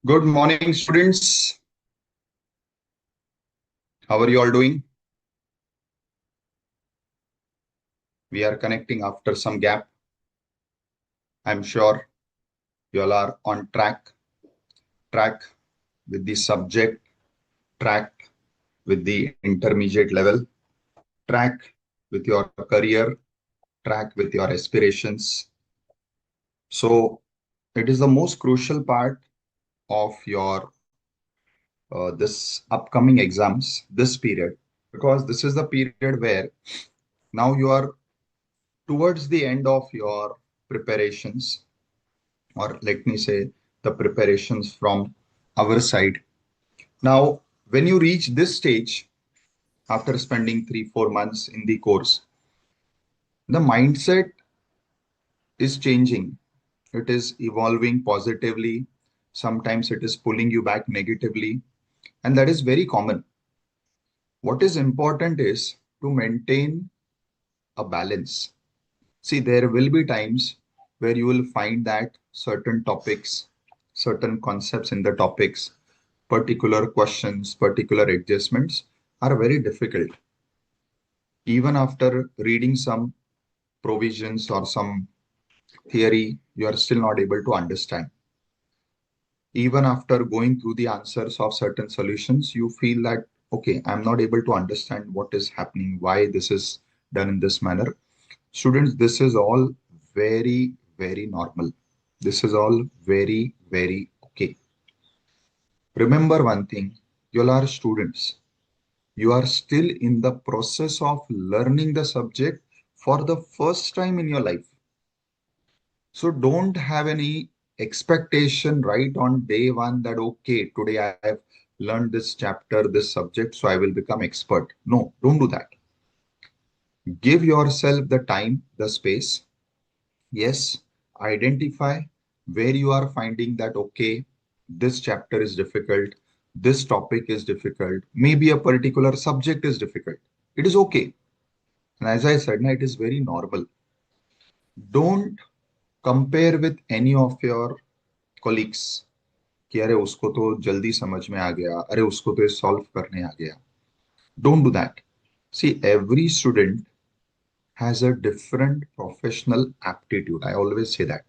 Good morning, students. How are you all doing? We are connecting after some gap. I'm sure you all are on track with the subject, track with the intermediate level, track with your career, track with your aspirations. So it is the most crucial part of your this upcoming exams, this period, because this is the period where now you are towards the end of your preparations, or let me say the preparations from our side. Now, when you reach this stage, after spending 3 4 months in the course, the mindset is changing. It is evolving positively. Sometimes it is pulling you back negatively, and that is very common. What is important is to maintain a balance. See, there will be times where you will find that certain topics, certain concepts in the topics, particular questions, particular adjustments are very difficult. Even after reading some provisions or some theory, you are still not able to understand. Even after going through the answers of certain solutions, you feel that, okay, I'm not able to understand what is happening, why this is done in this manner. Students, this is all very normal. This is all very okay. Remember one thing, you are students. You are still in the process of learning the subject for the first time in your life. So don't have any expectation right on day one that, okay, today I have learned this chapter, this subject, so I will become expert. No, don't do that. Give yourself the time, the space. Yes, identify where you are finding that, okay, this chapter is difficult, this topic is difficult, maybe a particular subject is difficult. It is okay. And as I said, it is very normal. Don't compare with any of your colleagues कि अरे उसको तो जल्दी समझ में आ गया, अरे उसको तो सॉल्व करने आ गया. Don't do that. See, every student has a different professional aptitude. I always say that.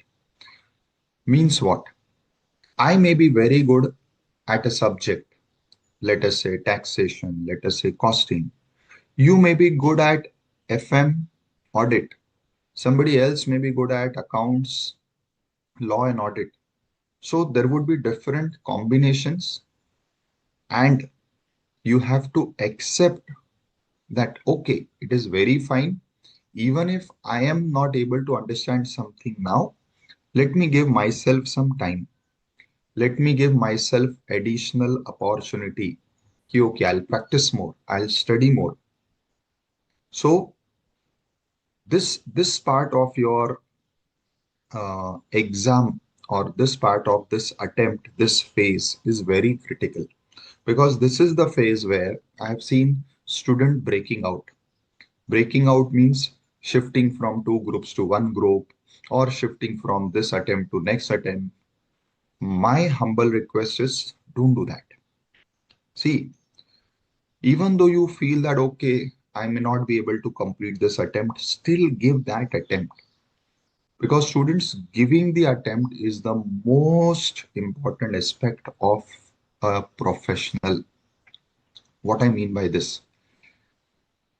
Means what? I may be very good at a subject, let us say taxation, let us say costing. You may be good at FM, audit. Somebody else may be good at accounts, law and audit. So there would be different combinations, and you have to accept that, okay, it is very fine. Even if I am not able to understand something now, let me give myself some time. Let me give myself additional opportunity. Okay, I'll practice more, I'll study more. So this part of your exam, or this part of this attempt, this phase is very critical, because this is the phase where I have seen student breaking out. Breaking out means shifting from two groups to one group, or shifting from this attempt to next attempt. My humble request is, don't do that. See, even though you feel that, okay, I may not be able to complete this attempt, still give that attempt. Because students, giving the attempt is the most important aspect of a professional. What I mean by this,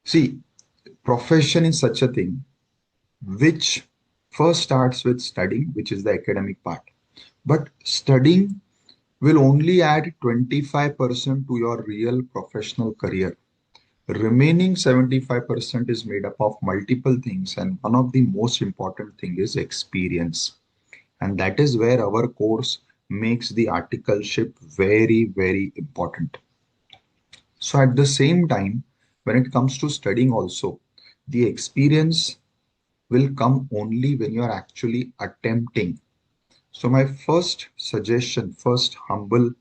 see, profession is such a thing which first starts with studying, which is the academic part. But studying will only add 25% to your real professional career. Remaining 75% is made up of multiple things, and one of the most important thing is experience. And that is where our course makes the articleship very important. So at the same time, when it comes to studying also, the experience will come only when you are actually attempting. So my first suggestion, first humble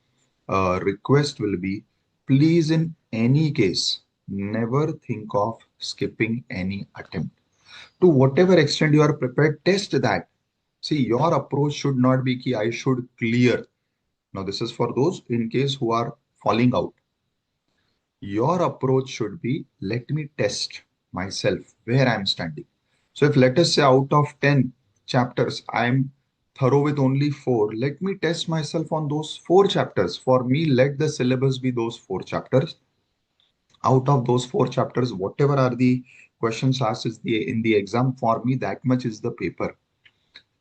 request will be, please, in any case, never think of skipping any attempt. To whatever extent you are prepared, test that. See, your approach should not be ki I should clear. Now, this is for those in case who are falling out. Your approach should be, let me test myself where I'm standing. So if let us say out of 10 chapters, I'm thorough with only 4, let me test myself on those 4 chapters. For me, let the syllabus be those 4 chapters. Out of those 4 chapters, whatever are the questions asked is in the exam, for me, that much is the paper.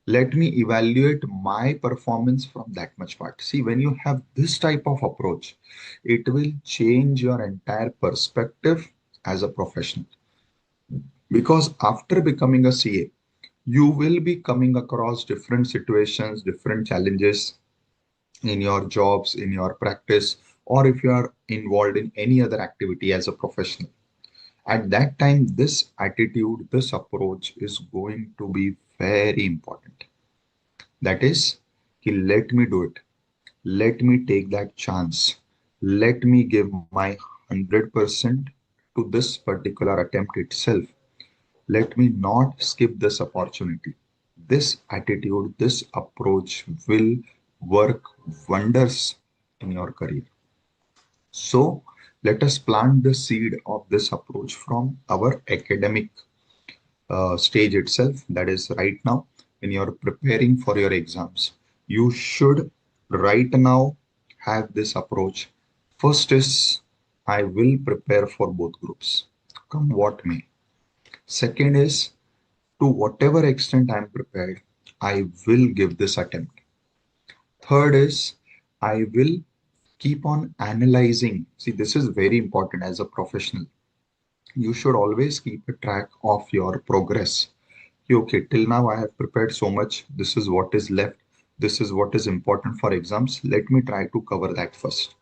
Let me evaluate my performance from that much part. See, when you have this type of approach, it will change your entire perspective as a professional. Because after becoming a CA, you will be coming across different situations, different challenges in your jobs, in your practice, or if you are involved in any other activity as a professional. At that time, this attitude, this approach is going to be very important. That is, let me do it. Let me take that chance. Let me give my 100% to this particular attempt itself. Let me not skip this opportunity. This attitude, this approach will work wonders in your career. So let us plant the seed of this approach from our academic stage itself. That is right now when you're preparing for your exams. You should right now have this approach. First is, I will prepare for both groups, come what may. Second is, to whatever extent I'm prepared, I will give this attempt. Third is, I will keep on analyzing. See, this is very important as a professional. You should always keep a track of your progress. Okay, till now I have prepared so much. This is what is left. This is what is important for exams. Let me try to cover that first.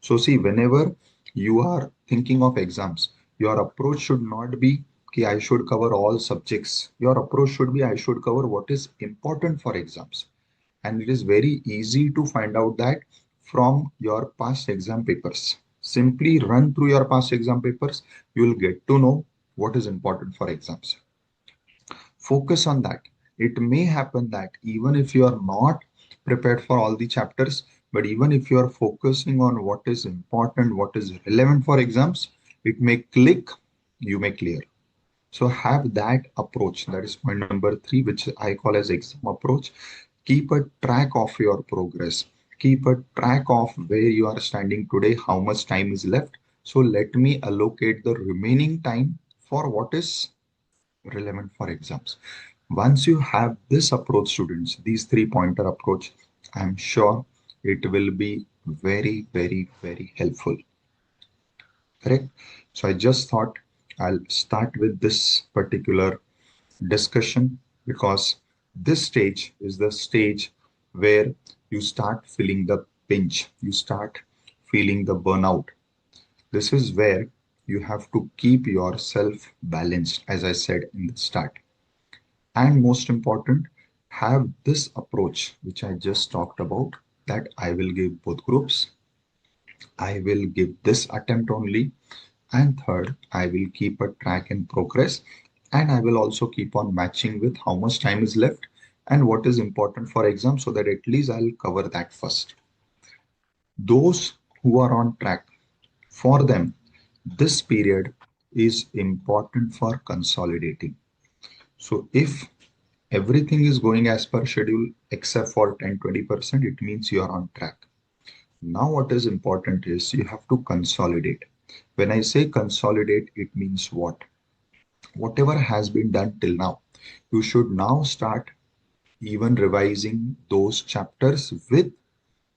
So see, whenever you are thinking of exams, your approach should not be, okay, I should cover all subjects. Your approach should be, I should cover what is important for exams. And it is very easy to find out that from your past exam papers. Simply run through your past exam papers. You will get to know what is important for exams. Focus on that. It may happen that even if you are not prepared for all the chapters, but even if you are focusing on what is important, what is relevant for exams, it may click, you may clear. So have that approach. That is point number 3, which I call as exam approach. Keep a track of your progress. Keep a track of where you are standing today, how much time is left. So let me allocate the remaining time for what is relevant for exams. Once you have this approach, students, these 3-pointer approach, I'm sure it will be very, very, very helpful. Correct? So I just thought I'll start with this particular discussion because this stage is the stage where you start feeling the pinch, you start feeling the burnout. This is where you have to keep yourself balanced, as I said in the start. And most important, have this approach, which I just talked about, that I will give both groups. I will give this attempt only. And third, I will keep a track and progress. And I will also keep on matching with how much time is left and what is important for exam so that at least I'll cover that first. Those who are on track, for them, this period is important for consolidating. So if everything is going as per schedule except for 10-20%, it means you are on track. Now what is important is you have to consolidate. When I say consolidate, it means what? Whatever has been done till now, you should now start even revising those chapters with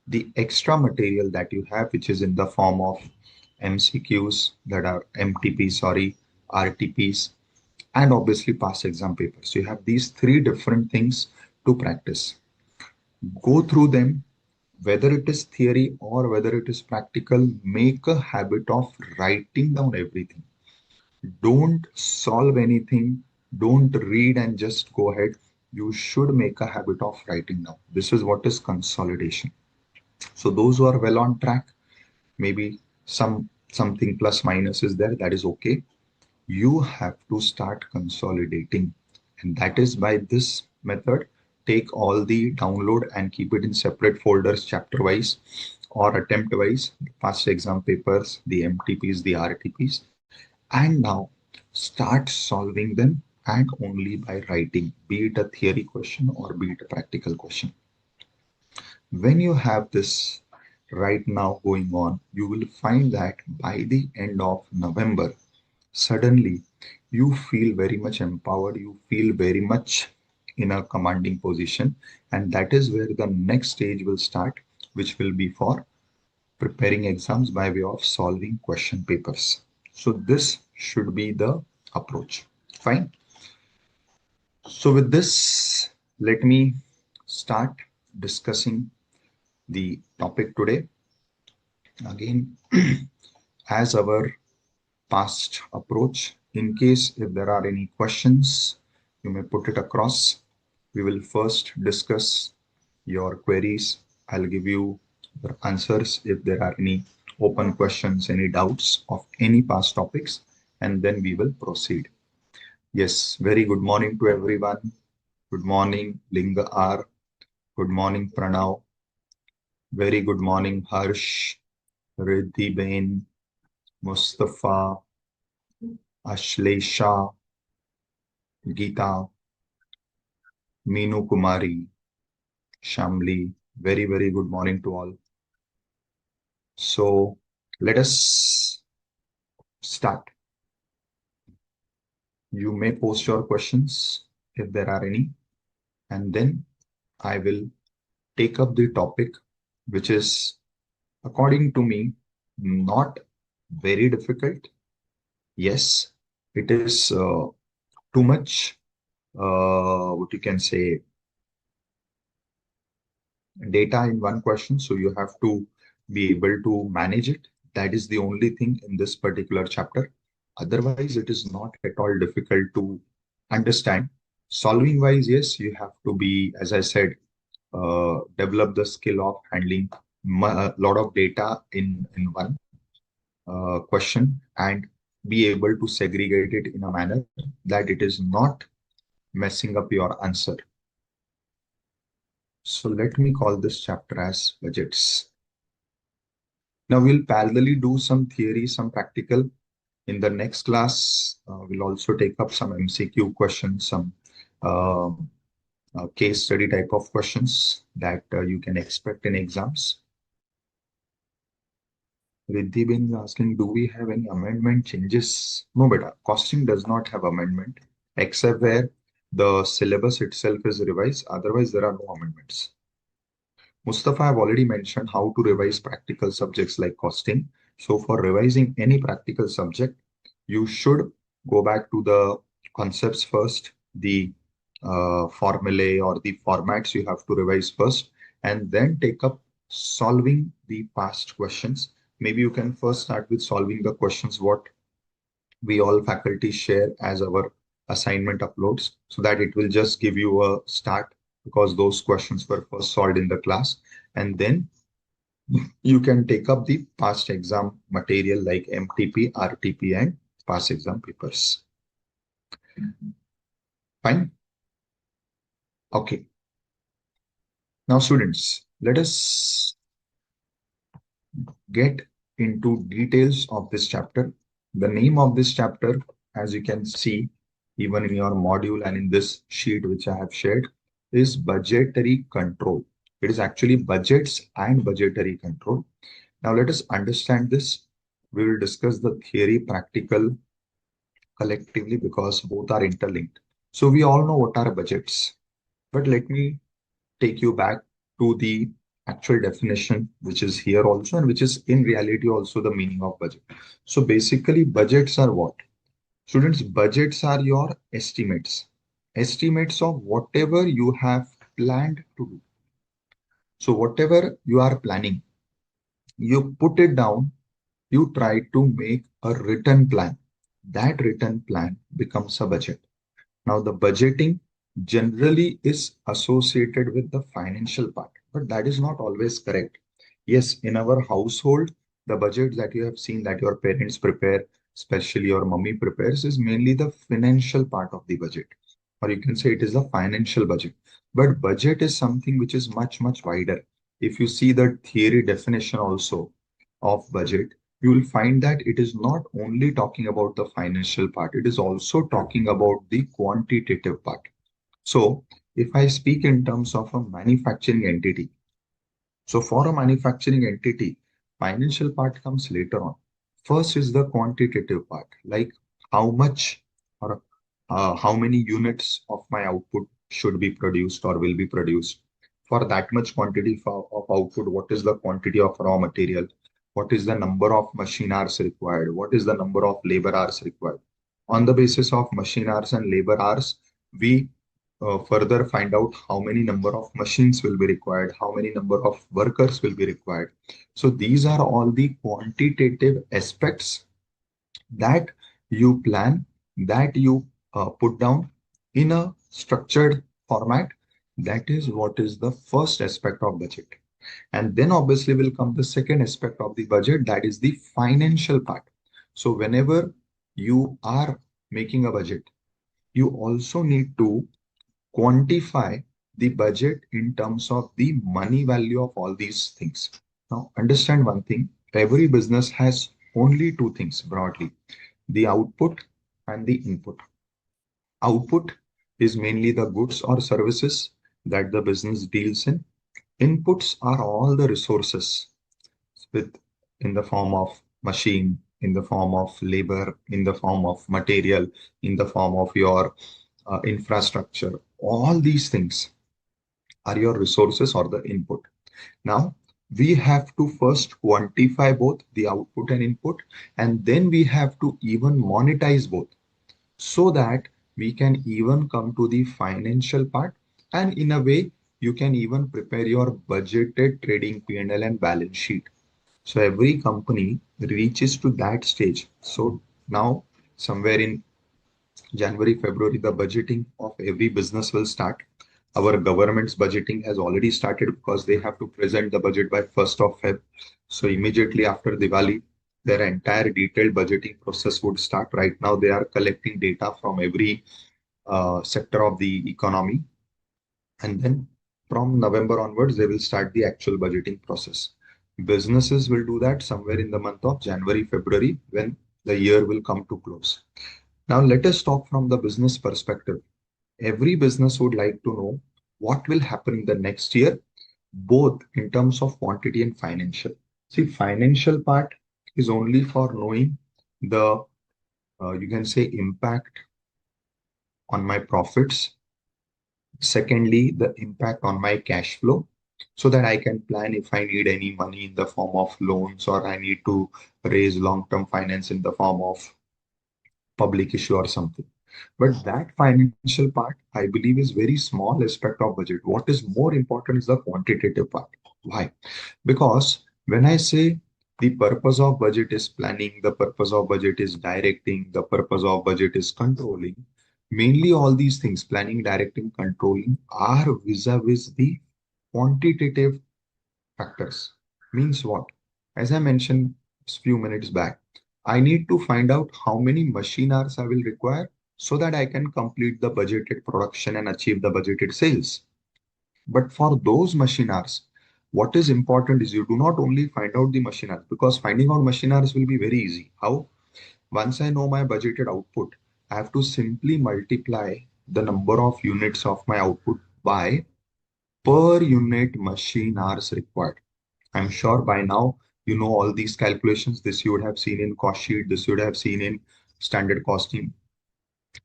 the extra material that you have, which is in the form of MCQs, that are MTP, sorry, RTPs, and obviously past exam papers. So you have these 3 different things to practice. Go through them, whether it is theory or whether it is practical. Make a habit of writing down everything. Don't solve anything. Don't read and just go ahead. You should make a habit of writing down. This is what is consolidation. So those who are well on track, maybe something plus minus is there, that is okay. You have to start consolidating, and that is by this method. take all the download and keep it in separate folders, chapter wise or attempt wise, past exam papers, the MTPs, the RTPs, and now start solving them, and only by writing, be it a theory question or be it a practical question. When you have this right now going on, you will find that by the end of November, suddenly you feel very much empowered, you feel very much in a commanding position, and that is where the next stage will start, which will be for preparing exams by way of solving question papers. So this should be the approach. Fine. So with this, let me start discussing the topic today. Again, as our past approach, in case if there are any questions, you may put it across. We will first discuss your queries. I'll give you the answers if there are any open questions, any doubts of any past topics, and then we will proceed. Yes, very good morning to everyone. Good morning, Linga R. Good morning, Pranav. Very good morning, Harsh, Riddhi Bain, Mustafa, Ashlesha, Geeta, Meenu Kumari, Shamli. Very, very good morning to all. So let us start. You may post your questions if there are any, and then I will take up the topic, which is, according to me, not very difficult. Yes, it is too much, what you can say, data in one question. So you have to be able to manage it. That is the only thing in this particular chapter. Otherwise, it is not at all difficult to understand. Solving wise, yes, you have to be, as I said, develop the skill of handling a lot of data in one question, and be able to segregate it in a manner that it is not messing up your answer. So let me call this chapter as budgets. Now we'll parallelly do some theory, some practical. In the next class, we'll also take up some MCQ questions, some case study type of questions that you can expect in exams. Riddhi Bin is asking, do we have any amendment changes? No, beta. Costing does not have amendment, except where the syllabus itself is revised. Otherwise, there are no amendments. Mustafa, I've already mentioned how to revise practical subjects like costing. So for revising any practical subject, you should go back to the concepts first, the formulae or the formats you have to revise first, and then take up solving the past questions. Maybe you can first start with solving the questions what we all faculty share as our assignment uploads, so that it will just give you a start, because those questions were first solved in the class, and then you can take up the past exam material like MTP, RTP, and past exam papers. Fine. Okay. Now, students, let us get into details of this chapter. The name of this chapter, as you can see, even in your module and in this sheet which I have shared, is budgetary control. It is actually budgets and budgetary control. Now let us understand this. We will discuss the theory, practical collectively, because both are interlinked. So we all know what are budgets, but let me take you back to the actual definition, which is here also, and which is in reality also the meaning of budget. So basically, budgets are what? Students, budgets are your estimates. Estimates of whatever you have planned to do. So whatever you are planning, you put it down, you try to make a written plan. That written plan becomes a budget. Now, the budgeting generally is associated with the financial part, but that is not always correct. Yes, in our household, the budget that you have seen that your parents prepare, especially your mummy prepares, is mainly the financial part of the budget. or you can say it is the financial budget. But budget is something which is much, much wider. If you see the theory definition also of budget, you will find that it is not only talking about the financial part, it is also talking about the quantitative part. So if I speak in terms of a manufacturing entity, so for a manufacturing entity, financial part comes later on. First is the quantitative part, like how much or how many units of my output should be produced or will be produced. For that much quantity of output, what is the quantity of raw material? What is the number of machine hours required? What is the number of labor hours required? On the basis of machine hours and labor hours, we further find out how many number of machines will be required, how many number of workers will be required. So these are all the quantitative aspects that you plan, that you put down in a structured format. That is what is the first aspect of budget. And then obviously will come the second aspect of the budget, that is the financial part. So whenever you are making a budget, you also need to quantify the budget in terms of the money value of all these things. Now, understand one thing, every business has only two things broadly, the output and the input. Output is mainly the goods or services that the business deals in. Inputs are all the resources with in the form of machine, in the form of labor, in the form of material, in the form of your infrastructure. All these things are your resources or the input. Now, we have to first quantify both the output and input, and then we have to even monetize both so that we can even come to the financial part. And in a way, you can even prepare your budgeted trading P&L and balance sheet. So every company reaches to that stage. So now, somewhere in January, February, the budgeting of every business will start. Our government's budgeting has already started because they have to present the budget by 1st of Feb. So immediately after Diwali, their entire detailed budgeting process would start. Right now, they are collecting data from every sector of the economy. And then from November onwards, they will start the actual budgeting process. Businesses will do that somewhere in the month of January, February, when the year will come to close. Now, let us talk from the business perspective. Every business would like to know what will happen in the next year, both in terms of quantity and financial. See, financial part is only for knowing the, you can say, impact on my profits. Secondly, the impact on my cash flow so that I can plan if I need any money in the form of loans or I need to raise long-term finance in the form of public issue or something. But that financial part, I believe, is very small aspect of budget. What is more important is the quantitative part. Why? Because when I say the purpose of budget is planning, the purpose of budget is directing, the purpose of budget is controlling, mainly all these things, planning, directing, controlling, are vis-a-vis the quantitative factors. Means what? As I mentioned a few minutes back, I need to find out how many machine hours I will require so that I can complete the budgeted production and achieve the budgeted sales. But for those machine hours, what is important is you do not only find out the machine hours, because finding out machine hours will be very easy. How? Once I know my budgeted output, I have to simply multiply the number of units of my output by per unit machine hours required. I'm sure by now you know all these calculations. This you would have seen in cost sheet. This you would have seen in standard costing,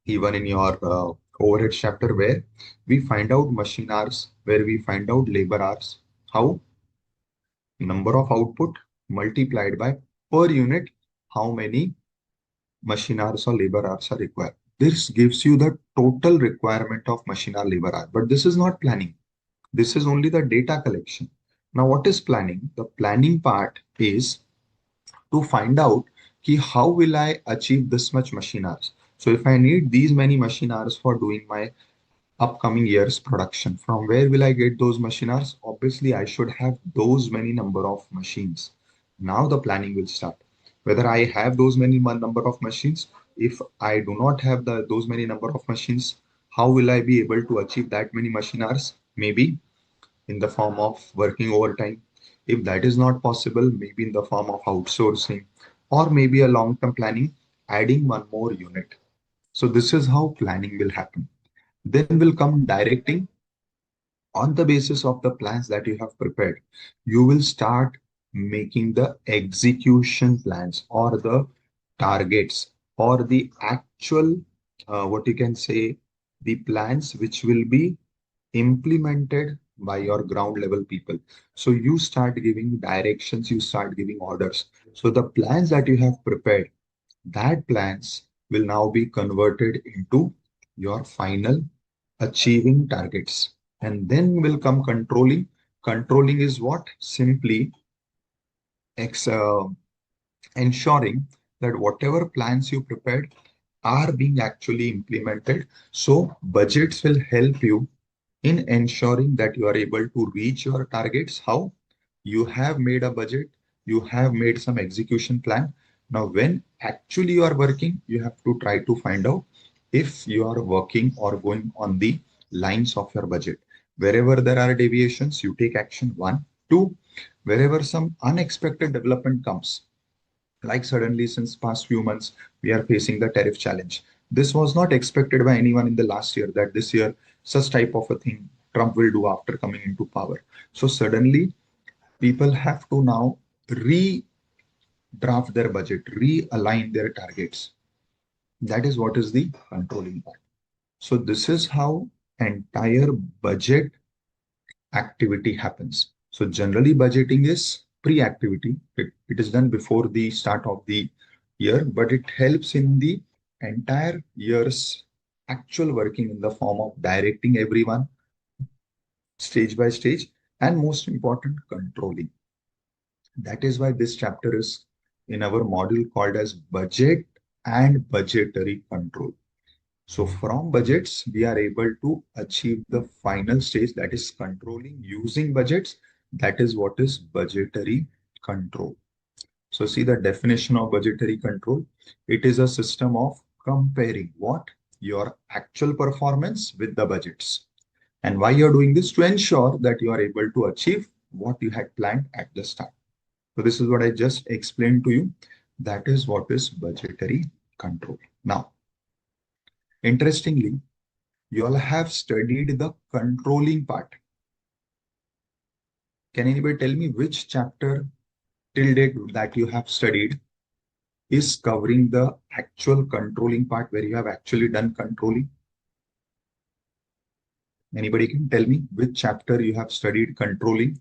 even in your overhead chapter where we find out machine hours, where we find out labor hours. How? Number of output multiplied by per unit, how many machine hours or labor hours are required. This gives you the total requirement of machine hour labor hour. But this is not planning. This is only the data collection. Now, what is planning? The planning part is to find out ki how will I achieve this much machine hours. So if I need these many machine hours for doing my upcoming year's production, from where will I get those machine hours? Obviously, I should have those many number of machines. Now the planning will start. Whether I have those many number of machines, if I do not have those many number of machines, How will I be able to achieve that many machine hours? Maybe in the form of working overtime. If that is not possible, maybe in the form of outsourcing, or maybe a long-term planning, adding one more unit. So this is how planning will happen. Then will come directing. On the basis of the plans that you have prepared, you will start making the execution plans or the targets or the actual, what you can say, the plans which will be implemented by your ground level people. So you start giving directions, you start giving orders. So the plans that you have prepared, that plans will now be converted into your final achieving targets. And then will come controlling. Controlling is what? Simply ex ensuring that whatever plans you prepared are being actually implemented. So budgets will help you in ensuring that you are able to reach your targets. How? You have made a budget, you have made some execution plan. Now, when actually you are working, you have to try to find out if you are working or going on the lines of your budget. Wherever there are deviations, you take action. One, two, wherever some unexpected development comes, like suddenly since past few months, we are facing the tariff challenge. This was not expected by anyone in the last year that this year such type of a thing Trump will do after coming into power. So suddenly people have to now redraft their budget, realign their targets. That is what is the controlling part. So this is how entire budget activity happens. So generally budgeting is pre-activity. It is done before the start of the year, but it helps in the entire year's actual working in the form of directing everyone stage by stage, and most important, controlling. That is why this chapter is in our module called as budget and budgetary control. So from budgets, we are able to achieve the final stage, that is controlling using budgets. That is what is budgetary control. So see the definition of budgetary control. It is a system of comparing what? Your actual performance with the budgets. And why you're doing this? To ensure that you are able to achieve what you had planned at the start. So this is what I just explained to you. That is what is budgetary control. Now, interestingly, you all have studied the controlling part. Can anybody tell me which chapter till date that you have studied is covering the actual controlling part where you have actually done controlling? Anybody can tell me which chapter you have studied controlling?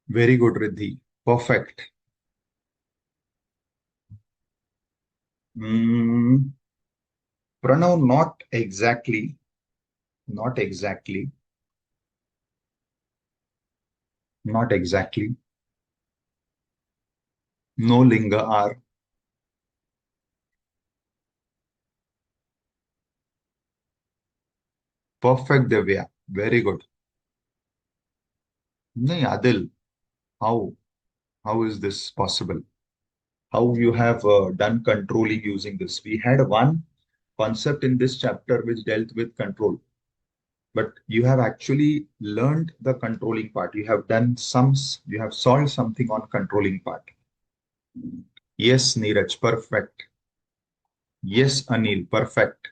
Very good, Riddhi. Perfect. Mm, Pranav, not exactly. Not exactly. Not exactly. No linga are. Perfect, Devya. Very good. No, Adil, how? How is this possible? How you have done controlling using this? We had one concept in this chapter which dealt with control, but you have actually learned the controlling part. You have done some, you have solved something on controlling part. Yes, Neeraj, perfect. Yes, Anil, perfect.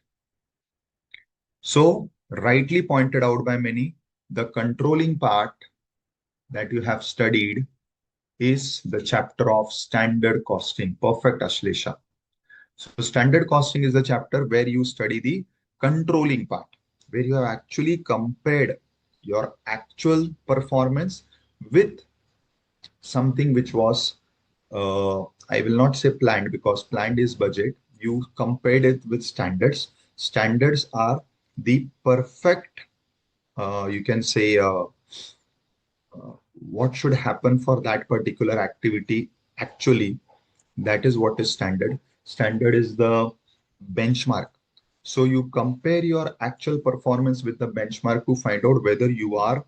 So, rightly pointed out by many, the controlling part that you have studied is the chapter of standard costing. Perfect, Ashlesha. So standard costing is the chapter where you study the controlling part, where you have actually compared your actual performance with something which was, I will not say planned because planned is budget. You compared it with standards. Standards are the perfect, you can say, what should happen for that particular activity actually. That is what is standard. Standard is the benchmark. So you compare your actual performance with the benchmark to find out whether you are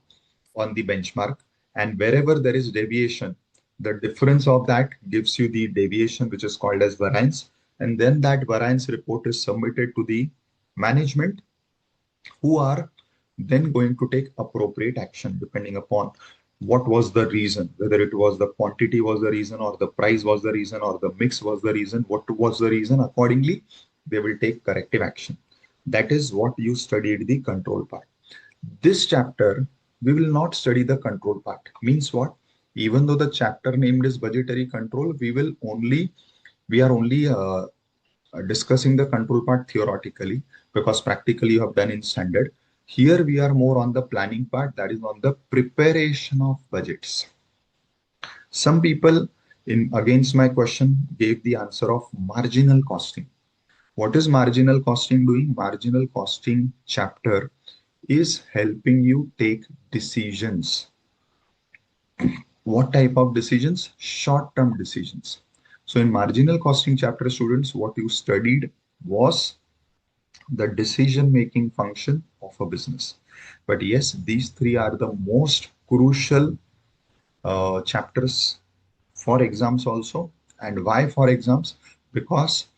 on the benchmark, and wherever there is deviation, The difference of that gives you the deviation, which is called as variance. And then that variance report is submitted to the management, who are then going to take appropriate action depending upon what was the reason, whether it was the quantity was the reason, or the price was the reason, or the mix was the reason, what was the reason. Accordingly, they will take corrective action. That is what you studied the control part. This chapter, we will not study the control part. Means what? Even though the chapter named is budgetary control, we are only discussing the control part theoretically, because practically you have done in standard. Here we are more on the planning part, that is on the preparation of budgets. Some people in against my question gave the answer of marginal costing. What is marginal costing doing? Marginal costing chapter is helping you take decisions. What type of decisions? Short-term decisions. So in marginal costing chapter, students, what you studied was the decision-making function of a business. But yes, these three are the most crucial chapters for exams also. And why for exams? Because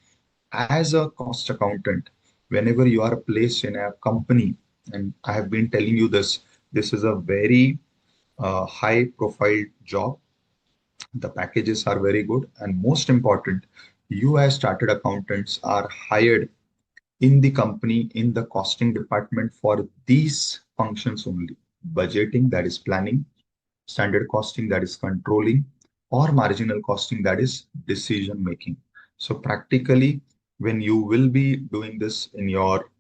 as a cost accountant, whenever you are placed in a company, and I have been telling you this, this is a very high profile job. The packages are very good, and most important, you as chartered accountants are hired in the company in the costing department for these functions only: budgeting, that is planning; standard costing, that is controlling; or marginal costing, that is decision making. So practically, when you will be doing this in your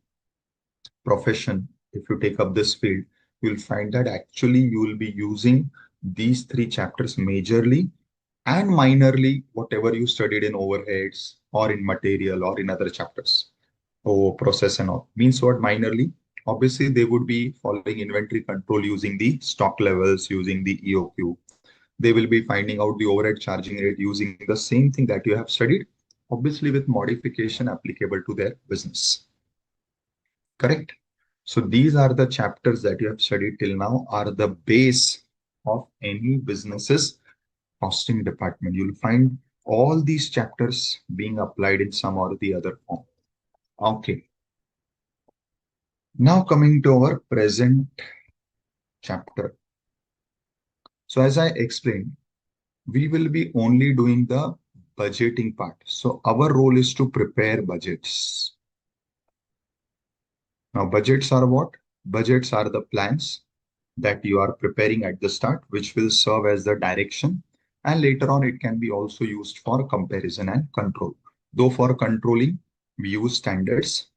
profession, if you take up this field, you'll find that actually you will be using these three chapters majorly, and minorly whatever you studied in overheads or in material or in other chapters. Oh, process and all. Means what minorly? Obviously, they would be following inventory control using the stock levels, using the EOQ. They will be finding out the overhead charging rate using the same thing that you have studied, obviously with modification applicable to their business. Correct? So these are the chapters that you have studied till now are the base of any business's costing department. You'll find all these chapters being applied in some or the other form. Okay. Now coming to our present chapter. So as I explained, we will be only doing the budgeting part. So our role is to prepare budgets. Now budgets are what? Budgets are the plans that you are preparing at the start, which will serve as the direction. And later on, it can be also used for comparison and control. Though for controlling, we use standards.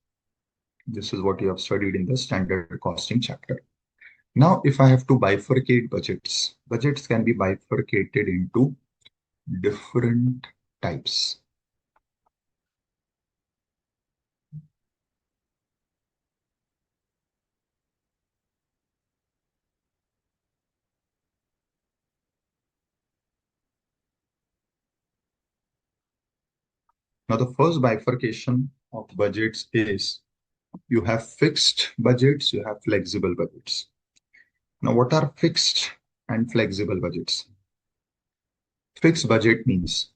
This is what you have studied in the standard costing chapter. Now, if I have to bifurcate budgets, budgets can be bifurcated into different types. Now, the first bifurcation of budgets is you have fixed budgets, you have flexible budgets. Now, what are fixed and flexible budgets? Fixed budget means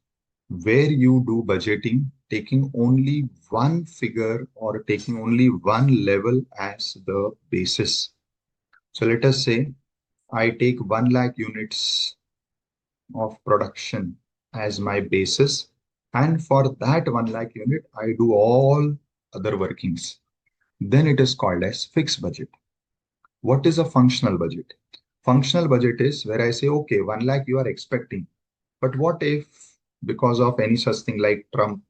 where you do budgeting, taking only one figure or taking only one level as the basis. So let us say I take 1 lakh units of production as my basis. And for that 1 lakh unit, I do all other workings. Then it is called as fixed budget. What is a functional budget? Functional budget is where I say, okay, 1 lakh you are expecting. But what if because of any such thing like Trump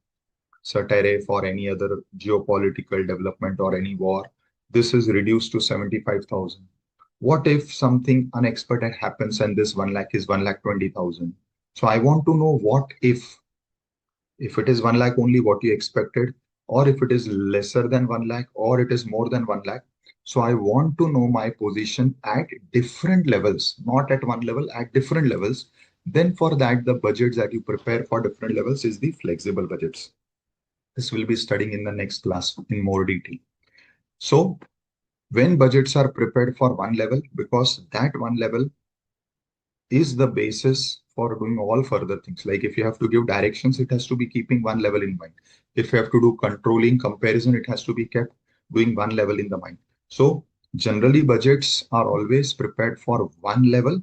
tariff or any other geopolitical development or any war, this is reduced to 75,000? What if something unexpected happens and this 1 lakh is 1,20,000? So I want to know what if it is 1 lakh only what you expected, or if it is lesser than 1 lakh, or it is more than 1 lakh. So I want to know my position at different levels, not at one level, at different levels. Then for that, the budgets that you prepare for different levels is the flexible budgets. This will be studying in the next class in more detail. So when budgets are prepared for one level, because that one level is the basis for doing all further things. Like if you have to give directions, it has to be keeping one level in mind. If you have to do controlling comparison, it has to be kept doing one level in the mind. So generally budgets are always prepared for one level.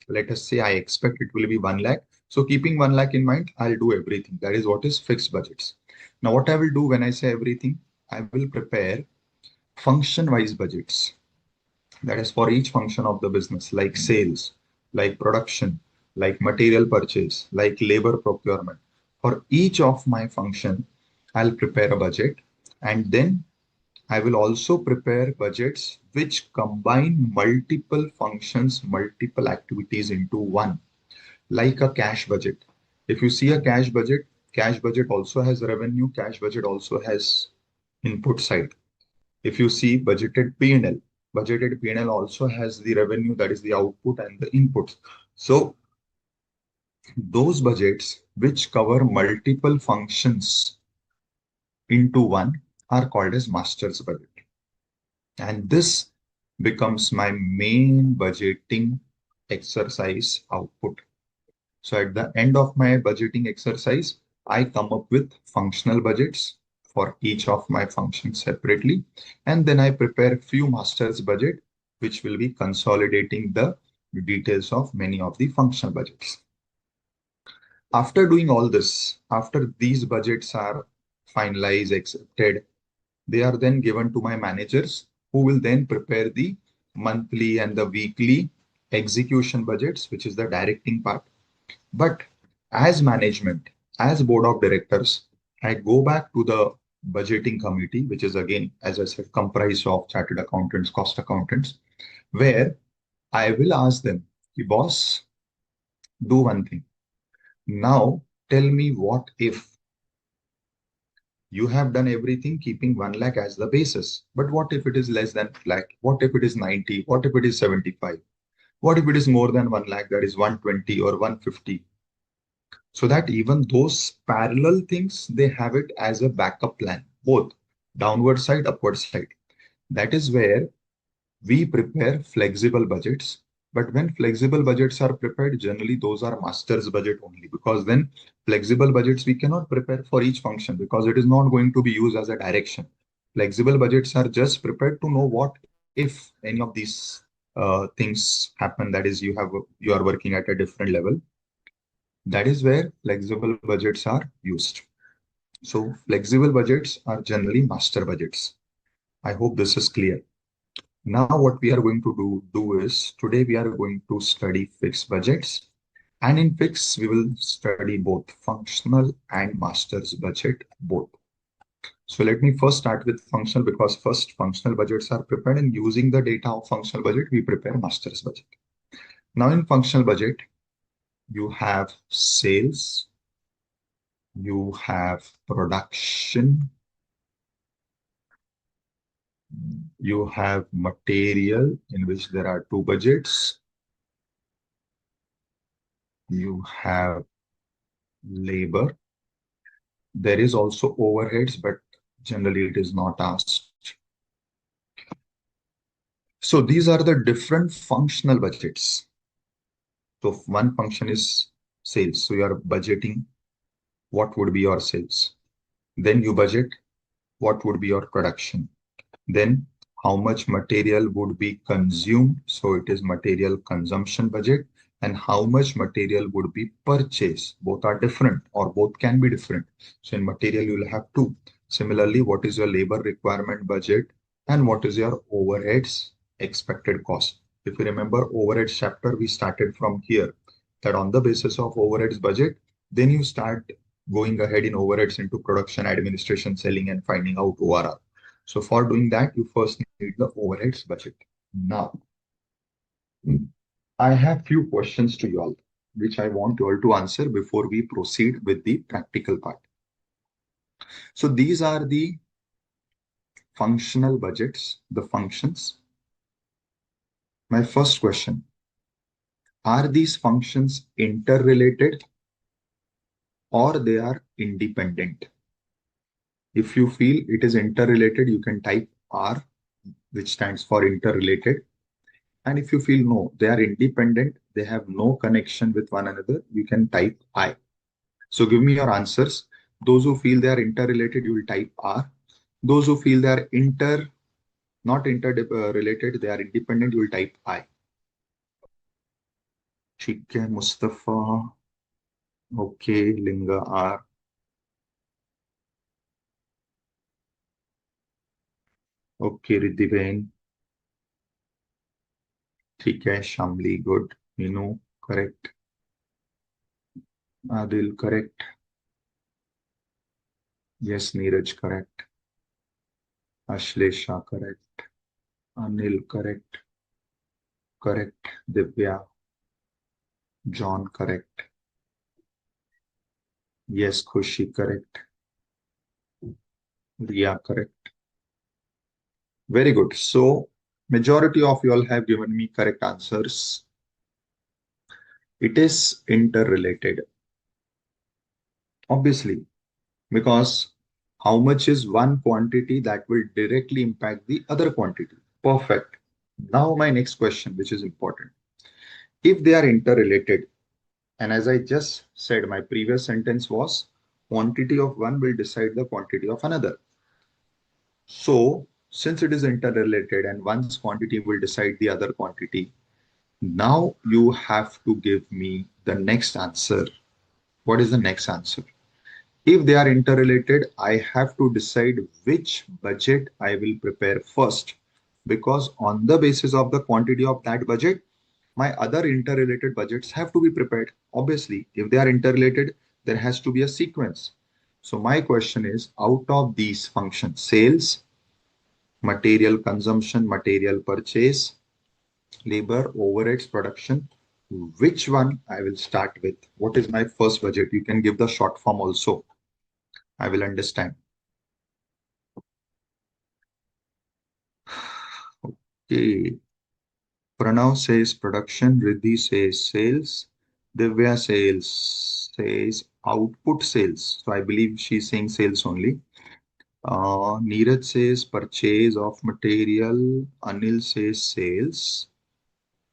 Let us say I expect it will be 1 lakh. So keeping 1 lakh in mind, I'll do everything. That is what is fixed budgets. Now what I will do when I say everything, I will prepare function wise budgets. That is for each function of the business, like sales, like production, like material purchase, like labor procurement. For each of my function, I'll prepare a budget, and then I will also prepare budgets which combine multiple functions, multiple activities into one, like a cash budget. If you see a cash budget also has revenue, cash budget also has input side. If you see budgeted P&L also has the revenue, that is the output and the inputs. So those budgets which cover multiple functions into one are called as master's budget. And this becomes my main budgeting exercise output. So at the end of my budgeting exercise, I come up with functional budgets for each of my functions separately. And then I prepare few master's budget, which will be consolidating the details of many of the functional budgets. After doing all this, after these budgets are finalized, accepted, they are then given to my managers who will then prepare the monthly and the weekly execution budgets, which is the directing part. But as management, as board of directors, I go back to the budgeting committee, which is again, as I said, comprised of chartered accountants, cost accountants, where I will ask them, boss, do one thing. Now tell me what if you have done everything keeping 1 lakh as the basis. But what if it is less than lakh? What if it is 90? What if it is 75? What if it is more than 1 lakh, that is 120 or 150? So that even those parallel things, they have it as a backup plan, both downward side, upward side. That is where we prepare flexible budgets. But when flexible budgets are prepared, generally those are master's budget only, because then flexible budgets we cannot prepare for each function because it is not going to be used as a direction. Flexible budgets are just prepared to know what if any of these things happen, that is you are working at a different level. That is where flexible budgets are used. So flexible budgets are generally master budgets. I hope this is clear. Now what we are going to do is today we are going to study fixed budgets, and in fixed we will study both functional and master's budget both. So let me first start with functional, because first functional budgets are prepared, and using the data of functional budget we prepare master's budget. Now in functional budget you have sales, you have production, you have material, in which there are two budgets, you have labor. There is also overheads, but generally it is not asked. So these are the different functional budgets. So one function is sales. So you are budgeting what would be your sales. Then you budget what would be your production. Then how much material would be consumed. So it is material consumption budget. And how much material would be purchased. Both are different, or both can be different. So in material, you will have two. Similarly, what is your labor requirement budget and what is your overheads expected cost? If you remember overheads chapter, we started from here, that on the basis of overheads budget, then you start going ahead in overheads into production, administration, selling, and finding out ORR. So for doing that, you first need the overheads budget. Now, I have few questions to you all, which I want you all to answer before we proceed with the practical part. So these are the functional budgets, the functions. My first question, are these functions interrelated or they are independent? If you feel it is interrelated, you can type R, which stands for interrelated. And if you feel no, they are independent, they have no connection with one another, you can type I. So give me your answers. Those who feel they are interrelated, you will type R. Those who feel they are not interrelated, they are independent, you will type I. ठीक है Mustafa. Okay, Linga R. Okay, Riddhiben. ठीक है Shamli, good. Minu, correct. Adil, correct. Yes, Neeraj, correct. Ashlesha, correct. Anil, correct. Correct. Divya, John, correct. Yes, Khushi, correct. Ria, correct. Very good. So, majority of you all have given me correct answers. It is interrelated. Obviously, because how much is one quantity that will directly impact the other quantity. Perfect. Now, my next question, which is important. If they are interrelated, and as I just said, my previous sentence was quantity of one will decide the quantity of another. So, since it is interrelated and one's quantity will decide the other quantity, now you have to give me the next answer. What is the next answer? If they are interrelated, I have to decide which budget I will prepare first, because on the basis of the quantity of that budget, my other interrelated budgets have to be prepared. Obviously, if they are interrelated, there has to be a sequence. So my question is, out of these functions, sales, material consumption, material purchase, labor, overheads, production, which one I will start with? What is my first budget? You can give the short form also. I will understand. Okay. Pranav says production, Riddhi says sales, Divya says output sales. So I believe she's saying sales only. Neeraj says purchase of material, Anil says sales.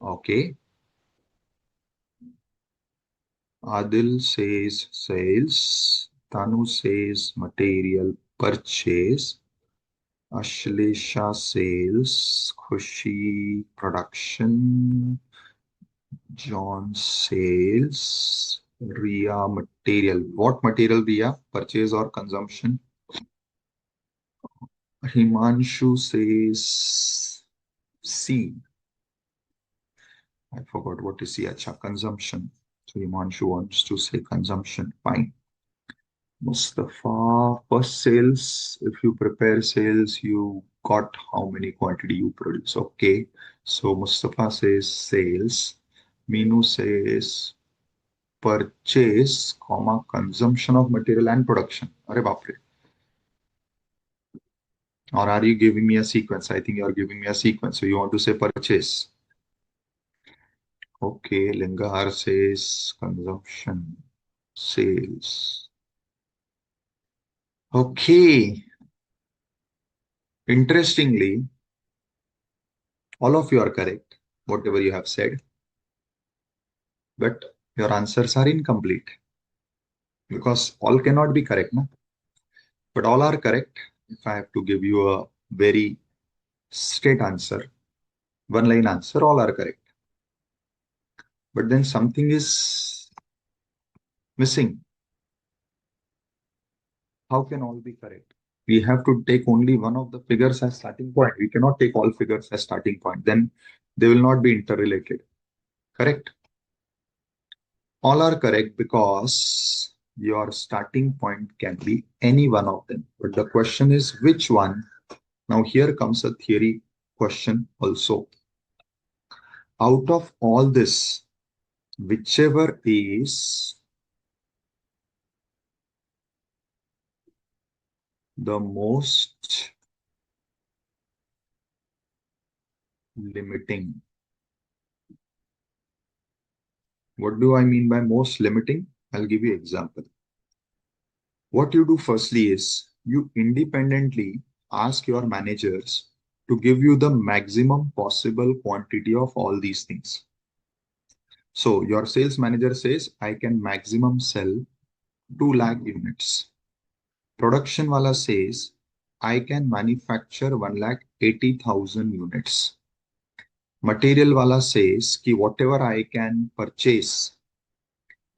Okay. Adil says sales, Tanu says material purchase, Ashlesha sales, Khushi production, John sales, Ria material. What material, Ria? Purchase or consumption? Himanshu says C. I forgot what is C. Acha, consumption. So Himanshu wants to say consumption. Fine. Mustafa, first sales. If you prepare sales, you got how many quantity you produce. Okay. So Mustafa says sales. Minu says purchase, comma, consumption of material and production. Arre baap re. Or are you giving me a sequence? I think you are giving me a sequence. So you want to say purchase. Okay, Lingahar says consumption, sales. Okay. Interestingly, all of you are correct, whatever you have said, but your answers are incomplete because all cannot be correct, no? But all are correct. If I have to give you a very straight answer, one line answer, all are correct. But then something is missing. How can all be correct? We have to take only one of the figures as starting point. We cannot take all figures as starting point. Then they will not be interrelated. Correct? All are correct because your starting point can be any one of them. But the question is which one? Now here comes a theory question also. Out of all this, whichever is the most limiting. What do I mean by most limiting? I'll give you an example. What you do firstly is you independently ask your managers to give you the maximum possible quantity of all these things. So your sales manager says, I can maximum sell 2 lakh units. Production wala says, I can manufacture 1,80,000 units. Material wala says ki whatever I can purchase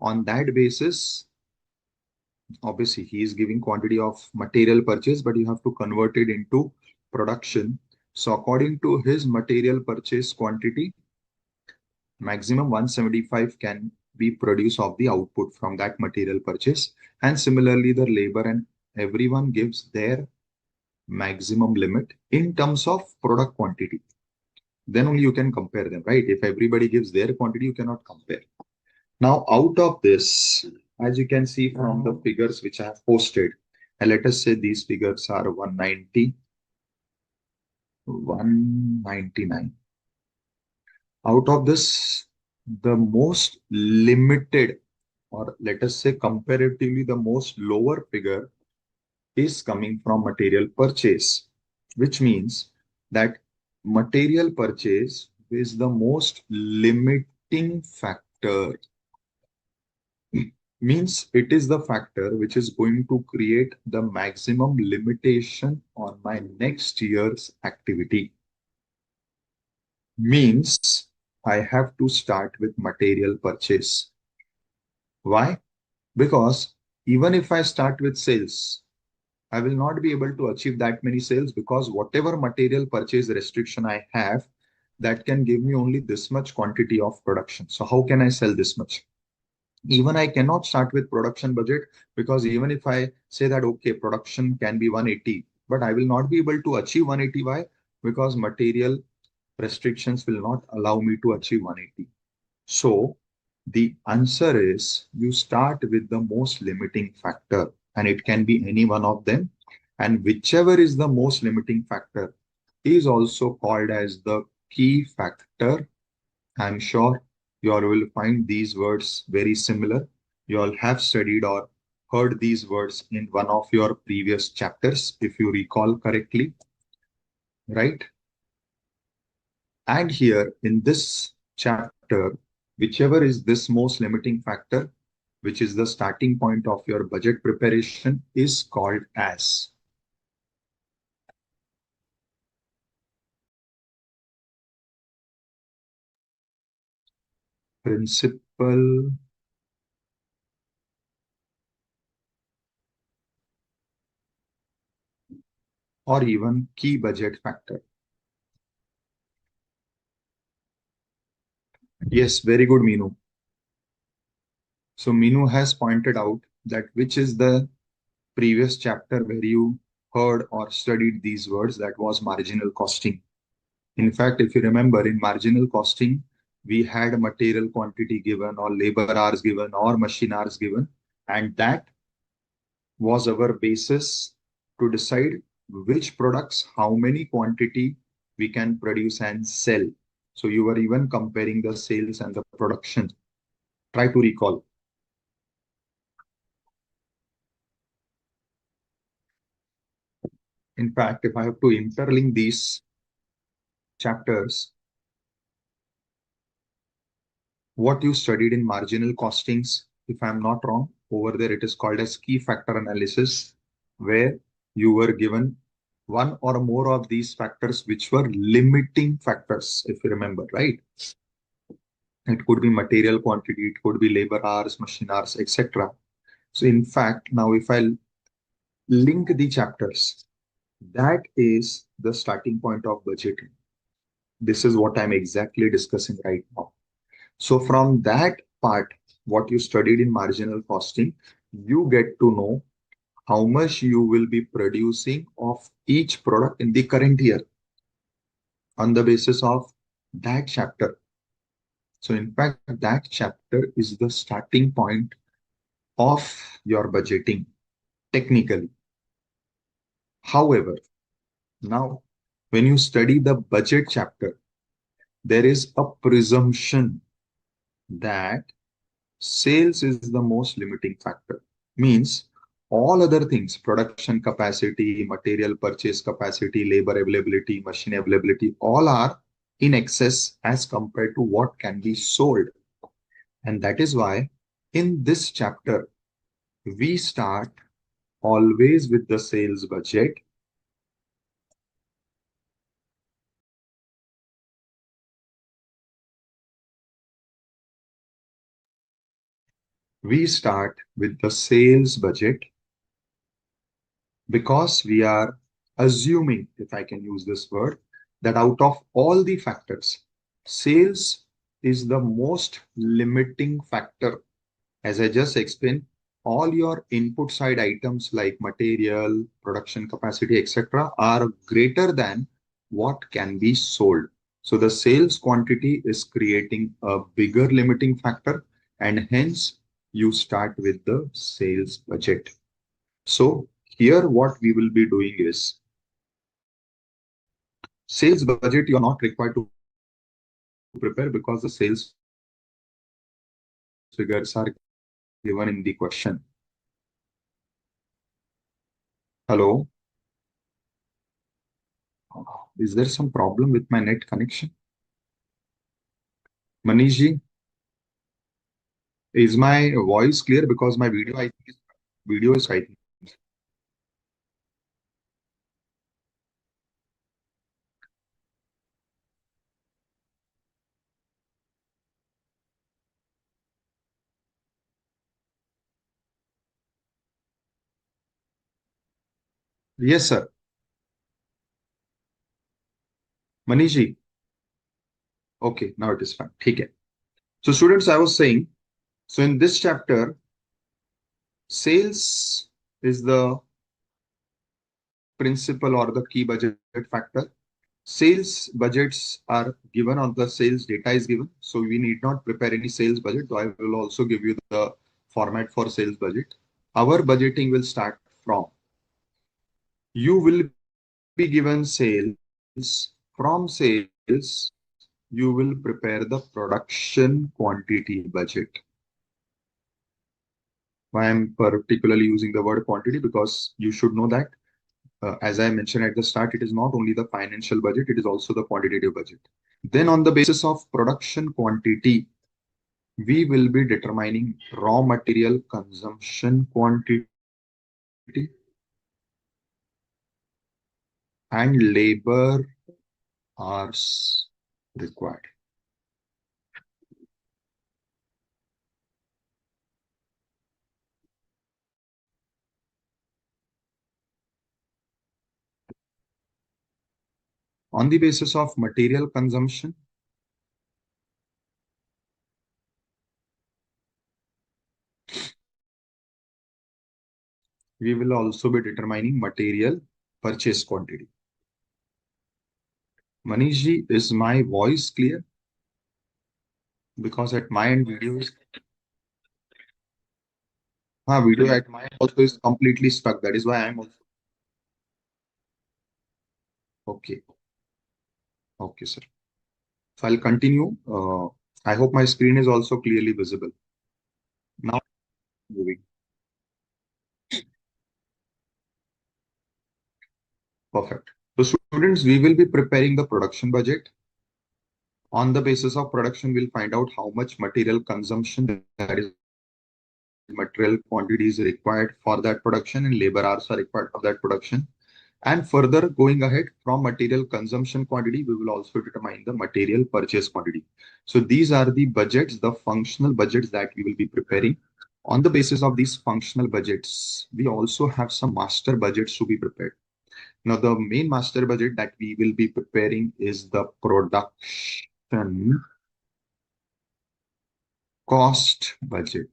on that basis, obviously he is giving quantity of material purchase, but you have to convert it into production. So according to his material purchase quantity, maximum 175 can be produced of the output from that material purchase. And similarly, the labor and everyone gives their maximum limit in terms of product quantity. Then only you can compare them, right? If everybody gives their quantity, you cannot compare. Now, out of this, as you can see from the figures which I have posted, and let us say these figures are 190, 199. Out of this, the most limited, or let us say comparatively the most lower figure is coming from material purchase, which means that material purchase is the most limiting factor. Means it is the factor which is going to create the maximum limitation on my next year's activity. Means I have to start with material purchase. Why? Because even if I start with sales, I will not be able to achieve that many sales because whatever material purchase restriction I have, that can give me only this much quantity of production. So how can I sell this much? Even I cannot start with production budget because even if I say that, okay, production can be 180, but I will not be able to achieve 180. Why? Because material restrictions will not allow me to achieve 180. So the answer is you start with the most limiting factor and it can be any one of them. And whichever is the most limiting factor is also called as the key factor. I'm sure you all will find these words very similar. You all have studied or heard these words in one of your previous chapters, if you recall correctly, right? And here in this chapter, whichever is this most limiting factor, which is the starting point of your budget preparation, is called as principal or even key budget factor. Yes, very good, Meenu. So Meenu has pointed out that which is the previous chapter where you heard or studied these words, that was marginal costing. In fact, if you remember, in marginal costing, we had material quantity given or labor hours given or machine hours given, and that was our basis to decide which products, how many quantity we can produce and sell. So you were even comparing the sales and the production. Try to recall. In fact, if I have to interlink these chapters, what you studied in marginal costings, if I'm not wrong, over there it is called as key factor analysis, where you were given one or more of these factors which were limiting factors, if you remember, right? It could be material quantity, it could be labor hours, machine hours, etc. So in fact, now if I link the chapters, that is the starting point of budgeting. This is what I'm exactly discussing right now. So from that part, what you studied in marginal costing, you get to know how much you will be producing of each product in the current year on the basis of that chapter. So in fact, that chapter is the starting point of your budgeting technically. However, now when you study the budget chapter, there is a presumption that sales is the most limiting factor. Means all other things, production capacity, material purchase capacity, labor availability, machine availability, all are in excess as compared to what can be sold. And that is why in this chapter, we start always with the sales budget. We start with the sales budget because we are assuming, if I can use this word, that out of all the factors, sales is the most limiting factor. As I just explained, all your input side items like material, production capacity, etc., are greater than what can be sold. So the sales quantity is creating a bigger limiting factor, and hence you start with the sales budget. So here what we will be doing is sales budget you are not required to prepare because the sales figures are given in the question. Hello, is there some problem with my net connection? Manish ji, is my voice clear? Because my video, I think, video is right. Yes, sir. Manish ji. Okay, now it is fine. Okay. So students, I was saying, so in this chapter, sales is the principal or the key budget factor. Sales budgets are given on the sales data is given. So we need not prepare any sales budget. So I will also give you the format for sales budget. Our budgeting will start from you will be given sales. From sales, you will prepare the production quantity budget. Why I'm particularly using the word quantity because you should know that as I mentioned at the start, it is not only the financial budget, it is also the quantitative budget. Then on the basis of production quantity, we will be determining raw material consumption quantity and labor hours required. On the basis of material consumption, we will also be determining material purchase quantity. Manish ji, is my voice clear? Because at my end, video at my end also is completely stuck. That is why I'm also okay. Okay, sir. So I'll continue. I hope my screen is also clearly visible. Now moving. Perfect. So students, we will be preparing the production budget. On the basis of production, we'll find out how much material consumption, that is material quantity is required for that production and labor hours are required for that production. And further going ahead from material consumption quantity, we will also determine the material purchase quantity. So these are the budgets, the functional budgets that we will be preparing. On the basis of these functional budgets, we also have some master budgets to be prepared. Now, the main master budget that we will be preparing is the production cost budget.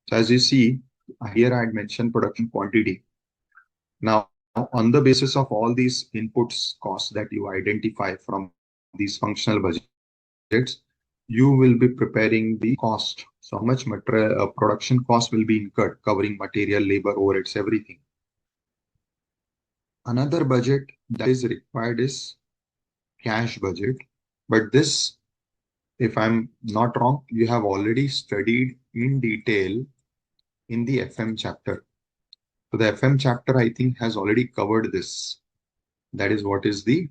So as you see, here I had mentioned production quantity. Now, on the basis of all these inputs costs that you identify from these functional budgets, you will be preparing the cost. So how much material production cost will be incurred, covering material, labor, overheads, everything. Another budget that is required is cash budget. But this, if I'm not wrong, you have already studied in detail in the FM chapter. So the FM chapter, I think, has already covered this. That is what is the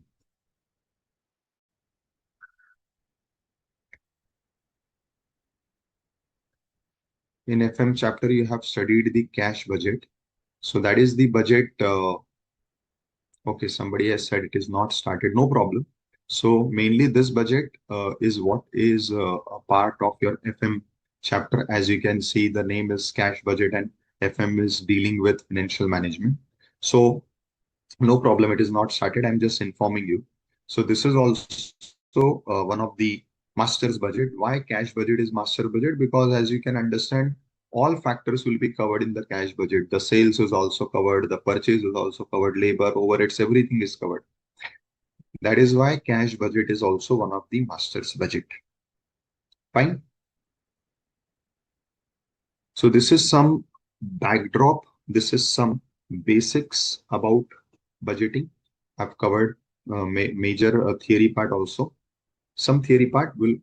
in FM chapter, you have studied the cash budget. So that is the budget. Okay, somebody has said it is not started. No problem. So mainly this budget is what is a part of your FM chapter. As you can see, the name is cash budget and FM is dealing with financial management. So no problem. It is not started. I'm just informing you. So this is also one of the master's budget. Why cash budget is master budget? Because as you can understand, all factors will be covered in the cash budget. The sales is also covered. The purchase is also covered. Labor, overheads, everything is covered. That is why cash budget is also one of the master's budget. Fine. So this is some backdrop. This is some basics about budgeting. I've covered major theory part also. Some theory part will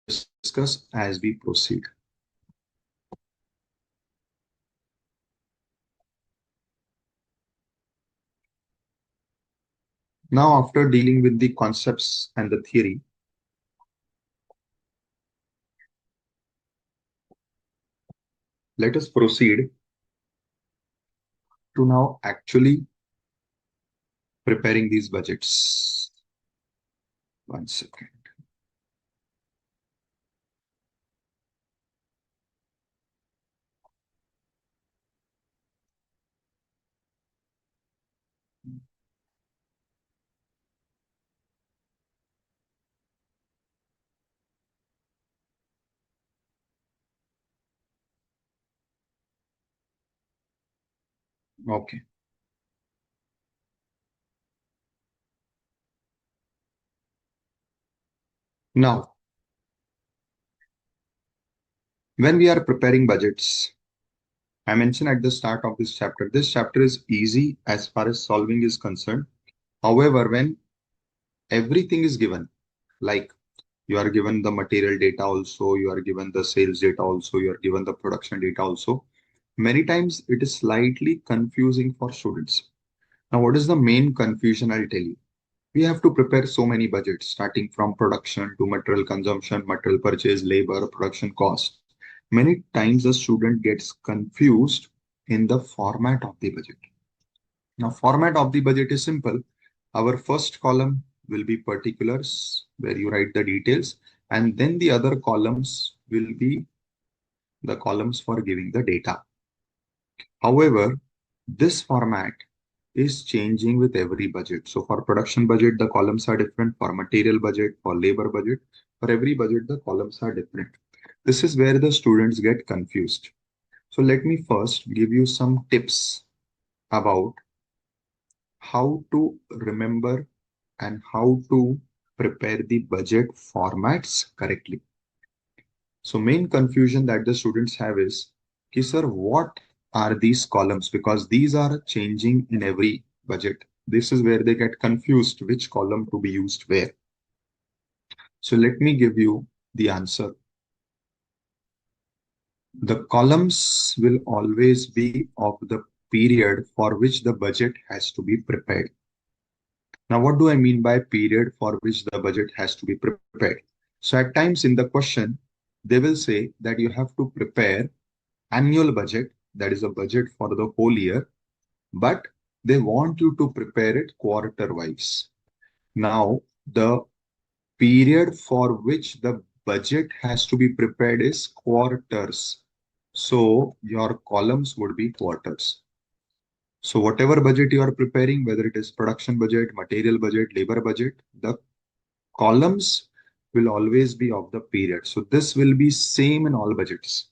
discuss as we proceed. Now, after dealing with the concepts and the theory, let us proceed to now actually preparing these budgets. One second. Okay. Now, when we are preparing budgets, I mentioned at the start of this chapter is easy as far as solving is concerned. However, when everything is given, like you are given the material data also, you are given the sales data also, you are given the production data also, many times it is slightly confusing for students. Now, what is the main confusion? I'll tell you. We have to prepare so many budgets, starting from production to material consumption, material purchase, labor, production cost. Many times the student gets confused in the format of the budget. Now, format of the budget is simple. Our first column will be particulars, where you write the details, and then the other columns will be the columns for giving the data. However, this format is changing with every budget. So for production budget, the columns are different. For material budget, for labor budget, for every budget, the columns are different. This is where the students get confused. So let me first give you some tips about how to remember and how to prepare the budget formats correctly. So main confusion that the students have is, okay, sir, what are these columns? Because these are changing in every budget. This is where they get confused, which column to be used where. So let me give you the answer. The columns will always be of the period for which the budget has to be prepared. Now, what do I mean by period for which the budget has to be prepared? So at times in the question, they will say that you have to prepare annual budget, that is a budget for the whole year, but they want you to prepare it quarter wise. Now, the period for which the budget has to be prepared is quarters. So your columns would be quarters. So whatever budget you are preparing, whether it is production budget, material budget, labor budget, the columns will always be of the period. So this will be same in all budgets.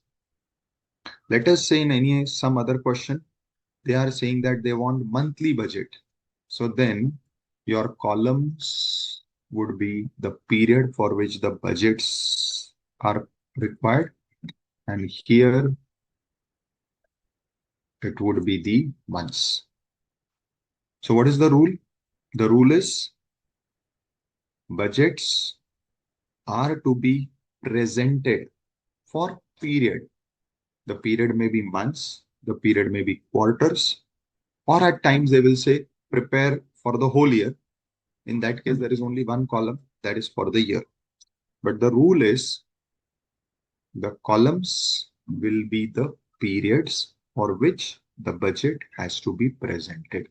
Let us say in some other question, they are saying that they want monthly budget. So then your columns would be the period for which the budgets are required. And here it would be the months. So what is the rule? The rule is budgets are to be presented for period. The period may be months, the period may be quarters, or at times they will say prepare for the whole year. In that case, there is only one column that is for the year. But the rule is the columns will be the periods for which the budget has to be presented.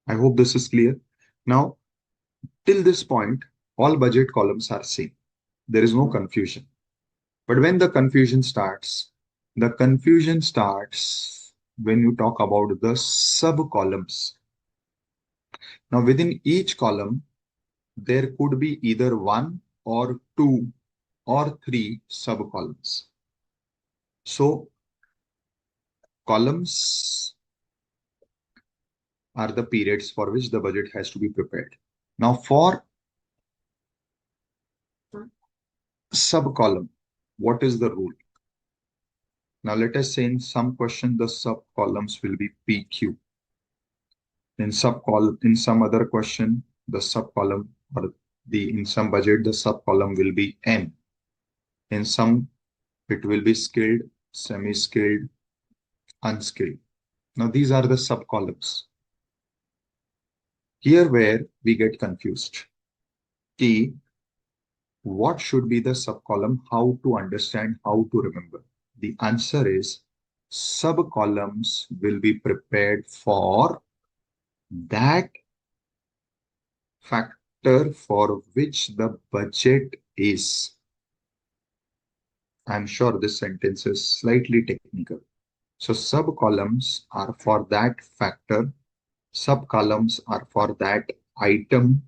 I hope this is clear. Now, till this point, all budget columns are same. There is no confusion. But when the confusion starts when you talk about the sub columns. Now, within each column, there could be either one or two or three sub columns. So, columns are the periods for which the budget has to be prepared. Now, for sub column, what is the rule? Now, let us say in some question, the sub columns will be PQ. In some other question, the sub column or in some budget, the sub column will be M. In some, it will be skilled, semi-skilled, unskilled. Now, these are the sub columns. Here where we get confused. Key, what should be the sub column? How to understand, how to remember? The answer is sub columns will be prepared for that factor for which the budget is. I'm sure this sentence is slightly technical. So sub columns are for that factor. Sub columns are for that item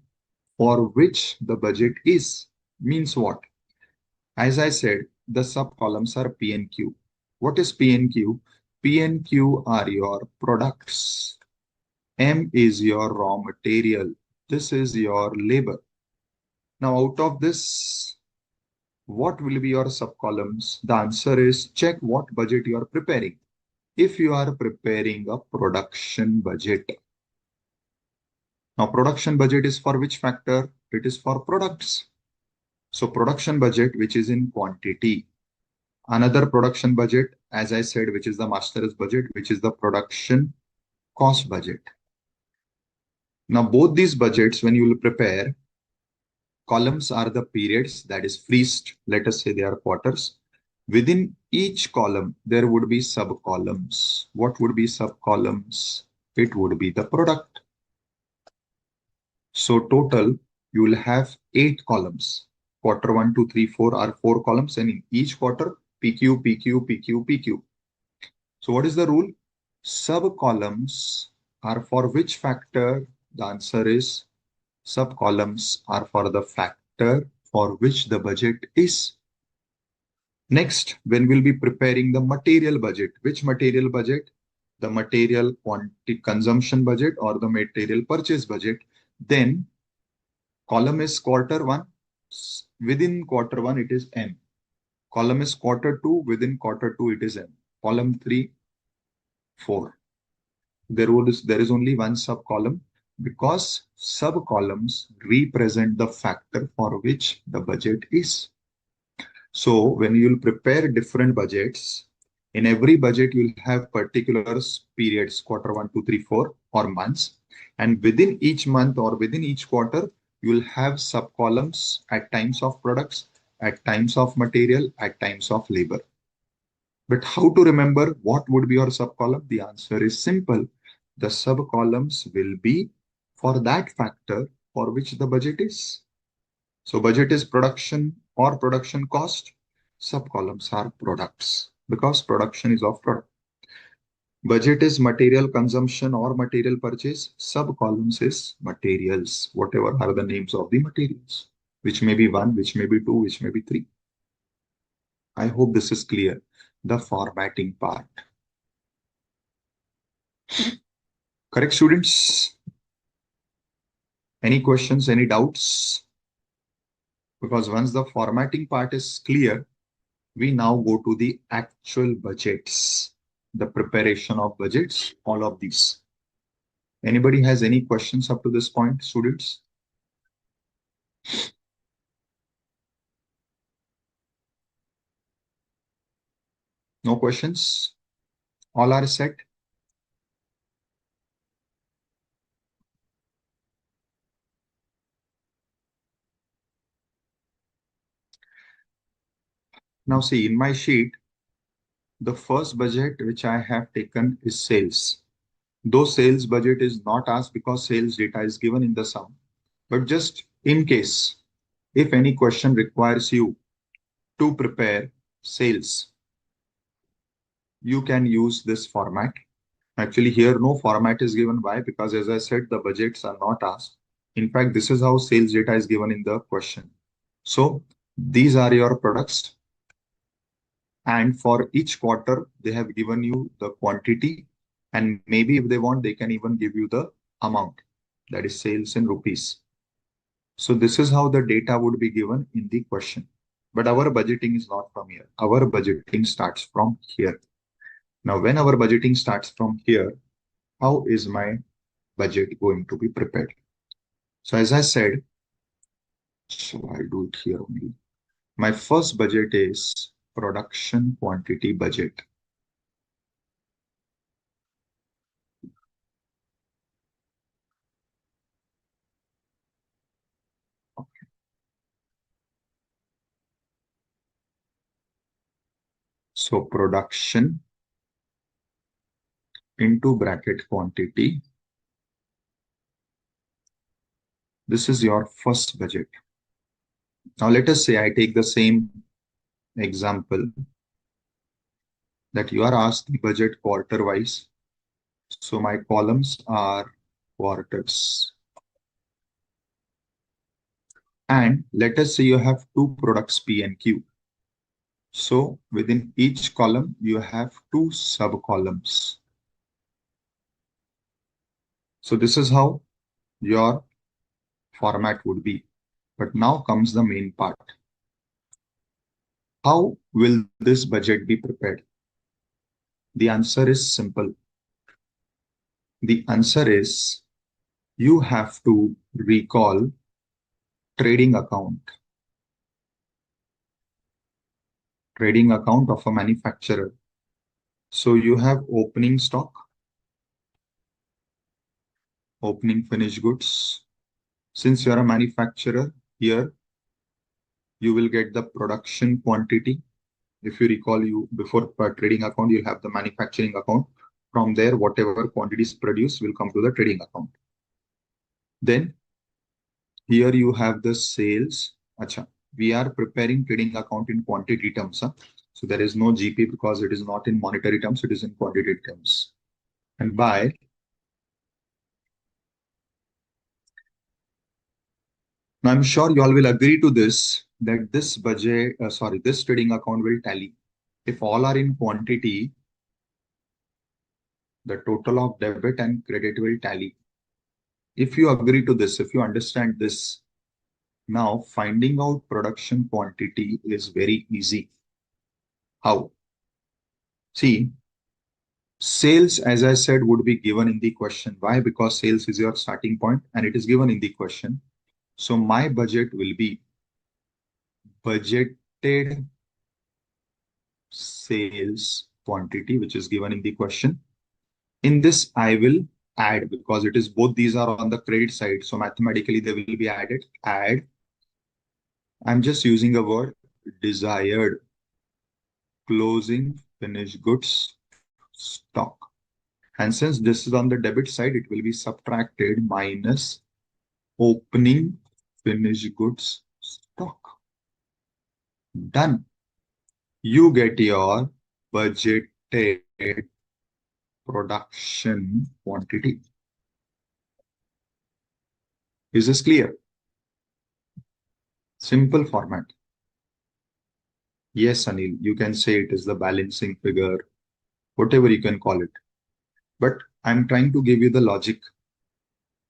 for which the budget is. Means what? As I said, the sub columns are P and Q. What is P and Q? P and Q are your products. M is your raw material. This is your labor. Now, out of this, what will be your sub columns? The answer is check what budget you are preparing. If you are preparing a production budget. Now, production budget is for which factor? It is for products. So, production budget, which is in quantity. Another production budget, as I said, which is the master's budget, which is the production cost budget. Now, both these budgets, when you will prepare, columns are the periods, that is freezed. Let us say they are quarters. Within each column, there would be sub-columns. What would be sub-columns? It would be the product. So total, you will have 8 columns. Quarter 1, 2, 3, 4 are 4 columns, and in each quarter, PQ, PQ, PQ, PQ. So what is the rule? Sub-columns are for which factor? The answer is sub-columns are for the factor for which the budget is. Next, when we'll be preparing the material budget, which material budget? The material quantity consumption budget or the material purchase budget. Then column is quarter 1. Within quarter 1, it is M. Column is quarter 2. Within quarter 2, it is M. Column 3, 4. There is only one sub column because sub columns represent the factor for which the budget is. So when you will prepare different budgets, in every budget you will have particular periods, quarter 1, 2, 3, 4 or months. And within each month or within each quarter, you will have sub columns at times of products, at times of material, at times of labor. But how to remember what would be your sub column? The answer is simple. The sub columns will be for that factor for which the budget is. So budget is production or production cost. Sub columns are products because production is of product. Budget is material consumption or material purchase. Sub columns is materials, whatever are the names of the materials, which may be 1, which may be 2, which may be 3. I hope this is clear. The formatting part. Correct, students? Any questions, any doubts? Because once the formatting part is clear, we now go to the actual budgets, the preparation of budgets, all of these. Anybody has any questions up to this point, students? No questions? All are set? Now see, in my sheet, the first budget which I have taken is sales. Though sales budget is not asked because sales data is given in the sum, but just in case, if any question requires you to prepare sales, you can use this format. Actually, here no format is given. Why? Because as I said, the budgets are not asked. In fact, this is how sales data is given in the question. So these are your products. And for each quarter, they have given you the quantity. And maybe if they want, they can even give you the amount, that is sales in rupees. So this is how the data would be given in the question. But our budgeting is not from here. Our budgeting starts from here. Now, when our budgeting starts from here, how is my budget going to be prepared? So as I said, so I'll do it here only. My first budget is production quantity budget. So production into bracket quantity. This is your first budget. Now let us say I take the same example that you are asked the budget quarter wise. So my columns are quarters. And let us say you have two products P and Q. So within each column, you have two sub columns. So this is how your format would be. But now comes the main part. How will this budget be prepared? The answer is simple. The answer is you have to recall trading account. Trading account of a manufacturer. So you have opening stock, opening finished goods. Since you are a manufacturer, here you will get the production quantity. If you recall, you before trading account, you have the manufacturing account. From there, whatever quantities produced will come to the trading account. Then here you have the sales. Acha, we are preparing trading account in quantity terms. Huh? So there is no GP because it is not in monetary terms, it is in quantity terms. And by now, I'm sure you all will agree to this that this budget, this trading account will tally. If all are in quantity, the total of debit and credit will tally. If you agree to this, if you understand this, now finding out production quantity is very easy. How? See, sales, as I said, would be given in the question. Why? Because sales is your starting point and it is given in the question. So my budget will be budgeted sales quantity, which is given in the question. In this, I will add because it is both these are on the credit side. So mathematically, they will be added. Add. I'm just using a word desired closing finished goods stock. And since this is on the debit side, it will be subtracted minus opening finished goods stock. Done. You get your budgeted production quantity. Is this clear? Simple format. Yes, Anil, you can say it is the balancing figure, whatever you can call it. But I'm trying to give you the logic.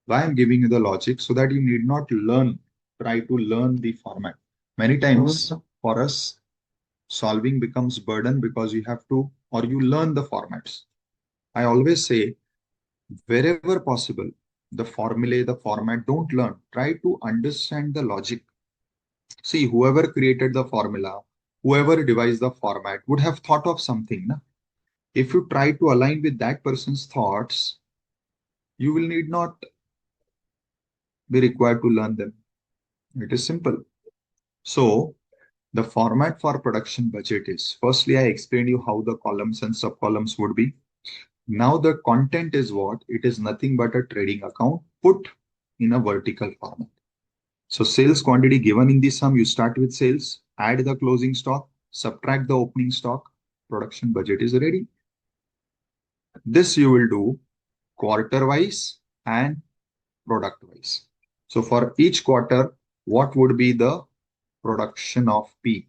Why I'm giving you the logic? So that you need not try to learn the format. Many times for us, solving becomes burden because you have to, or you learn the formats. I always say, wherever possible, the formulae, the format, don't learn. Try to understand the logic. See, whoever created the formula, Whoever devised the format would have thought of something. Na? If you try to align with that person's thoughts, you will need not be required to learn them. It is simple. So the format for production budget is, firstly, I explained you how the columns and subcolumns would be. Now the content is what? It is nothing but a trading account put in a vertical format. So sales quantity given in the sum, you start with sales, add the closing stock, subtract the opening stock, production budget is ready. This you will do quarter wise and product wise. So for each quarter, what would be the production of P?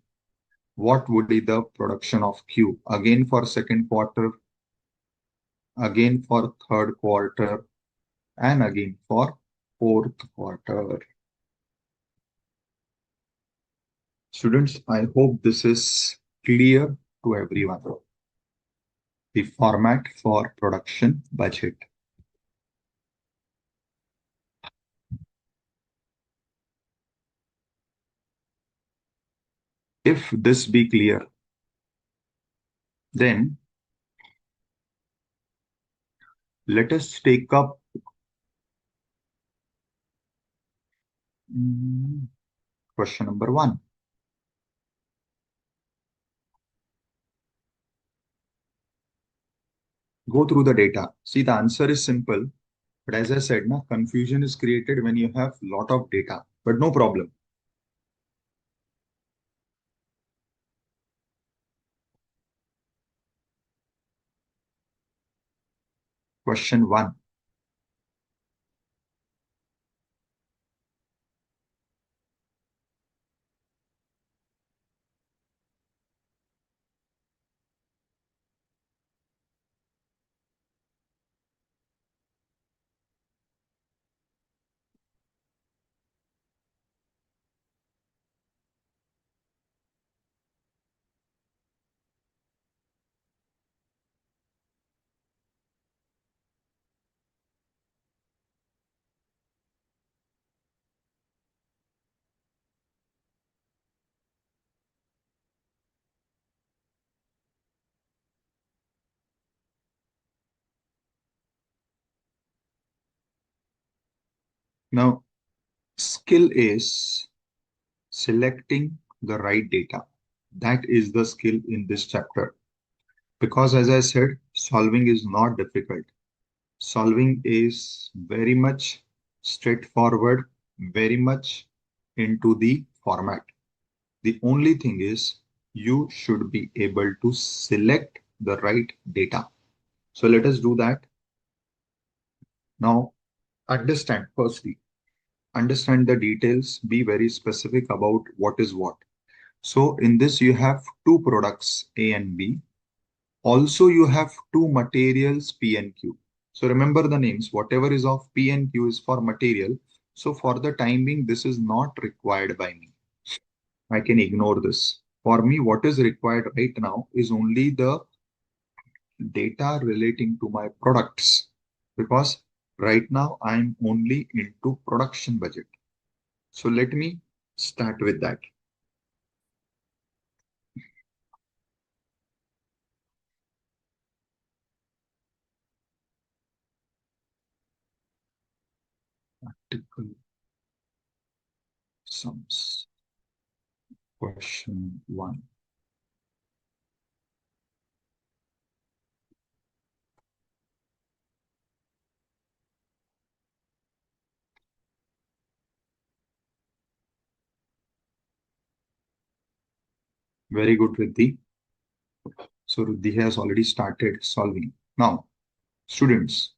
What would be the production of Q? Again for second quarter, again for third quarter, and again for fourth quarter. Students, I hope this is clear to everyone. The format for production budget. If this be clear, then let us take up question number 1. Go through the data. See, the answer is simple, but as I said, na, confusion is created when you have lot of data, but no problem. Question 1. Now, skill is selecting the right data. That is the skill in this chapter. Because as I said, solving is not difficult. Solving is very much straightforward, very much into the format. The only thing is you should be able to select the right data. So let us do that. Now, understand firstly, understand the details, be very specific about what is what. So in this, you have two products, A and B. Also, you have two materials, P and Q. So remember the names, whatever is of P and Q is for material. So for the time being, this is not required by me. I can ignore this. For me, what is required right now is only the data relating to my products, because right now I'm only into production budget. So let me start with that. Article sums. Question 1. Very good, Riddhi. So Riddhi has already started solving. Now, students,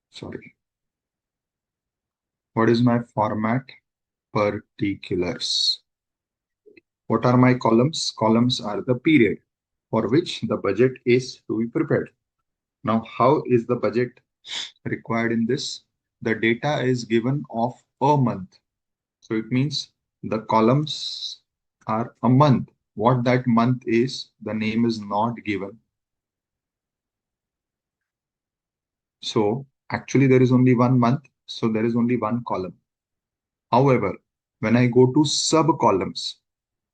sorry. What is my format? Particulars. What are my columns? Columns are the period for which the budget is to be prepared. Now, how is the budget required in this? The data is given of a month. So it means the columns are a month. What that month is, the name is not given. So actually there is only 1 month. So there is only one column. However, when I go to sub columns,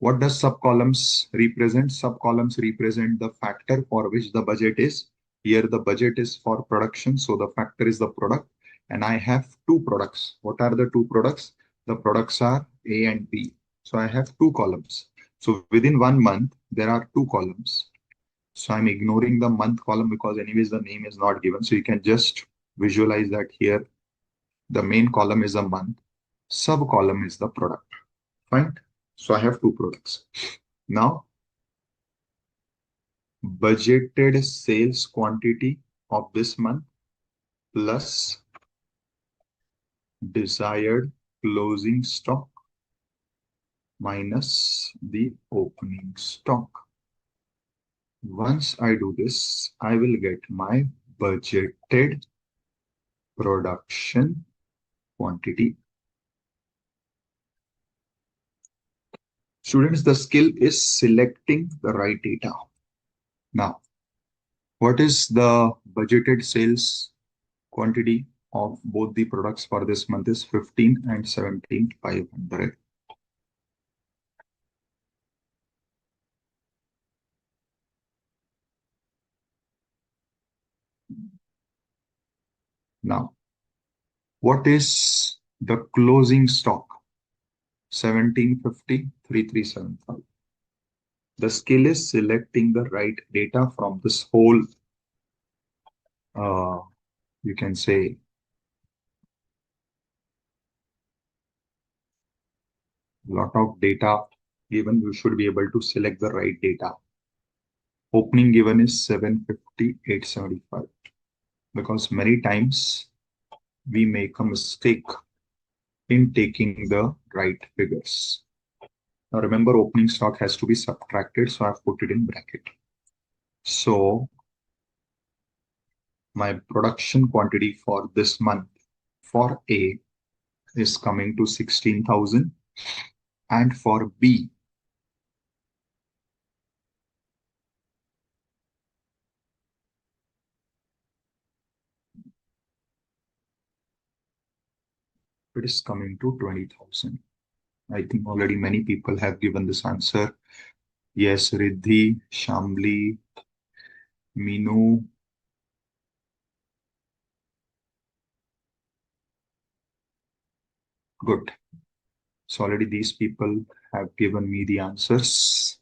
What does sub-columns represent? Sub-columns represent the factor for which the budget is. Here the budget is for production, so the factor is the product. And I have two products. What are the two products? The products are A and B. So I have two columns. So within 1 month, there are two columns. So I'm ignoring the month column because anyways the name is not given. So you can just visualize that here. The main column is a month. Sub column is the product. Fine. So I have two products. Now, budgeted sales quantity of this month plus desired closing stock minus the opening stock. Once I do this, I will get my budgeted production quantity. Students, the skill is selecting the right data. Now, what is the budgeted sales quantity of both the products for this month is 15 and 17,500. Now, what is the closing stock? 1750, 3375. The skill is selecting the right data from this whole, you can say, lot of data given. You should be able to select the right data. Opening given is 750, 875. Because many times we make a mistake in taking the right figures. Now remember, opening stock has to be subtracted, so I've put it in bracket. So my production quantity for this month for A is coming to 16,000, and for B it is coming to 20,000. I think already many people have given this answer. Yes, Riddhi, Shamli, Minu. Good. So already these people have given me the answers.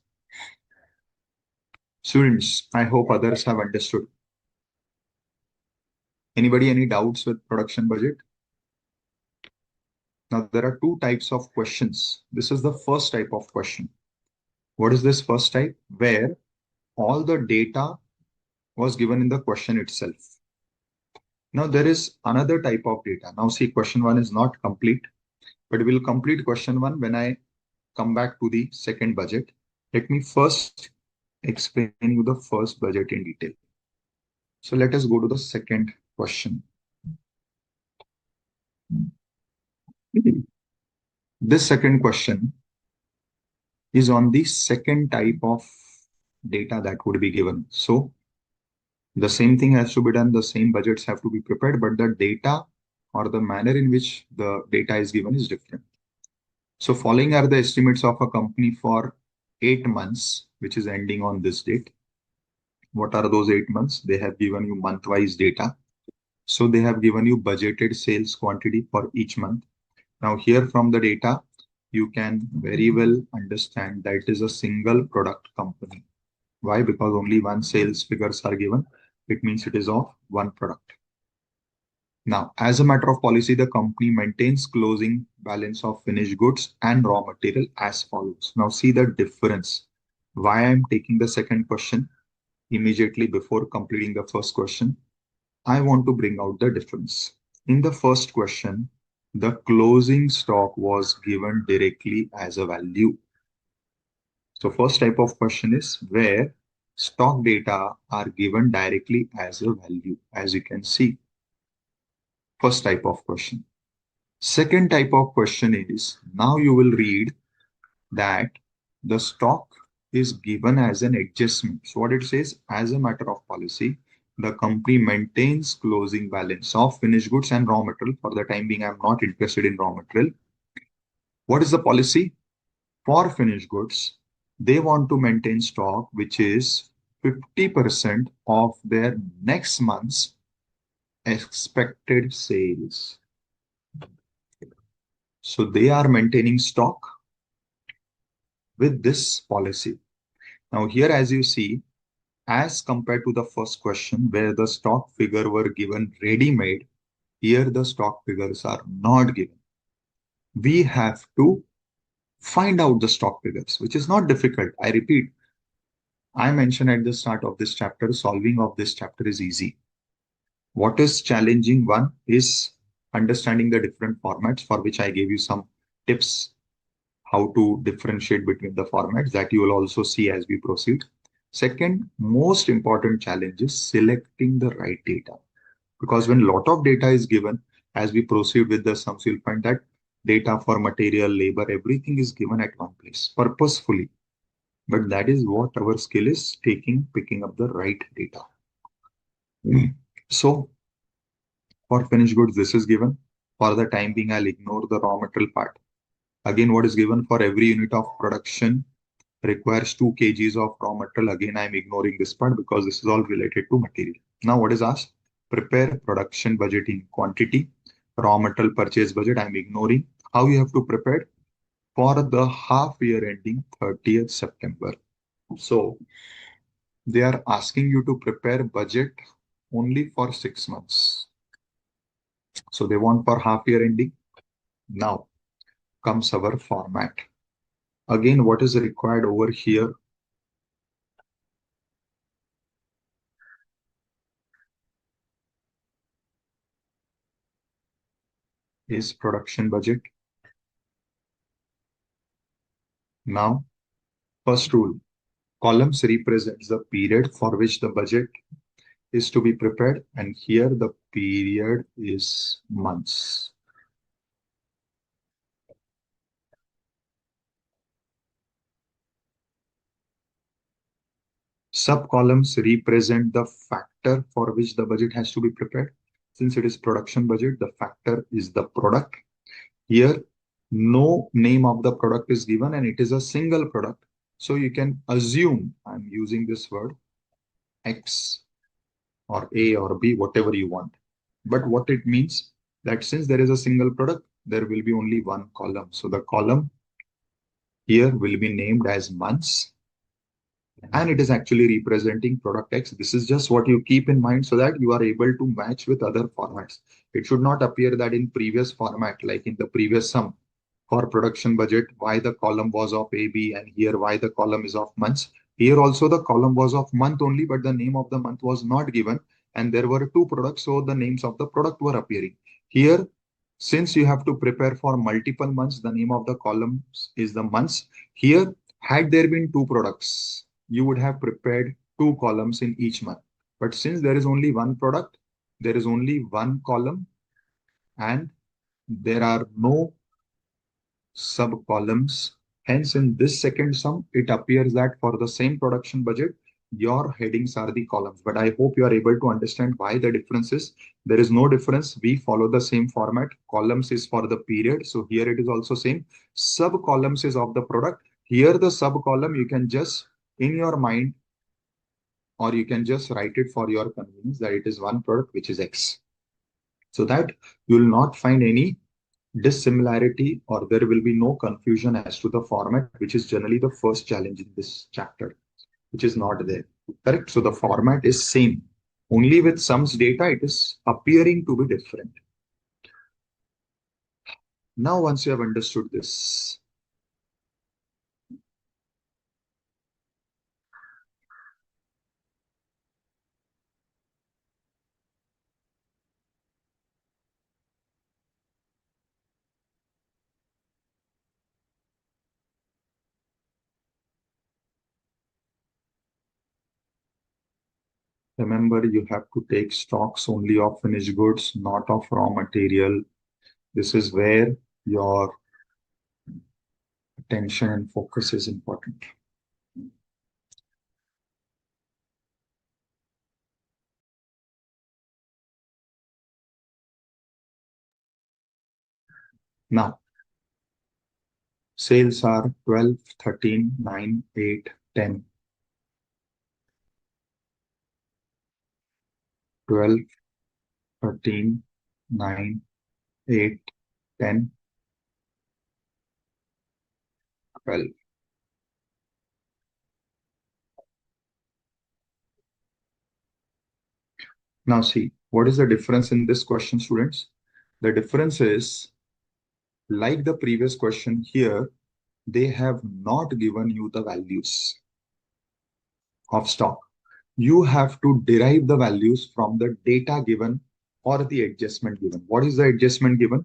Students, I hope others have understood. Anybody, any doubts with production budget? Now, there are two types of questions. This is the first type of question. What is this first type? Where all the data was given in the question itself. Now, there is another type of data. Now, see, question one is not complete, but we'll complete question one when I come back to the second budget. Let me first explain you the first budget in detail. So let us go to the second question. This second question is on the second type of data that would be given. So the same thing has to be done, the same budgets have to be prepared, but the data or the manner in which the data is given is different. So following are the estimates of a company for 8 months, which is ending on this date. What are those 8 months? They have given you month-wise data. So they have given you budgeted sales quantity for each month. Now here from the data, you can very well understand that it is a single product company. Why? Because only one sales figures are given. It means it is of one product. Now, as a matter of policy, the company maintains closing balance of finished goods and raw material as follows. Now, see the difference. Why I'm taking the second question immediately before completing the first question. I want to bring out the difference. In the first question, the closing stock was given directly as a value. So first type of question is where stock data are given directly as a value, as you can see. First type of question. Second type of question is, now you will read that the stock is given as an adjustment. So what it says, as a matter of policy, the company maintains closing balance of finished goods and raw material. For the time being, I'm not interested in raw material. What is the policy? for finished goods, they want to maintain stock which is 50% of their next month's expected sales. So they are maintaining stock with this policy. Now here, as you see, as compared to the first question where the stock figure were given ready-made, here the stock figures are not given. We have to find out the stock figures, which is not difficult. I repeat, I mentioned at the start of this chapter, solving of this chapter is easy. What is challenging one is understanding the different formats, for which I gave you some tips how to differentiate between the formats that you will also see as we proceed. Second, most important challenge is selecting the right data. Because when a lot of data is given, as we proceed with the sums, you'll find that data for material, labor, everything is given at one place purposefully. But that is what our skill is, picking up the right data. So for finished goods, this is given. For the time being, I'll ignore the raw material part. Again, what is given for every unit of production requires 2 kgs of raw material. Again, I'm ignoring this part because this is all related to material. Now, what is asked? Prepare production budget in quantity. Raw material purchase budget, I'm ignoring. How you have to prepare? For the half year ending 30th September. So, they are asking you to prepare budget only for 6 months. So, they want for half year ending. Now comes our format. Again, what is required over here? Is production budget. Now, first rule, columns represents the period for which the budget is to be prepared, and here the period is months. Sub-columns represent the factor for which the budget has to be prepared. Since it is production budget, the factor is the product. Here, no name of the product is given and it is a single product. So you can assume, I'm using this word, X or A or B, whatever you want. But what it means that since there is a single product, there will be only one column. So the column here will be named as months, and it is actually representing product X. This is just what you keep in mind so that you are able to match with other formats. It should not appear that in previous format, like in the previous sum for production budget, why the column was of AB and here why the column is of months. Here also the column was of month only, but the name of the month was not given and there were two products, so the names of the product were appearing. Here, since you have to prepare for multiple months, the name of the columns is the months. Here, had there been two products, you would have prepared two columns in each month. But since there is only one product, there is only one column and there are no sub columns. Hence, in this second sum, it appears that for the same production budget, your headings are the columns. But I hope you are able to understand why the difference is. There is no difference. We follow the same format. Columns is for the period. So here it is also same. Sub columns is of the product. Here the sub column you can just in your mind, or you can just write it for your convenience that it is one product which is X. So that you will not find any dissimilarity or there will be no confusion as to the format, which is generally the first challenge in this chapter, which is not there. Correct? So the format is same. Only with sums data, it is appearing to be different. Now, once you have understood this, remember you have to take stocks only of finished goods, not of raw material. This is where your attention and focus is important. Now, Sales are 12, 13, 9, 8, 10. 12, 13, 9, 8, 10, 12. Now see, what is the difference in this question, students? The difference is, like the previous question here, they have not given you the values of stock. You have to derive the values from the data given or the adjustment given. What is the adjustment given?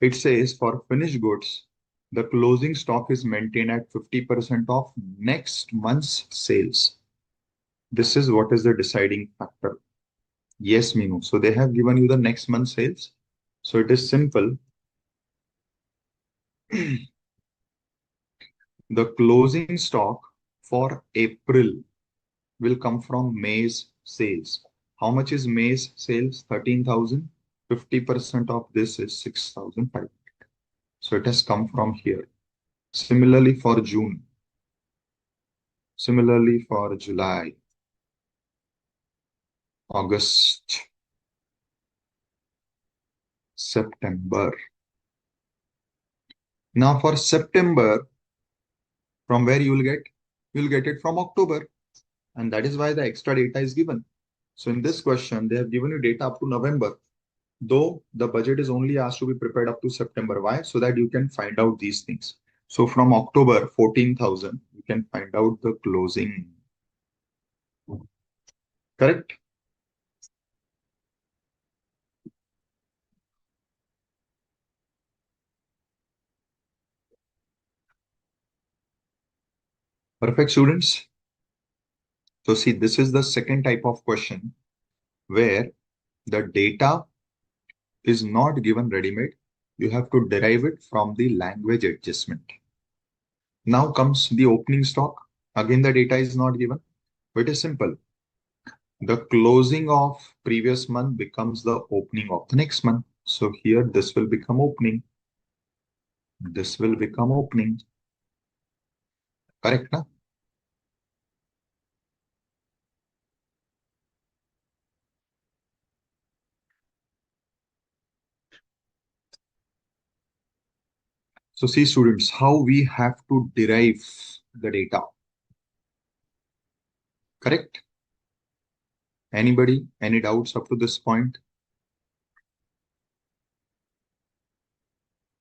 It says for finished goods, the closing stock is maintained at 50% of next month's sales. This is what is the deciding factor. Yes, Minu. So they have given you the next month's sales. So it is simple. The closing stock for April will come from May's sales. How much is May's sales? 13,000. 50% of this is 6,500. So it has come from here. Similarly for June. Similarly for July, August, September. Now for September, from where you will get? You will get it from October. And that is why the extra data is given. So in this question, they have given you data up to November, though the budget is only asked to be prepared up to September. Why? So that you can find out these things. So from October, 14,000, you can find out the closing. Correct? Perfect, students. So see, this is the second type of question where the data is not given ready-made. You have to derive it from the language adjustment. Now comes the opening stock. Again, the data is not given. It is simple. The closing of previous month becomes the opening of the next month. So here this will become opening. This will become opening. Correct, na? So see, students, how we have to derive the data. Correct? Anybody? Any doubts up to this point?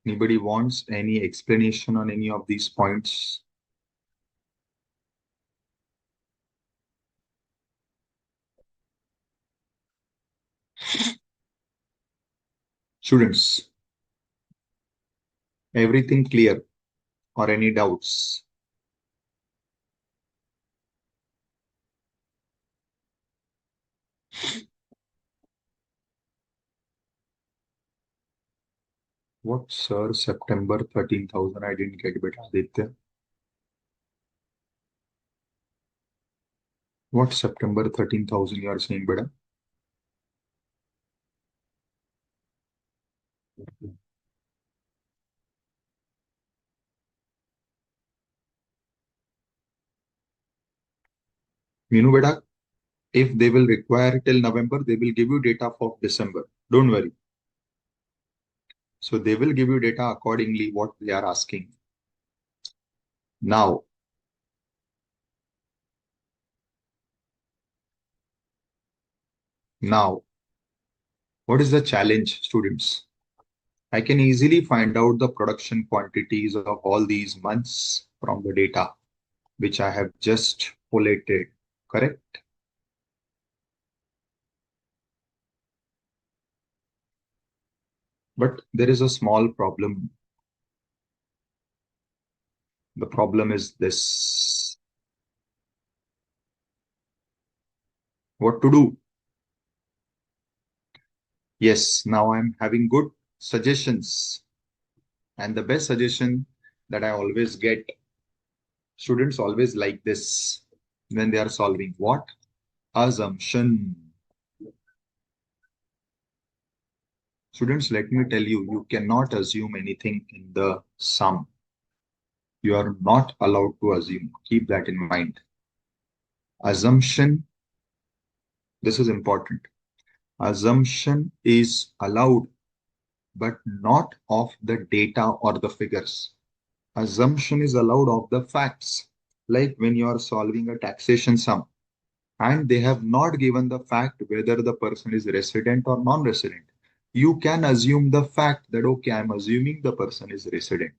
Anybody wants any explanation on any of these points? Students, everything clear or any doubts? What, sir? September 13,000. I didn't get it, Aditya. What September 13,000 you are saying, beta? You know, beta, if they will require till November, they will give you data for December. Don't worry. So they will give you data accordingly what they are asking. Now, now, what is the challenge, students? I can easily find out the production quantities of all these months from the data, which I have just collated, correct? But there is a small problem. The problem is this. What to do? Yes, now I'm having good suggestions. And the best suggestion that I always get, students always like this when they are solving. What? Assumption. Students, let me tell you, you cannot assume anything in the sum. You are not allowed to assume. Keep that in mind. Assumption, this is important. Assumption is allowed, but not of the data or the figures. Assumption is allowed of the facts. Like when you are solving a taxation sum and they have not given the fact whether the person is resident or non-resident. You can assume the fact that, okay, I'm assuming the person is resident.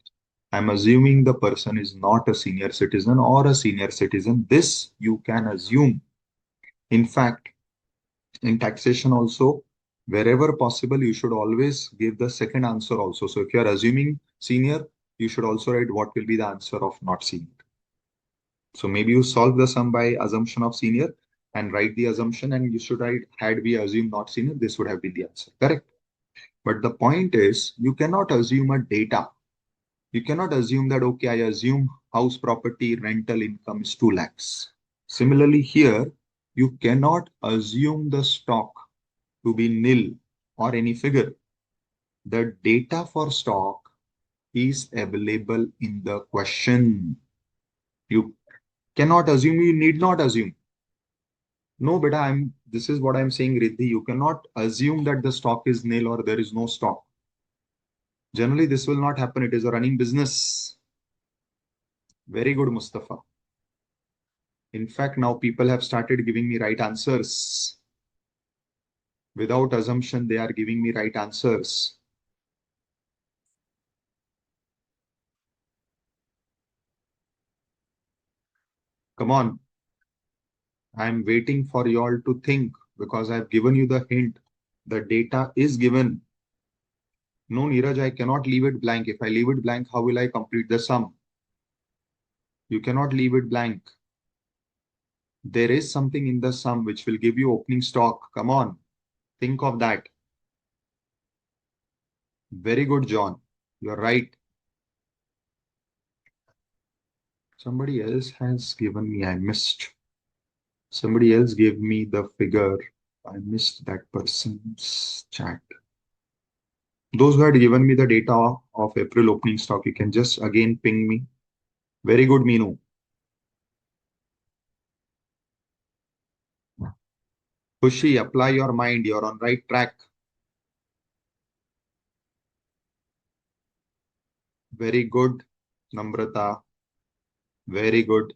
I'm assuming the person is not a senior citizen or a senior citizen. This you can assume. In fact, in taxation also, wherever possible, you should always give the second answer also. So if you are assuming senior, you should also write what will be the answer of not senior. So maybe you solve the sum by assumption of senior and write the assumption, and you should write had we assumed not senior, this would have been the answer. Correct. But the point is, you cannot assume a data. You cannot assume that, okay, I assume house property rental income is 2 lakhs. Similarly, here, you cannot assume the stock to be nil or any figure. The data for stock is available in the question. You cannot assume, you need not assume. No, beta, this is what I'm saying, Riddhi. You cannot assume that the stock is nil or there is no stock. Generally, this will not happen. It is a running business. Very good, Mustafa. In fact, now people have started giving me right answers. Without assumption, they are giving me right answers. Come on. I'm waiting for you all to think because I've given you the hint. The data is given. No, Neeraj, I cannot leave it blank. If I leave it blank, how will I complete the sum? You cannot leave it blank. There is something in the sum which will give you opening stock. Come on, think of that. Very good, John. You're right. Somebody else has given me, I missed. Somebody else gave me the figure. I missed that person's chat. Those who had given me the data of April opening stock, you can just again ping me. Very good, Meenu. Khushi, apply your mind. You're on right track. Very good, Namrata. Very good.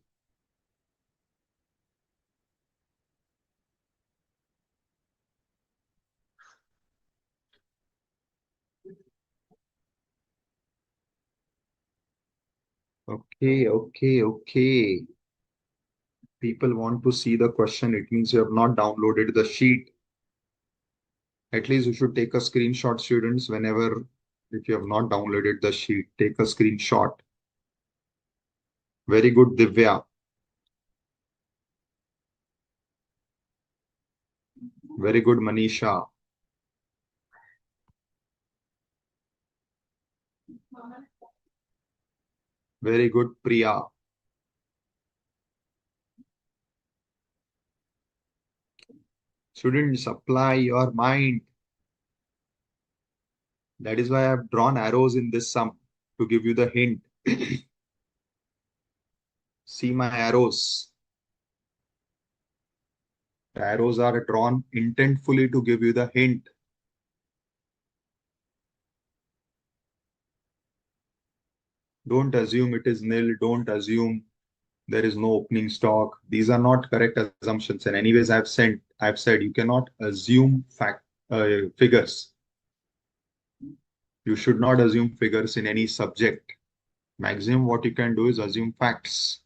Okay, okay, okay. People want to see the question. It means you have not downloaded the sheet. At least you should take a screenshot, students, whenever, if you have not downloaded the sheet, take a screenshot. Very good, Divya. Very good, Manisha. Very good, Priya. Students, apply your mind. That is why I have drawn arrows in this sum to give you the hint. See my arrows. The arrows are drawn intentfully to give you the hint. Don't assume it is nil. Don't assume there is no opening stock. These are not correct assumptions. And anyways, I've said you cannot assume figures. You should not assume figures in any subject. Maximum what you can do is assume facts.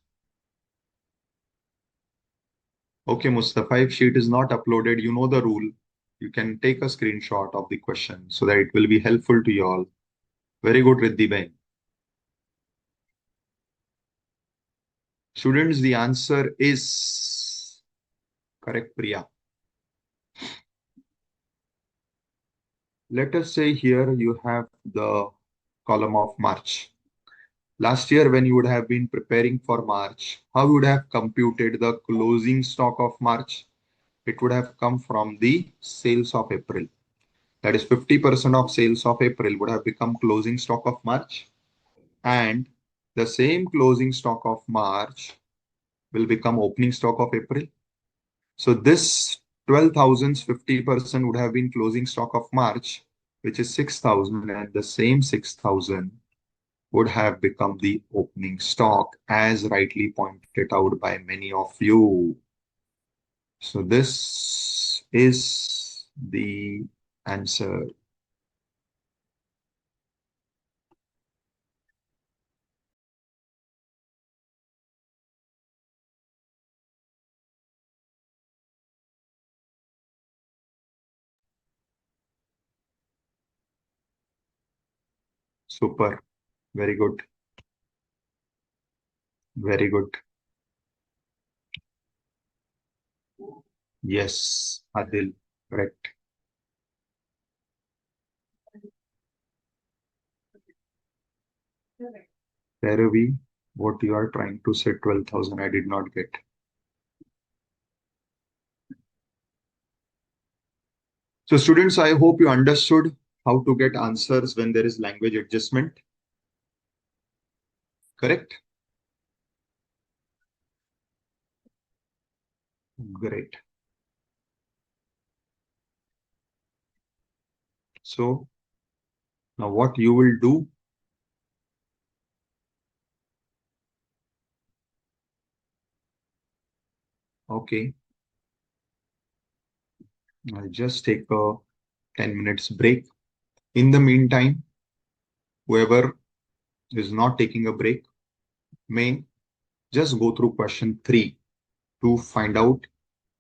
Okay, Mustafa, if sheet is not uploaded, you know the rule. You can take a screenshot of the question so that it will be helpful to you all. Very good, Riddhi Bhai. Students, the answer is correct, Priya. Let us say here you have the column of March. Last year, when you would have been preparing for March, how you would have computed the closing stock of March? It would have come from the sales of April. That is 50% of sales of April would have become closing stock of March. And The same closing stock of March will become opening stock of April. So this 12,000's 50% would have been closing stock of March, which is 6,000, and the same 6,000 would have become the opening stock, as rightly pointed out by many of you. So this is the answer. Super. Very good. Very good. Yes, Adil. Correct. Teravi, what you are trying to say, 12,000, I did not get. So students, I hope you understood how to get answers when there is language adjustment. Correct? Great. So now what you will do, okay, I'll just take a 10 minutes break. In the meantime, whoever is not taking a break may just go through question 3 to find out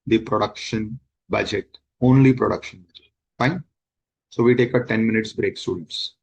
the production budget, only production budget. Fine. So we take a 10 minutes break, students.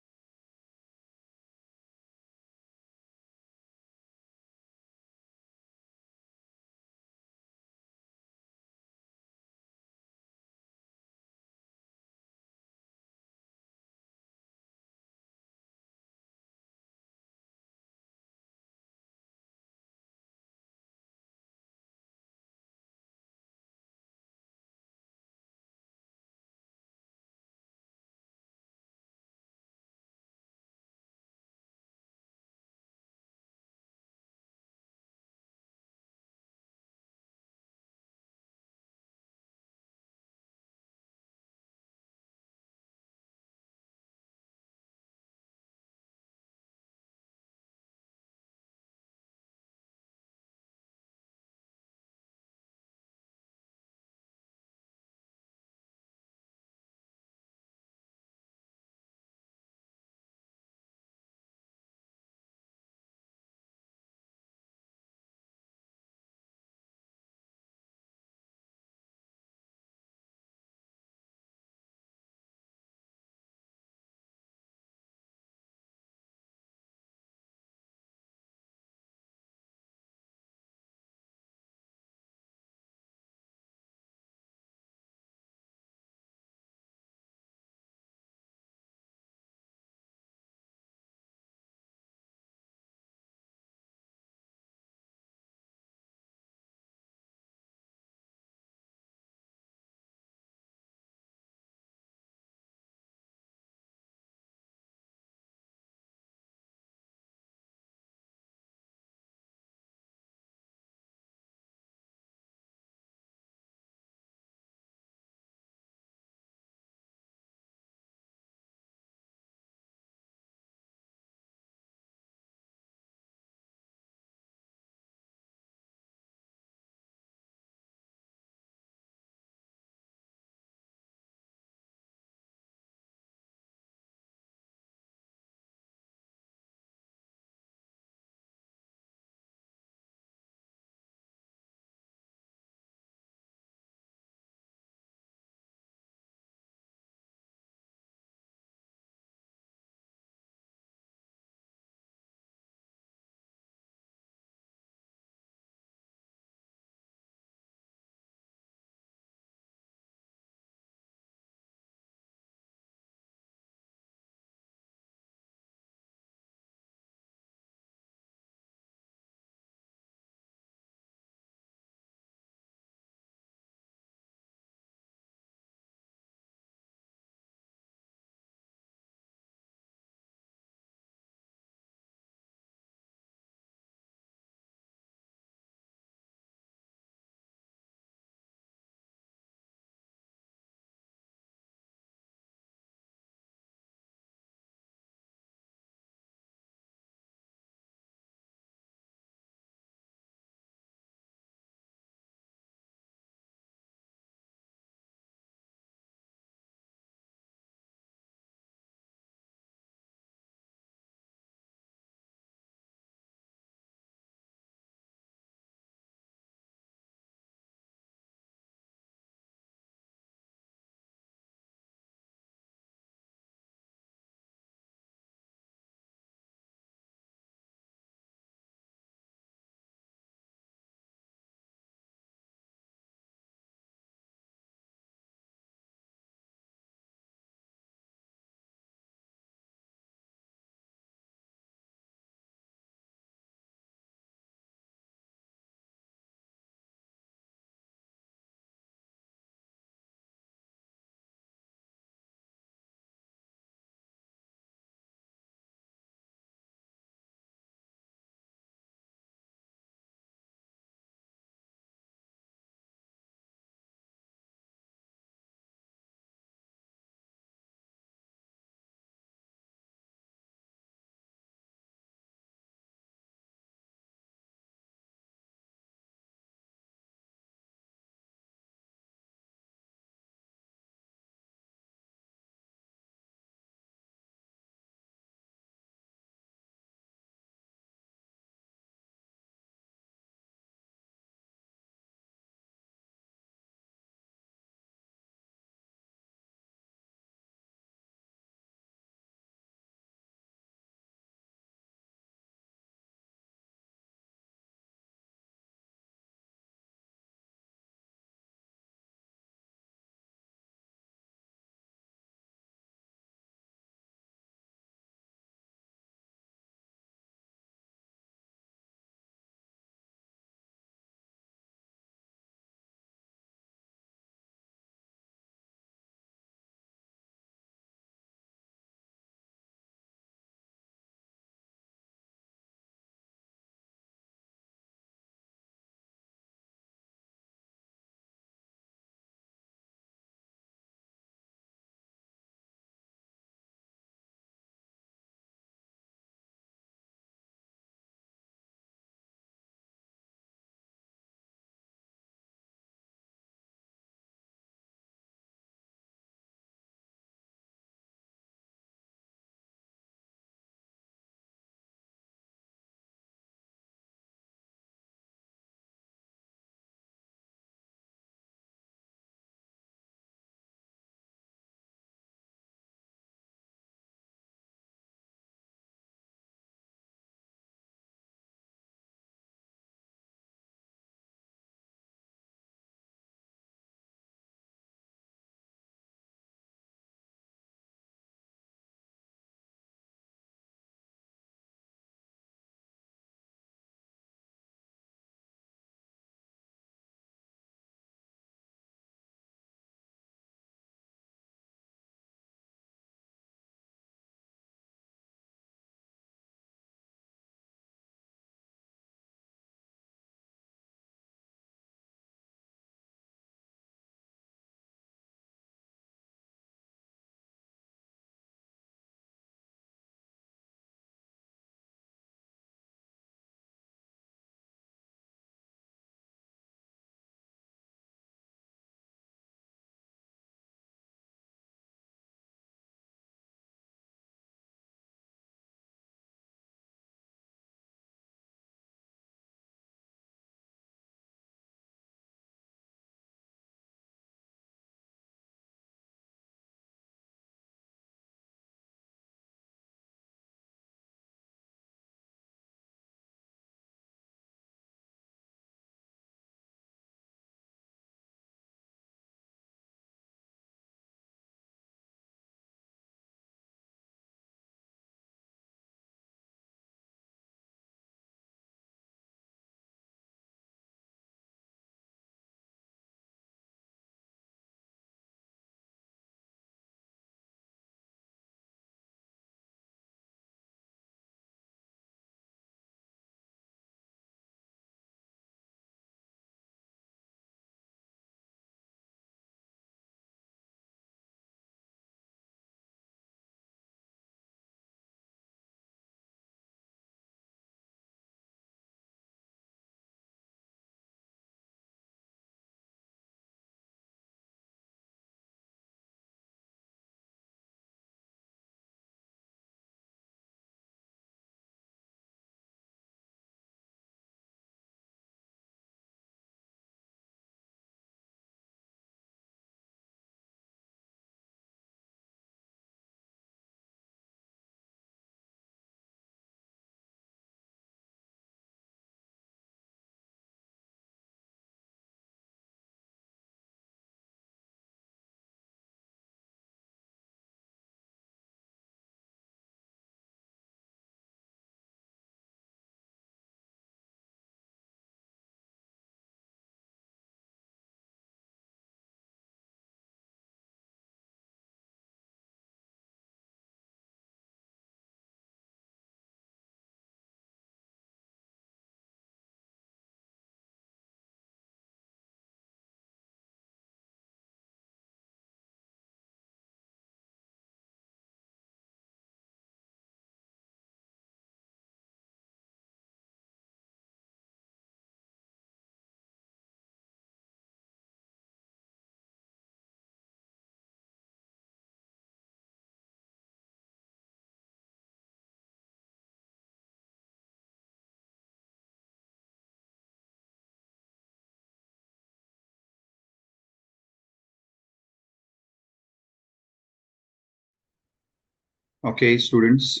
Okay, students.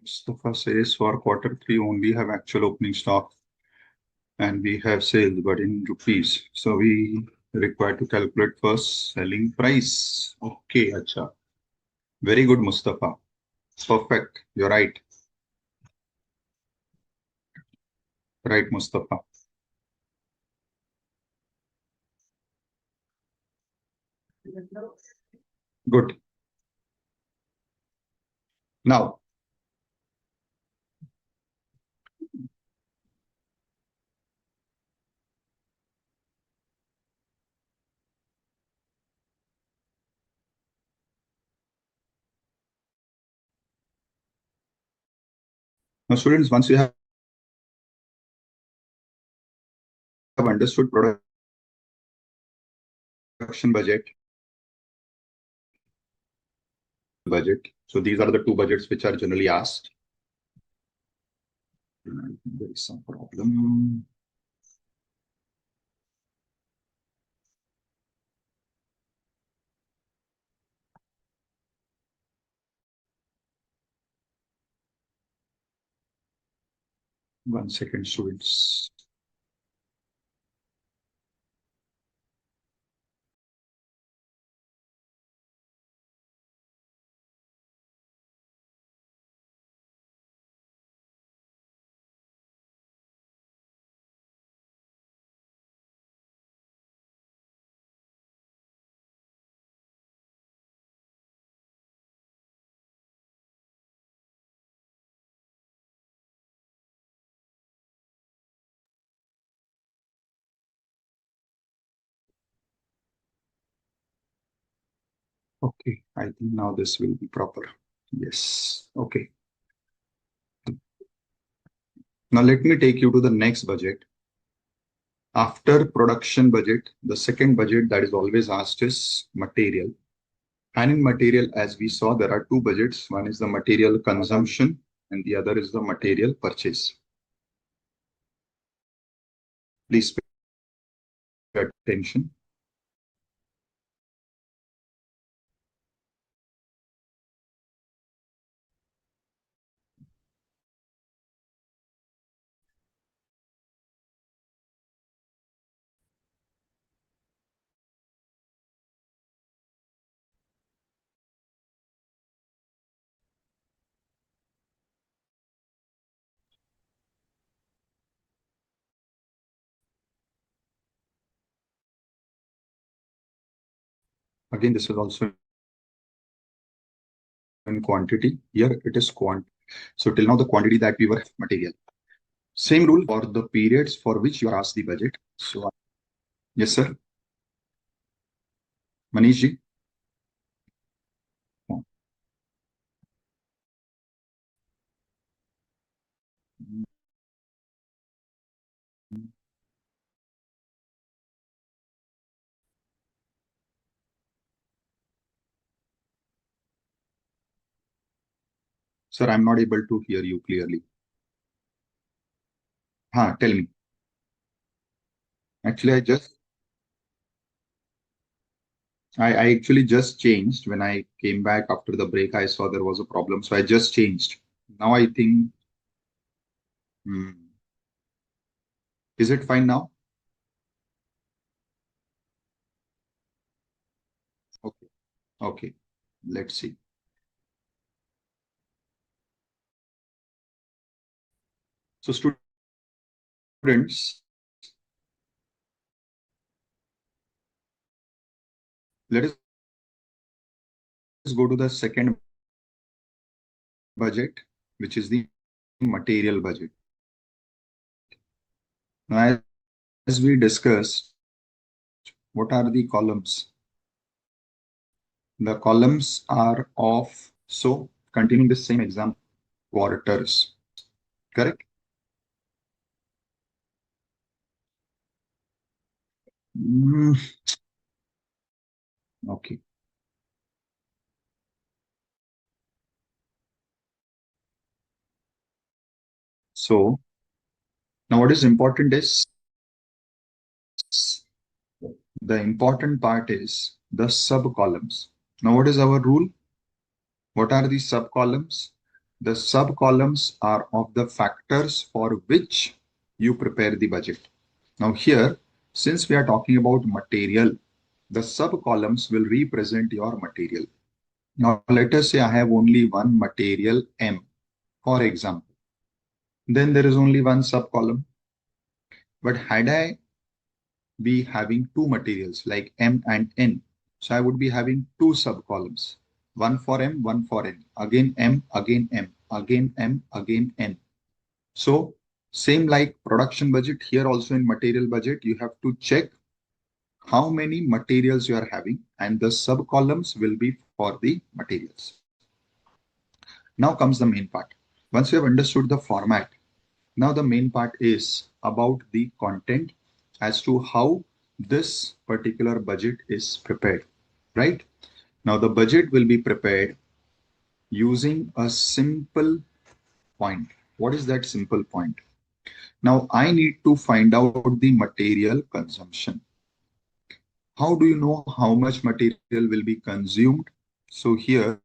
Mustafa says for quarter 3 only have actual opening stock and we have sales, but in rupees. So we require to calculate first selling price. Okay, acha. Very good, Mustafa. Perfect. You're right. Right, Mustafa. Good. Now, students, once you have understood production budget. So these are the two budgets which are generally asked. There is some problem. One second, students. Okay, I think now this will be proper. Yes. Okay. Now let me take you to the next budget. After production budget, the second budget that is always asked is material. And in material, as we saw, there are two budgets. One is the material consumption and the other is the material purchase. Please pay attention. Again, this is also in quantity. Here it is quant. So till now the quantity that we were material. Same rule for the periods for which you are asked the budget. So yes, sir. Manish ji. Sir, I'm not able to hear you clearly. Tell me. Actually, I actually just changed. When I came back after the break, I saw there was a problem. So I just changed. Now I think, hmm, is it fine now? Okay. Okay. Let's see. So students, let us go to the second budget, which is the material budget. Now, as we discussed, what are the columns? The columns are of, so continuing the same example, quarters, correct? Mm, okay. So Now, what is important is the important part is the sub columns. Now, what is our rule? What are the sub columns? The sub columns are of the factors for which you prepare the budget. Now, here, since we are talking about material, the sub columns will represent your material. Now, let us say I have only one material M, for example. Then there is only one sub column. But had I be having two materials like M and N. So I would be having two subcolumns, one for M, one for N, again M, again M, again M, again N. So same like production budget, here also in material budget, you have to check how many materials you are having and the subcolumns will be for the materials. Now comes the main part. Once you have understood the format, now the main part is about the content as to how this particular budget is prepared, right? Now the budget will be prepared using a simple point. What is that simple point? Now I need to find out the material consumption. How do you know how much material will be consumed? So here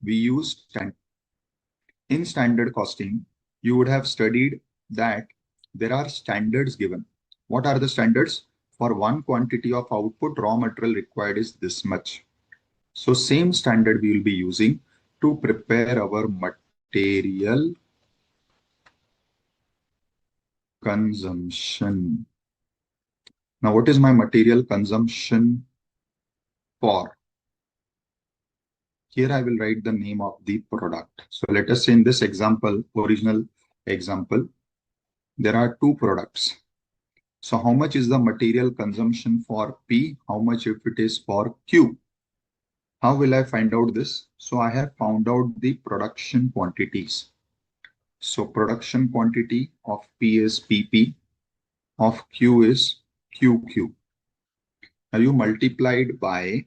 we use standard. In standard costing, you would have studied that there are standards given. What are the standards? For one quantity of output, raw material required is this much. So same standard we will be using to prepare our material consumption. Now, what is my material consumption for? Here I will write the name of the product. So let us say in this example, original example, there are two products. So how much is the material consumption for P? How much if it is for Q? How will I find out this? So I have found out the production quantities. So production quantity of P is PP, of Q is QQ. Now you multiplied by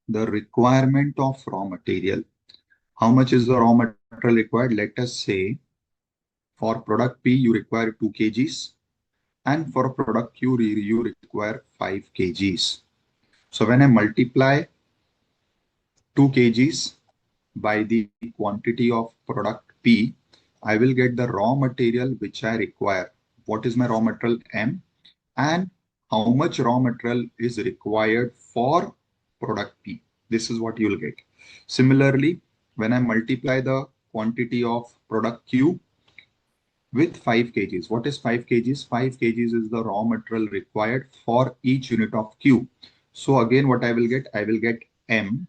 the requirement of raw material. How much is the raw material required? Let us say for product P you require 2 kgs and for product Q you require 5 kgs. So when I multiply 2 kgs by the quantity of product P, I will get the raw material which I require. What is my raw material M and how much raw material is required for product P. This is what you will get. Similarly, when I multiply the quantity of product Q with 5 kgs. What is 5 kgs? 5 kgs is the raw material required for each unit of Q. So again, what I will get? I will get M,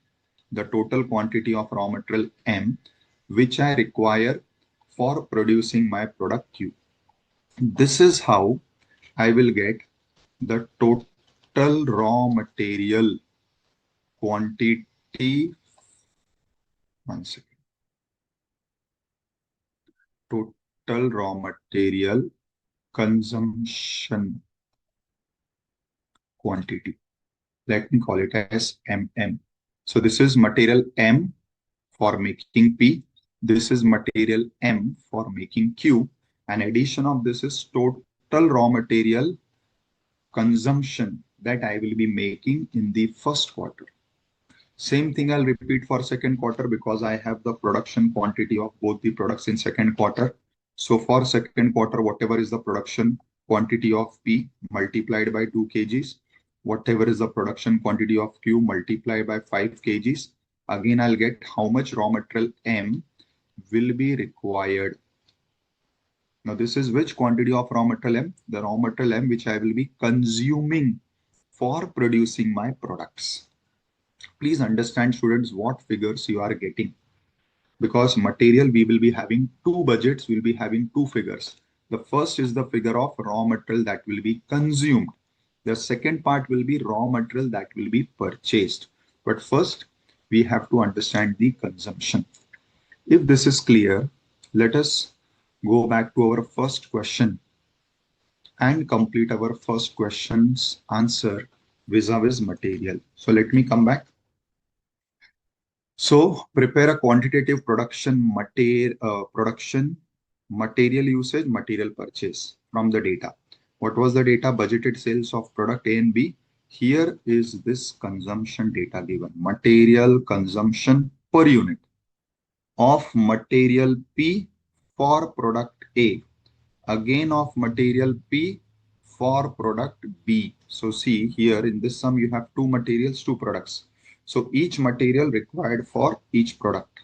the total quantity of raw material M, which I require for producing my product Q. This is how I will get the total raw material quantity. One second. Total raw material consumption quantity. Let me call it as MM. So this is material M for making P. This is material M for making Q. And addition of this is total raw material consumption that I will be making in the first quarter. Same thing I'll repeat for second quarter because I have the production quantity of both the products in second quarter. So for second quarter, whatever is the production quantity of P multiplied by 2 kgs, whatever is the production quantity of Q multiplied by 5 kgs, again I'll get how much raw material M will be required. Now this is which quantity of raw material M? The raw material M which I will be consuming for producing my products. Please understand, students, what figures you are getting. Because material, we will be having two budgets, we'll be having two figures. The first is the figure of raw material that will be consumed. The second part will be raw material that will be purchased. But first, we have to understand the consumption. If this is clear, let us go back to our first question and complete our first question's answer vis-a-vis material. So let me come back. So prepare a quantitative production material usage, material purchase from the data. What was the data? Budgeted sales of product A and B. Here is this consumption data given. Material consumption per unit of material P for product A. Again of material P for product B. So see here in this sum you have two materials, two products. So each material required for each product.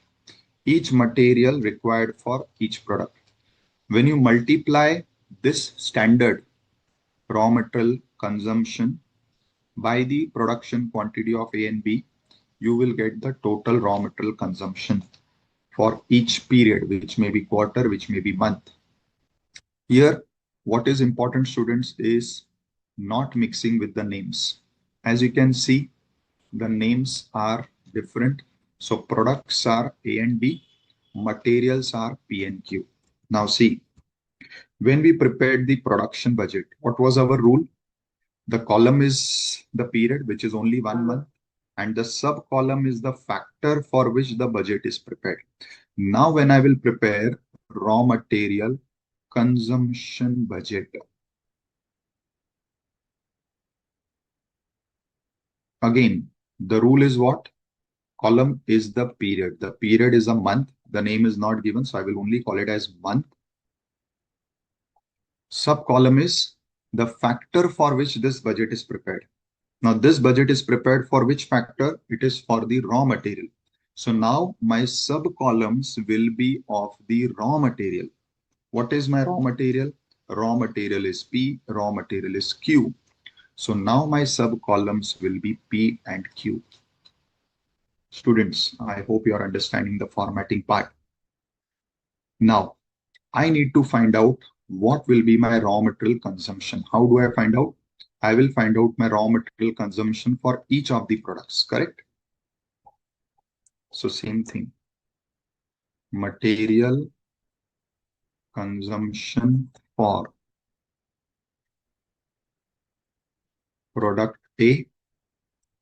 Each material required for each product. When you multiply this standard raw material consumption by the production quantity of A and B, you will get the total raw material consumption for each period, which may be quarter, which may be month. Here, what is important, students, is not mixing with the names. As you can see, the names are different. So products are A and B, materials are P and Q. Now see, when we prepared the production budget, what was our rule? The column is the period, which is only 1 month, and the sub column is the factor for which the budget is prepared. Now, when I will prepare raw material consumption budget, again, the rule is what? Column is the period. The period is a month. The name is not given, so I will only call it as month. Sub column is the factor for which this budget is prepared. Now this budget is prepared for which factor? It is for the raw material. So now my sub columns will be of the raw material. What is my raw material? Raw material is P, raw material is Q. So now my sub columns will be P and Q. Students, I hope you are understanding the formatting part. Now, I need to find out what will be my raw material consumption. How do I find out? I will find out my raw material consumption for each of the products, correct? So same thing. Material consumption for product A,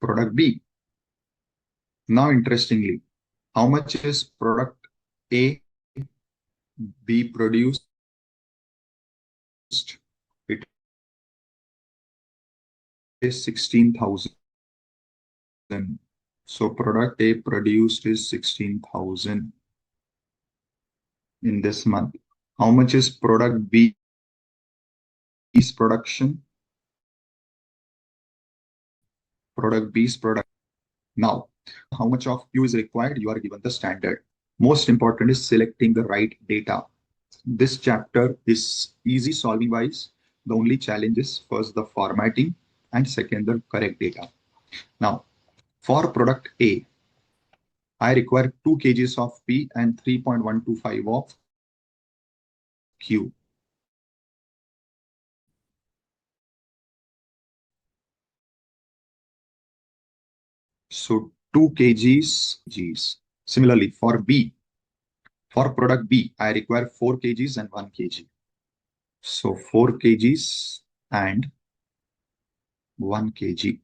product B. Now, interestingly, how much is product A be produced? It is 16,000. So product A produced is 16,000 in this month. How much is product B's production? Product B's product. Now, how much of Q is required? You are given the standard. Most important is selecting the right data. This chapter is easy solving wise. The only challenge is first the formatting and second the correct data. Now, for product A, I require 2 kgs of P and 3.125 of Q. So 2 kgs. Similarly, for B, for product B, I require 4 kgs and 1 kg. So 4 kgs and 1 kg.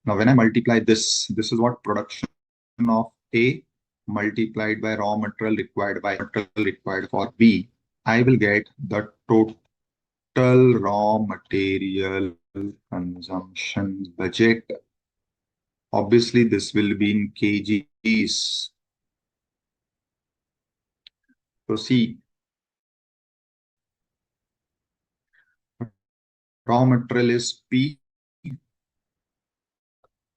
Now, when I multiply this is what production of A multiplied by raw material required for B. I will get the total raw material consumption budget. Obviously, this will be in kgs. So see, raw material is P.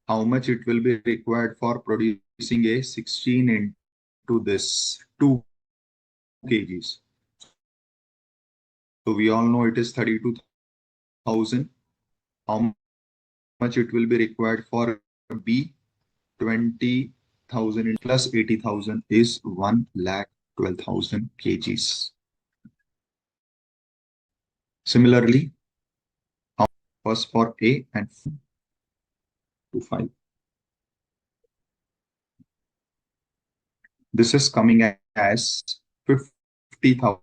How much it will be required for producing a 16 into this 2 kgs. So we all know it is 32,000. How much it will be required for B? 20,000 plus 80,000 is 1,12,000 kgs. Similarly, first for A and 2, 5. This is coming as 50,000.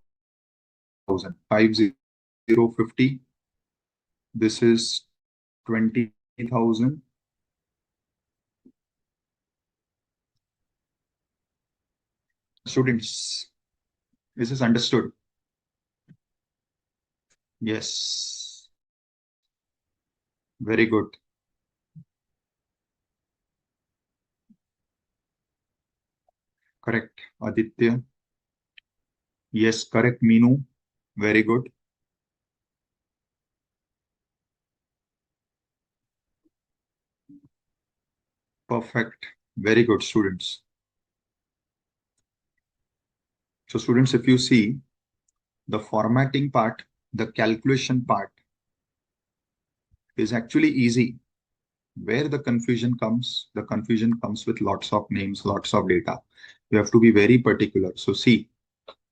50. This is 20,000. Students, is this understood? Yes. Very good. Correct. Aditya. Yes, correct. Meenu. Very good. Perfect. Very good, students. So students, if you see the formatting part, the calculation part is actually easy. Where the confusion comes with lots of names, lots of data. You have to be very particular. So see,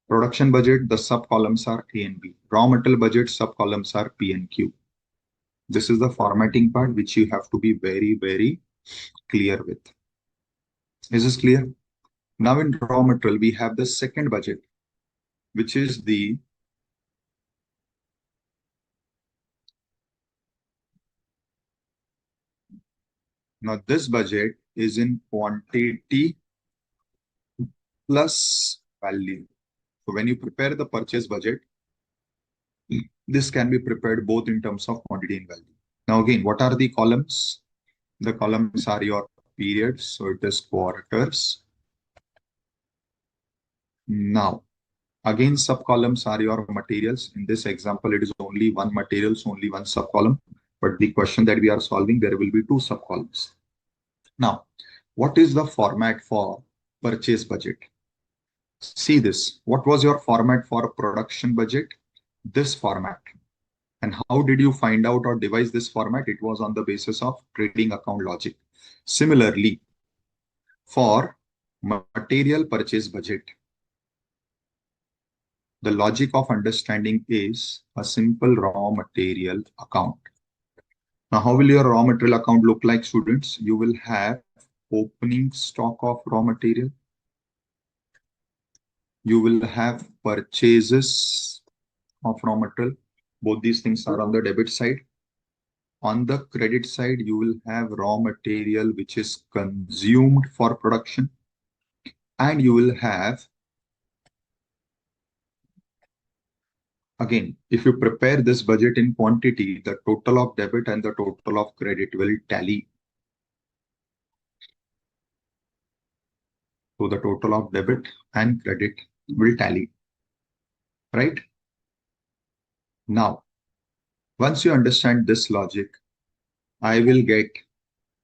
production budget, the sub columns are A and B. Raw material budget, sub columns are P and Q. This is the formatting part which you have to be very, very clear with. Is this clear? Now in raw material, we have the second budget, which is the now this budget is in quantity plus value. So when you prepare the purchase budget, this can be prepared both in terms of quantity and value. Now again, what are the columns? The columns are your periods, so it is quarters. Now, again, sub-columns are your materials. In this example, it is only one material, so only one sub-column. But the question that we are solving, there will be two sub-columns. Now, what is the format for purchase budget? See this. What was your format for production budget? This format. And how did you find out or devise this format? It was on the basis of trading account logic. Similarly, for material purchase budget, the logic of understanding is a simple raw material account. Now, how will your raw material account look like, students? You will have opening stock of raw material. You will have purchases of raw material. Both these things are on the debit side. On the credit side, you will have raw material which is consumed for production. And you will have, again, if you prepare this budget in quantity, the total of debit and the total of credit will tally. So the total of debit and credit will tally, right? Now, once you understand this logic, I will get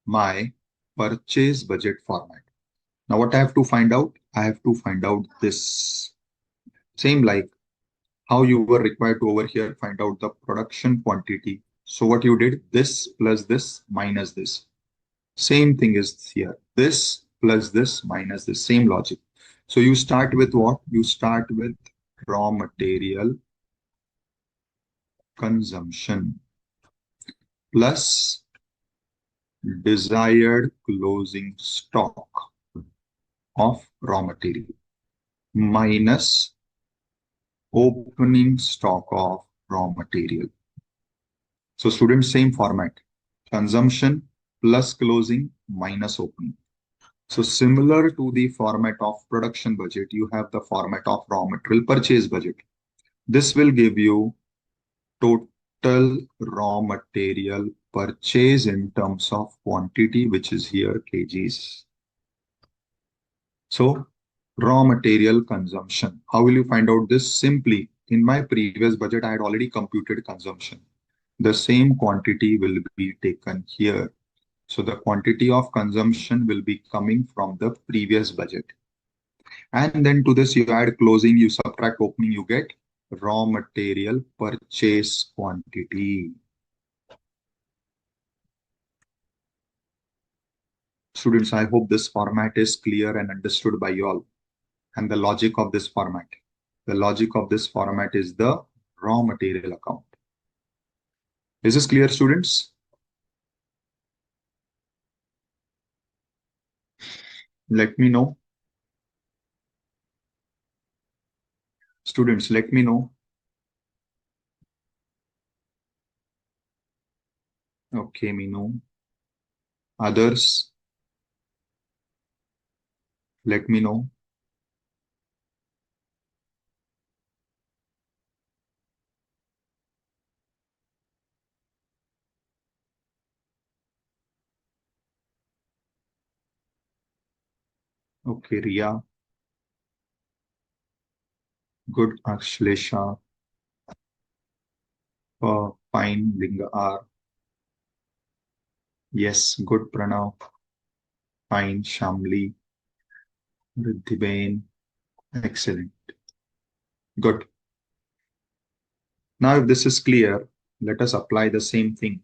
my purchase budget format. Now, what I have to find out? I have to find out this. Same like how you were required to over here find out the production quantity. So what you did, this plus this minus this. Same thing is here. This plus this minus this. Same logic. So you start with what? You start with raw material consumption plus desired closing stock of raw material minus opening stock of raw material. So students, same format. Consumption plus closing minus opening. So similar to the format of production budget, you have the format of raw material purchase budget. This will give you total raw material purchase in terms of quantity, which is here kgs. So raw material consumption. How will you find out this? Simply, in my previous budget, I had already computed consumption. The same quantity will be taken here. So the quantity of consumption will be coming from the previous budget. And then to this, you add closing, you subtract opening, you get raw material purchase quantity. Students, I hope this format is clear and understood by you all. And the logic of this format. The logic of this format is the raw material account. Is this clear, students? Let me know. Students, let me know. Okay, me know. Others, let me know. Okay, Ria. Good, Ashlesha. Fine, Linga R. Yes, good, Pranav. Fine, Shamli. Riddhiben. Excellent. Good. Now, if this is clear, let us apply the same thing.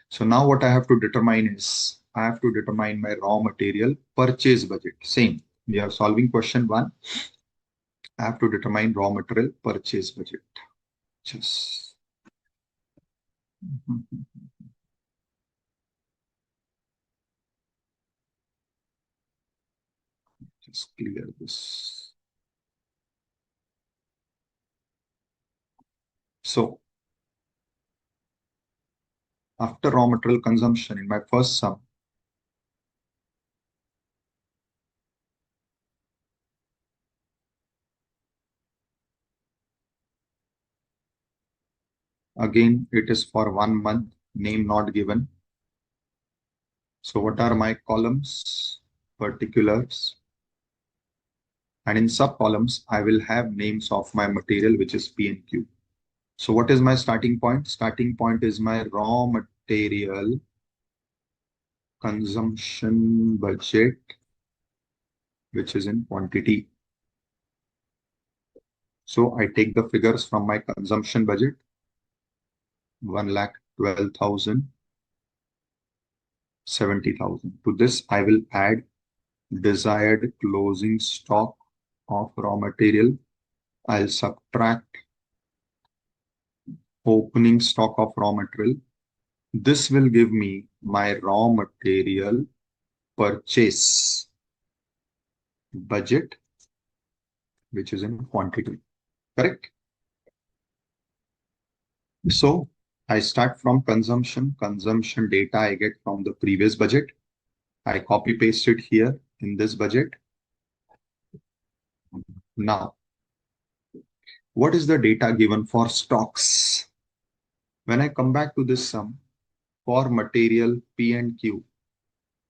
So now what I have to determine is, I have to determine my raw material purchase budget. Same. We are solving question one. I have to determine raw material purchase budget. Just, just clear this. So after raw material consumption in my first sum, again, it is for 1 month, name not given. So what are my columns? Particulars. And in sub columns, I will have names of my material, which is P and Q. So what is my starting point? Starting point is my raw material consumption budget, which is in quantity. So I take the figures from my consumption budget, 1,12,000, 70,000. To this, I will add desired closing stock of raw material. I'll subtract opening stock of raw material. This will give me my raw material purchase budget, which is in quantity. Correct? So I start from consumption. Consumption data I get from the previous budget. I copy paste it here in this budget. Now, what is the data given for stocks? When I come back to this sum for material P and Q,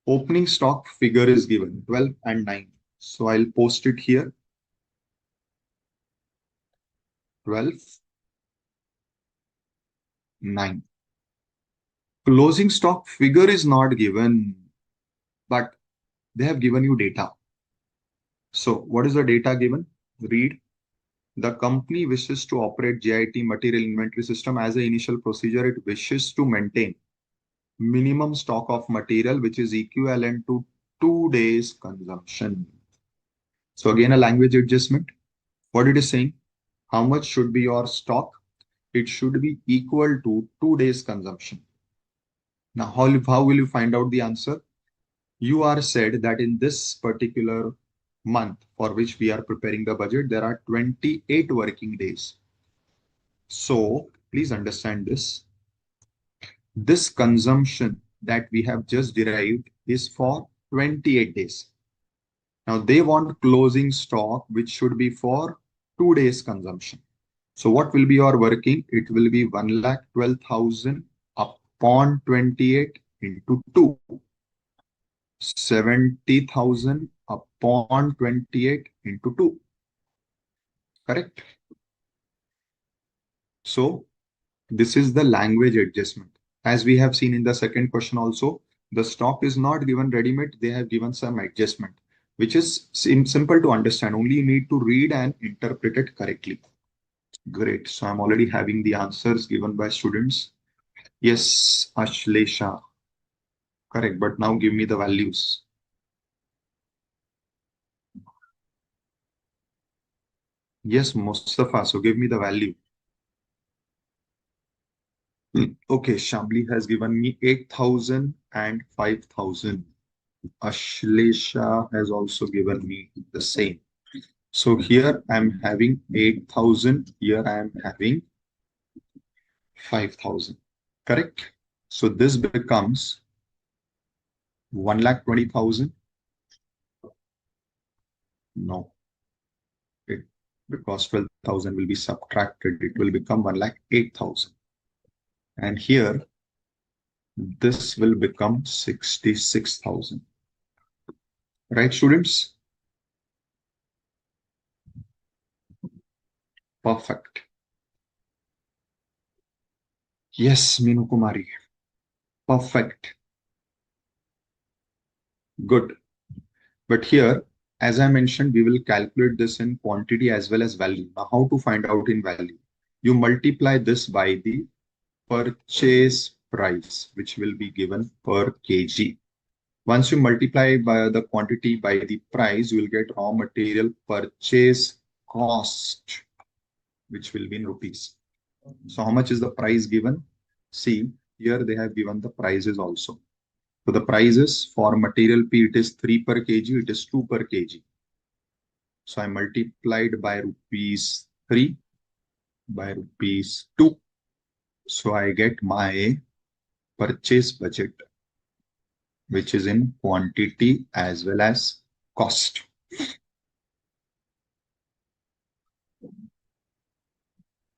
opening stock figure is given 12 and 9. So I'll post it here. 12, 9. Closing stock figure is not given, but they have given you data. So what is the data given? Read. The company wishes to operate JIT material inventory system as an initial procedure. It wishes to maintain minimum stock of material which is equivalent to 2 days consumption. So again, a language adjustment. What it is saying, how much should be your stock? It should be equal to 2 days consumption. Now, how will you find out the answer? You are said that in this particular month for which we are preparing the budget, there are 28 working days. So please understand this. This consumption that we have just derived is for 28 days. Now they want closing stock, which should be for 2 days consumption. So what will be your working? It will be 1,12,000 upon 28 into 2. 70,000 upon 28 into 2. Correct? So this is the language adjustment. As we have seen in the second question also, the stock is not given ready-made. They have given some adjustment, which is simple to understand. Only you need to read and interpret it correctly. Great. So I'm already having the answers given by students. Yes, Ashlesha. Correct. But now give me the values. Yes, Mustafa. So give me the value. Okay, Shamli has given me 8,000 and 5,000. Ashlesha has also given me the same. So here I'm having 8,000. Here I'm having 5,000. Correct? So this becomes 1,20,000. No, it, because 12,000 will be subtracted. It will become 1,08,000. And here, this will become 66,000. Right, students? Perfect. Yes, Meenu Kumari. Perfect. Good. But here, as I mentioned, we will calculate this in quantity as well as value. Now, how to find out in value? You multiply this by the purchase price, which will be given per kg. Once you multiply by the quantity by the price, you will get raw material purchase cost, which will be in rupees. So how much is the price given? See, here they have given the prices also. So the prices for material P, it is 3 per kg, it is 2 per kg. So I multiplied by rupees 3 by rupees 2. So I get my purchase budget, which is in quantity as well as cost.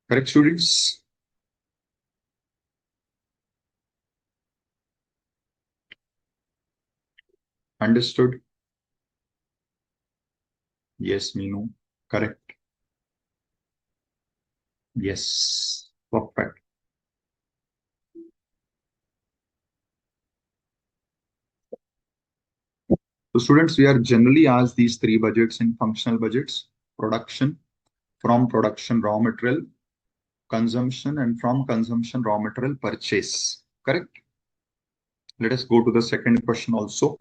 Correct, students? Understood? Yes, Meenu. Correct. Yes. Perfect. So students, we are generally asked these three budgets in functional budgets: production, from production raw material, consumption, and from consumption raw material purchase. Correct? Let us go to the second question also.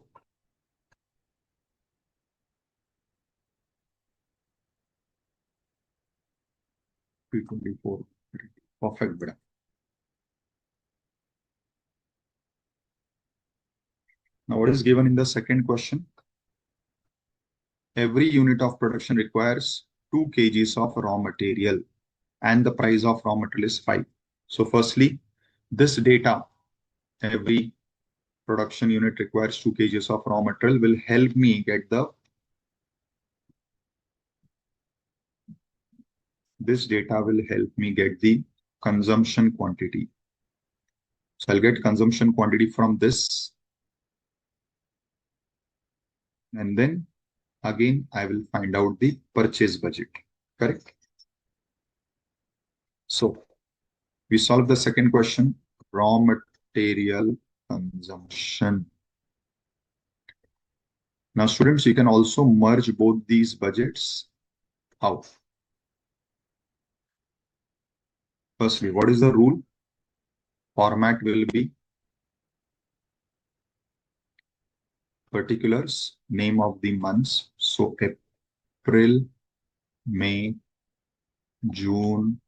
P24. Perfect, beta. Now, what is given in the second question? Every unit of production requires 2 kgs of raw material and the price of raw material is 5. So firstly, this data, every production unit requires 2 kgs of raw material, will help me get this data will help me get the consumption quantity. So I'll get consumption quantity from this. And then again, I will find out the purchase budget. Correct? So we solve the second question, raw material consumption. Now, students, you can also merge both these budgets. How? Firstly, what is the rule? Format will be particulars, name of the months. So April, May, June,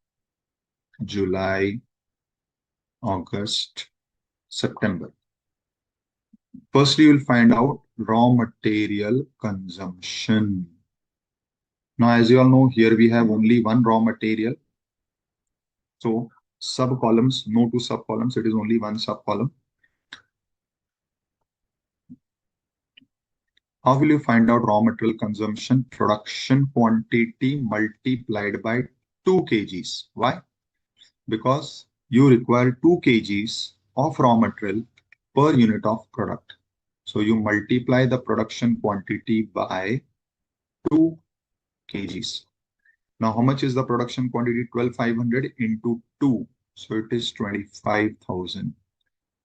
July, August, September. Firstly, you'll find out raw material consumption. Now, as you all know, here we have only one raw material. So sub-columns, no two sub-columns, it is only one sub-column. How will you find out raw material consumption? Production quantity multiplied by 2 kgs. Why? Because you require 2 kgs of raw material per unit of product. So you multiply the production quantity by 2 kgs. Now, how much is the production quantity? 12,500 into 2. So it is 25,000.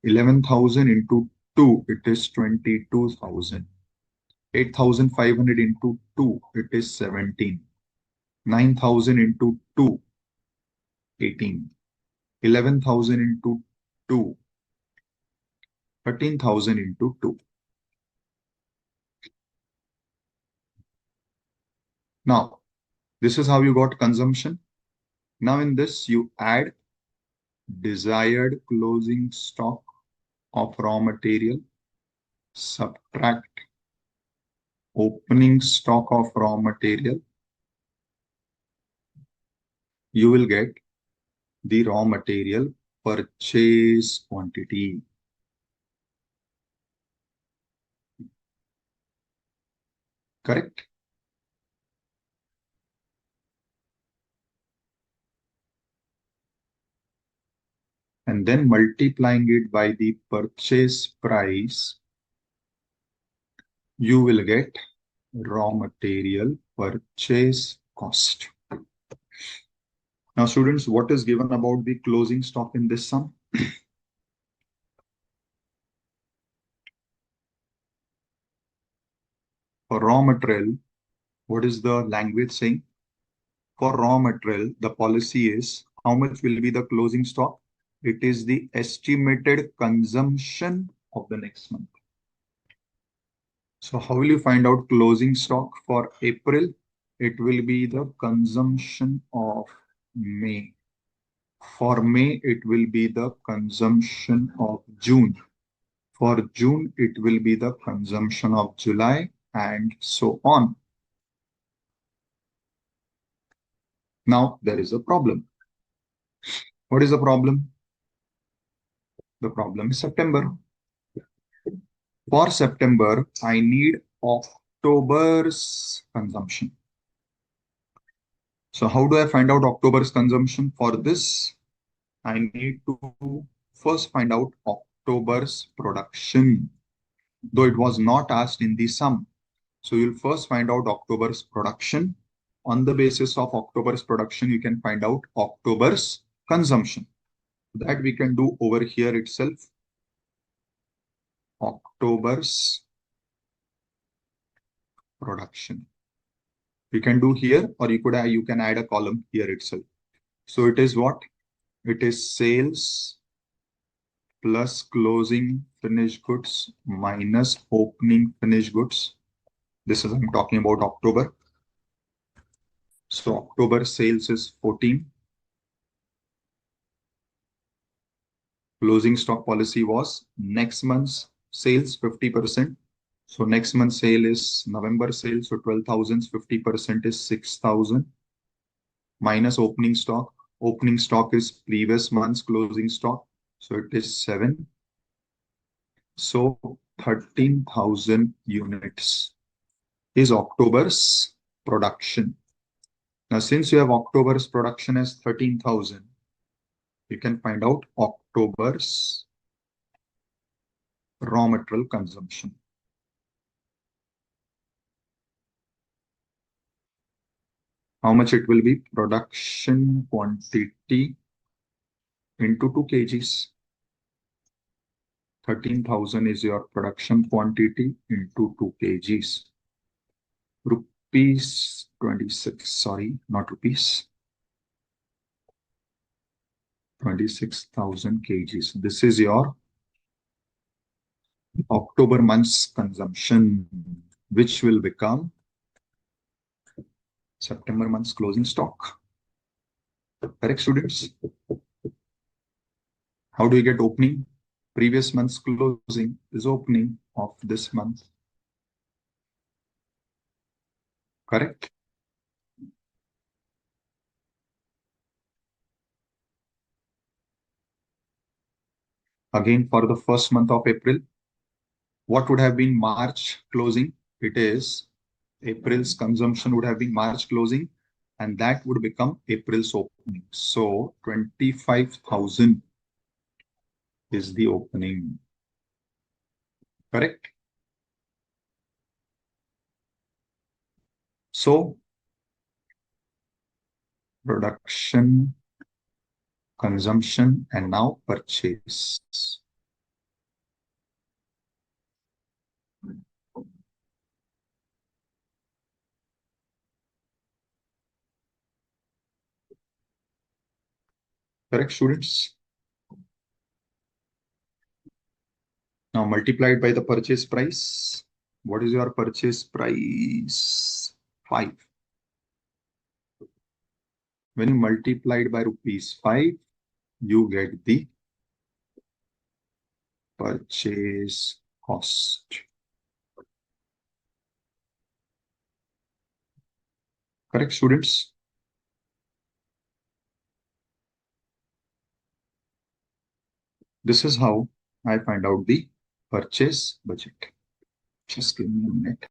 11,000 into 2, it is 22,000. 8,500 into 2, it is 17. 9,000 into 2, 18. 11,000 into 2, 13,000 into 2. Now, this is how you got consumption. Now in this, you add desired closing stock of raw material, subtract opening stock of raw material, you will get the raw material purchase quantity. Correct? And then multiplying it by the purchase price, you will get raw material purchase cost. Now, students, what is given about the closing stock in this sum? For raw material, what is the language saying? For raw material, the policy is how much will be the closing stock? It is the estimated consumption of the next month. So how will you find out closing stock for April? It will be the consumption of May. For May, it will be the consumption of June. For June, it will be the consumption of July and so on. Now, there is a problem. What is the problem? The problem is September. For September, I need October's consumption. So how do I find out October's consumption? For this, I need to first find out October's production, though it was not asked in the sum. So you'll first find out October's production. On the basis of October's production, you can find out October's consumption. That we can do over here itself. October's production. You can do here, or you can add a column here itself. So it is what? It is sales plus closing finished goods minus opening finished goods. This is, I'm talking about October. So October sales is 14. Closing stock policy was next month's sales 50%. So next month's sale is November sale. So 12,000, 50% is 6,000 minus opening stock. Opening stock is previous month's closing stock. So it is 7. So 13,000 units is October's production. Now, since you have October's production as 13,000, you can find out October's raw material consumption. How much it will be? Production quantity into 2 kgs. 13,000 is your production quantity into 2 kgs. Rupees 26, sorry, not rupees. 26,000 kgs. This is your October month's consumption, which will become September month's closing stock. Correct, students? How do you get opening? Previous month's closing is opening of this month. Correct? Again, for the first month of April, what would have been March closing? It is April's consumption would have been March closing, and that would become April's opening. So 25,000 is the opening. Correct? So production, consumption, and now purchase. Correct, students? Now multiplied by the purchase price. What is your purchase price? 5. When you multiply it by rupees 5, you get the purchase cost. Correct, students? This is how I find out the purchase budget. Just give me a minute.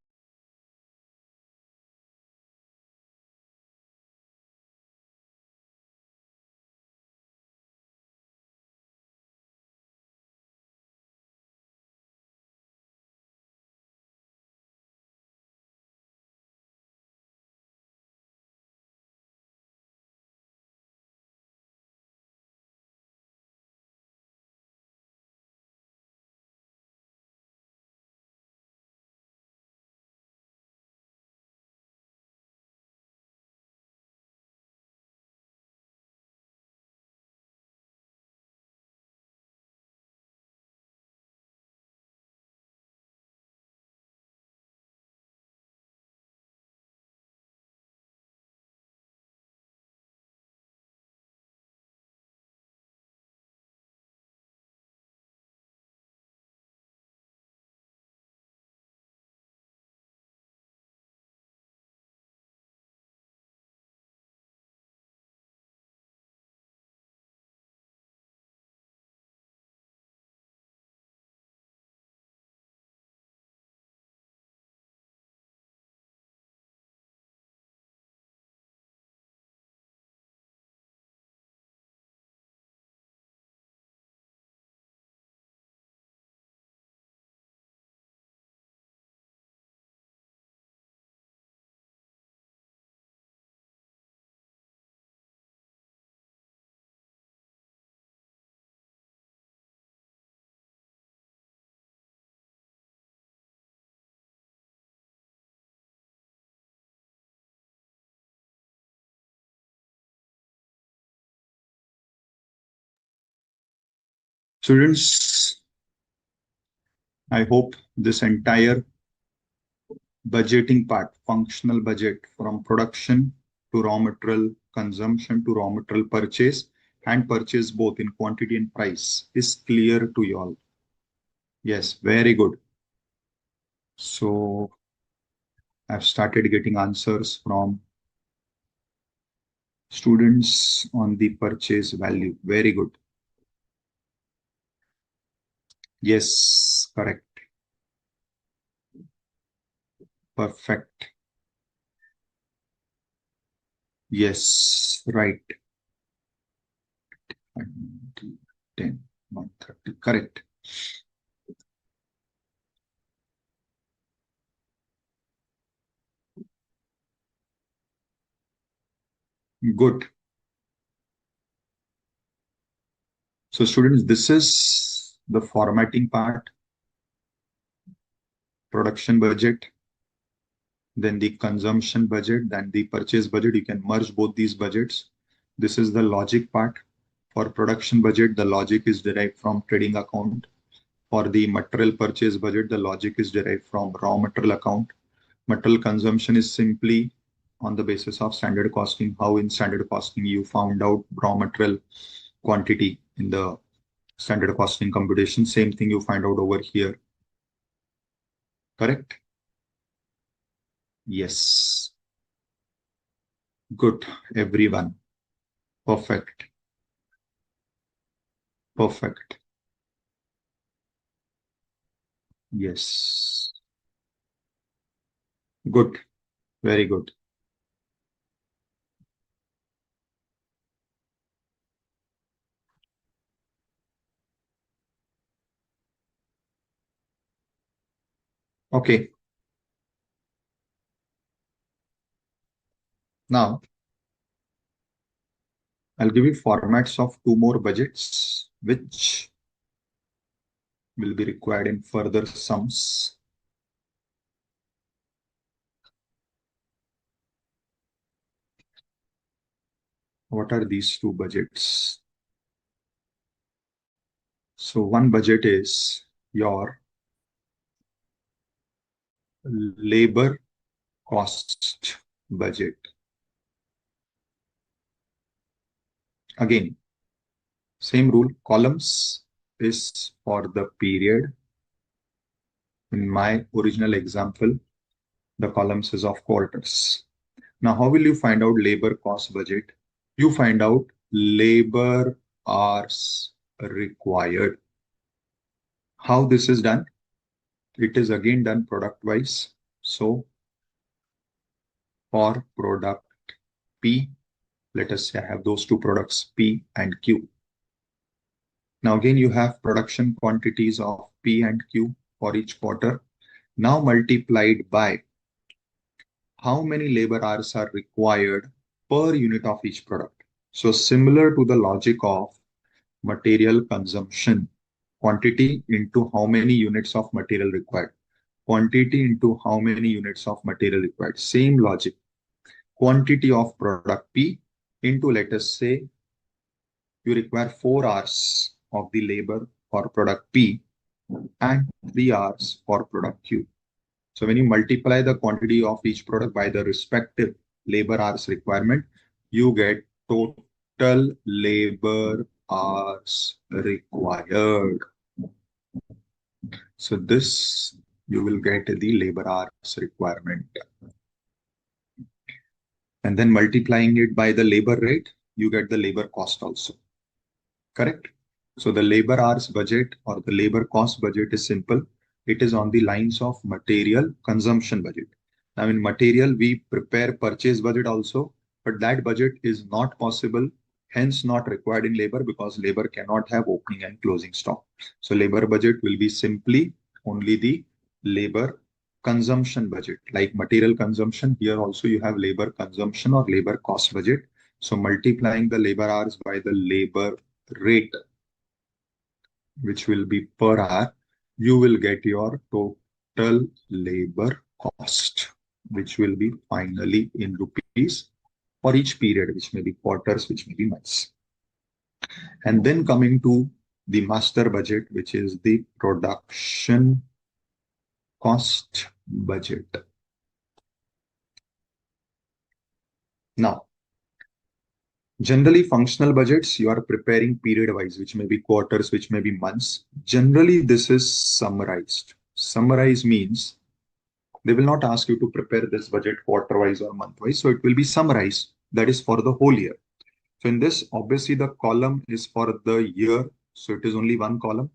Students, I hope this entire budgeting part, functional budget from production to raw material consumption to raw material purchase and purchase both in quantity and price is clear to you all. Yes, very good. So I've started getting answers from students on the purchase value. Very good. Yes, correct. Perfect. Yes, right. 10, 130. Correct. Good. So students, this is the formatting part, production budget, then the consumption budget, then the purchase budget. You can merge both these budgets. This is the logic part. For production budget, the logic is derived from trading account. For the material purchase budget, the logic is derived from raw material account. Material consumption is simply on the basis of standard costing. How in standard costing you found out raw material quantity in the standard costing computation. Same thing you find out over here. Correct? Yes. Good, everyone. Perfect. Perfect. Yes. Good. Very good. Okay. Now, I'll give you formats of two more budgets, which will be required in further sums. What are these two budgets? So one budget is your labor cost budget. Again, same rule, columns is for the period. In my original example, the columns is of quarters. Now, how will you find out labor cost budget? You find out labor hours required. How this is done? It is again done product wise. So for product P, let us say I have those two products P and Q. Now again, you have production quantities of P and Q for each quarter. Now multiplied by how many labor hours are required per unit of each product. So similar to the logic of material consumption, quantity into how many units of material required, quantity into how many units of material required. Same logic. Quantity of product P into, let us say, you require 4 hours of the labor for product P and 3 hours for product Q. So when you multiply the quantity of each product by the respective labor hours requirement, you get total labor hours required. So this you will get the labor hours requirement. And then multiplying it by the labor rate, you get the labor cost also. Correct? So the labor hours budget or the labor cost budget is simple. It is on the lines of material consumption budget. Now in material, we prepare purchase budget also, but that budget is not possible, hence not required in labor because labor cannot have opening and closing stock. So labor budget will be simply only the labor consumption budget. Like material consumption, here also you have labor consumption or labor cost budget. So multiplying the labor hours by the labor rate, which will be per hour, you will get your total labor cost, which will be finally in rupees for each period, which may be quarters, which may be months. And then coming to the master budget, which is the production cost budget. Now, generally, functional budgets, you are preparing period-wise, which may be quarters, which may be months. Generally, this is summarized. Summarize means they will not ask you to prepare this budget quarter-wise or month-wise. So it will be summarized. That is for the whole year. So in this, obviously, the column is for the year. So it is only one column.